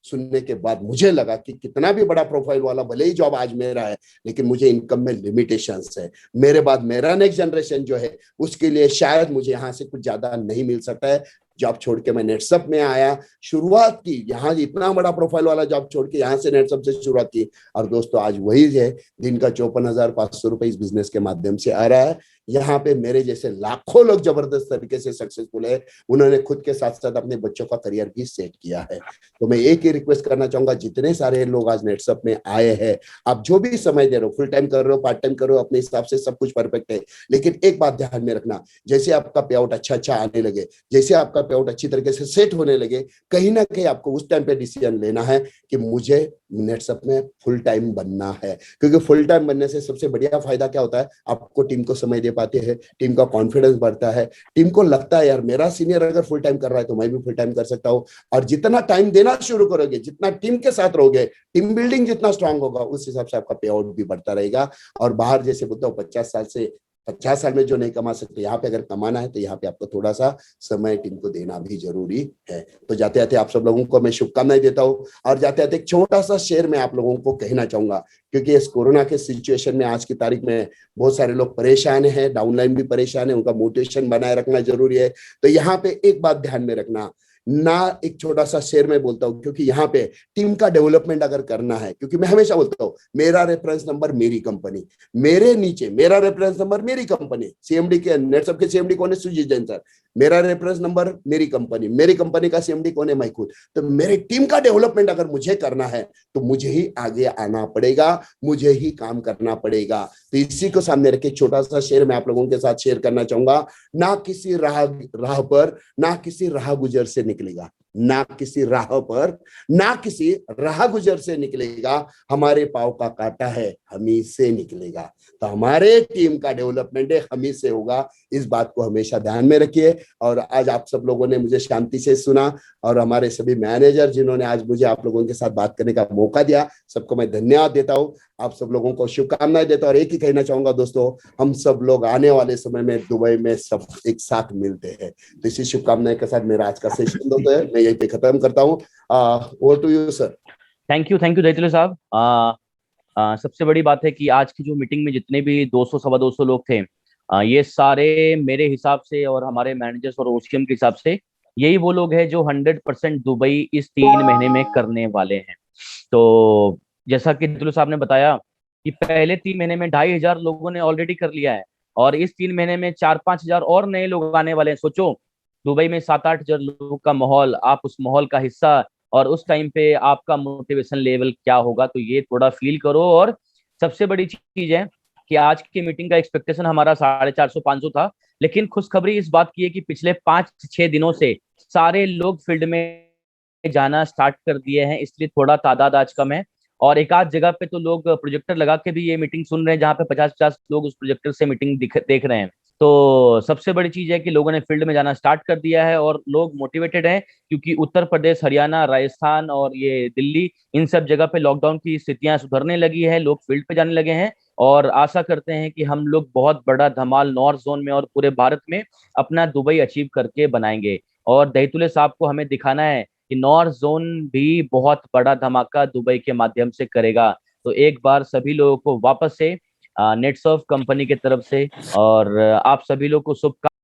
सुनने के बाद मुझे लगा कि कितना भी बड़ा प्रोफाइल वाला भले ही जॉब आज मेरा है, लेकिन मुझे इनकम में लिमिटेशंस है। मेरे बाद मेरा नेक्स्ट जनरेशन जो है उसके लिए शायद मुझे यहाँ से कुछ ज्यादा नहीं मिल सकता है। जॉब छोड़ के मैं नेटसप में आया, शुरुआत की, यहाँ इतना बड़ा प्रोफाइल वाला जॉब छोड़ के यहाँ से नेटसप से शुरुआत की, और दोस्तों आज वही है, दिन का 54,500 रुपए इस बिजनेस के माध्यम से आ रहा है। यहाँ पे मेरे जैसे लाखों लोग जबरदस्त तरीके से सक्सेसफुल है, उन्होंने खुद के साथ साथ अपने बच्चों का करियर भी सेट किया है। तो मैं एक ही रिक्वेस्ट करना चाहूंगा, जितने सारे लोग आज नेटसप में आए हैं, आप जो भी समय दे रहे हो, फुल टाइम कर रहे हो, पार्ट टाइम कर रहे हो, अपने हिसाब से सब कुछ परफेक्ट है, लेकिन एक बात ध्यान में रखना, जैसे आपका पे आउट अच्छा आने लगे, जैसे आपका पे आउट अच्छी तरीके से सेट होने लगे, कहीं ना कहीं आपको उस टाइम पे डिसीजन लेना है कि मुझे नेटसप में फुल टाइम बनना है। क्योंकि फुल टाइम बनने से सबसे बढ़िया फायदा क्या होता है, आपको टीम को समय दे पाते हैं, टीम का कॉन्फिडेंस बढ़ता है, टीम को लगता है यार मेरा सीनियर अगर फुल टाइम कर रहा है तो मैं भी फुल टाइम कर सकता हूँ। और जितना टाइम देना शुरू करोगे, जितना टीम के साथ रहोगे, टीम बिल्डिंग जितना स्ट्रांग होगा, उस हिसाब से आपका पे आउट भी बढ़ता रहेगा। और बाहर जैसे बोलता हूँ 50 साल में जो नहीं कमा सकते, यहाँ पे अगर कमाना है तो यहाँ पे आपको थोड़ा सा समय टीम को देना भी जरूरी है। तो जाते जाते आप सब लोगों को मैं शुभकामनाएं देता हूँ। और जाते जाते एक छोटा सा शेयर मैं आप लोगों को कहना चाहूंगा, क्योंकि इस कोरोना के सिचुएशन में आज की तारीख में बहुत सारे लोग परेशान हैं, डाउनलाइन भी परेशान है, उनका मोटिवेशन बनाए रखना जरूरी है। तो यहाँ पे एक बात ध्यान में रखना ना, एक छोटा सा शेयर में बोलता हूं, क्योंकि यहाँ पे टीम का डेवलपमेंट अगर करना है, क्योंकि मैं हमेशा बोलता हूं मेरा रेफरेंस नंबर मेरी कंपनी, मेरे नीचे मेरा रेफरेंस नंबर मेरी कंपनी, सीएमडी के नेटसप के सीएमडी कौन है? सुजीत जैन सर। मेरा रेफरेंस नंबर मेरी कंपनी का सीएमडी कौन है? मैं खुद। तो मेरी टीम का डेवलपमेंट अगर मुझे करना है तो मुझे ही आगे आना पड़ेगा, मुझे ही काम करना पड़ेगा। तो इसी को सामने रख के छोटा सा शेयर मैं आप लोगों के साथ शेयर करना चाहूंगा। ना किसी राह पर, ना किसी राह गुजर से निकलेगा, ना किसी राह पर, ना किसी राह गुजर से निकलेगा, हमारे पाँव का कांटा है, हम ही से निकलेगा। तो हमारे टीम का डेवलपमेंट है, हम ही से होगा, इस बात को हमेशा ध्यान में रखिए। और आज आप सब लोगों ने मुझे शांति से सुना, और हमारे सभी मैनेजर जिन्होंने आज मुझे आप लोगों के साथ बात करने का मौका दिया, सबको मैं धन्यवाद देता हूँ। आप सब लोगों को शुभकामनाएं देता हूँ। और एक ही कहना चाहूंगा दोस्तों, हम सब लोग आने वाले समय में दुबई में सब एक साथ मिलते हैं। तो इसी शुभकामनाएं के साथ मेरा आज का सेशन होता है, मैं यहीं पे खत्म करता हूँ। Over to you sir. Thank you Daitule साहब। सबसे बड़ी बात है कि आज की जो मीटिंग में जितने भी 200 सवा 200 लोग थे, ये सारे मेरे हिसाब से और हमारे मैनेजर्स और ओसीएम के हिसाब से यही वो लोग हैं जो 100% दुबई इस 3 महीने में करने वाले हैं। तो जैसा कि दैतुले साहब ने बताया कि पहले 3 महीने में 2500 लोगों ने ऑलरेडी कर लिया है, और इस 3 महीने में 4-5 हजार और नए लोग आने वाले हैं। सोचो दुबई में 7-8 हजार लोगों का माहौल, आप उस माहौल का हिस्सा, और उस टाइम पे आपका मोटिवेशन लेवल क्या होगा, तो ये थोड़ा फील करो। और सबसे बड़ी चीज है कि आज की मीटिंग का एक्सपेक्टेशन हमारा 450-500 था, लेकिन खुशखबरी इस बात की है कि पिछले 5-6 दिनों से सारे लोग फील्ड में जाना स्टार्ट कर दिए हैं, इसलिए थोड़ा तादाद आज कम है। और एक आध जगह पे तो लोग प्रोजेक्टर लगा के भी ये मीटिंग सुन रहे हैं, जहाँ पे 50-50 लोग उस प्रोजेक्टर से मीटिंग देख रहे हैं। तो सबसे बड़ी चीज है कि लोगों ने फील्ड में जाना स्टार्ट कर दिया है, और लोग मोटिवेटेड हैं, क्योंकि उत्तर प्रदेश, हरियाणा, राजस्थान और ये दिल्ली, इन सब जगह पे लॉकडाउन की स्थितियां सुधरने लगी है, लोग फील्ड पे जाने लगे हैं। और आशा करते हैं कि हम लोग बहुत बड़ा धमाल नॉर्थ जोन में और पूरे भारत में अपना दुबई अचीव करके बनाएंगे। और दैतुले साहब को हमें दिखाना है कि नॉर्थ जोन भी बहुत बड़ा धमाका दुबई के माध्यम से करेगा। तो एक बार सभी लोगों को वापस से नेटसर्फ कंपनी की तरफ से और आप सभी लोग को शुभकामनाएं।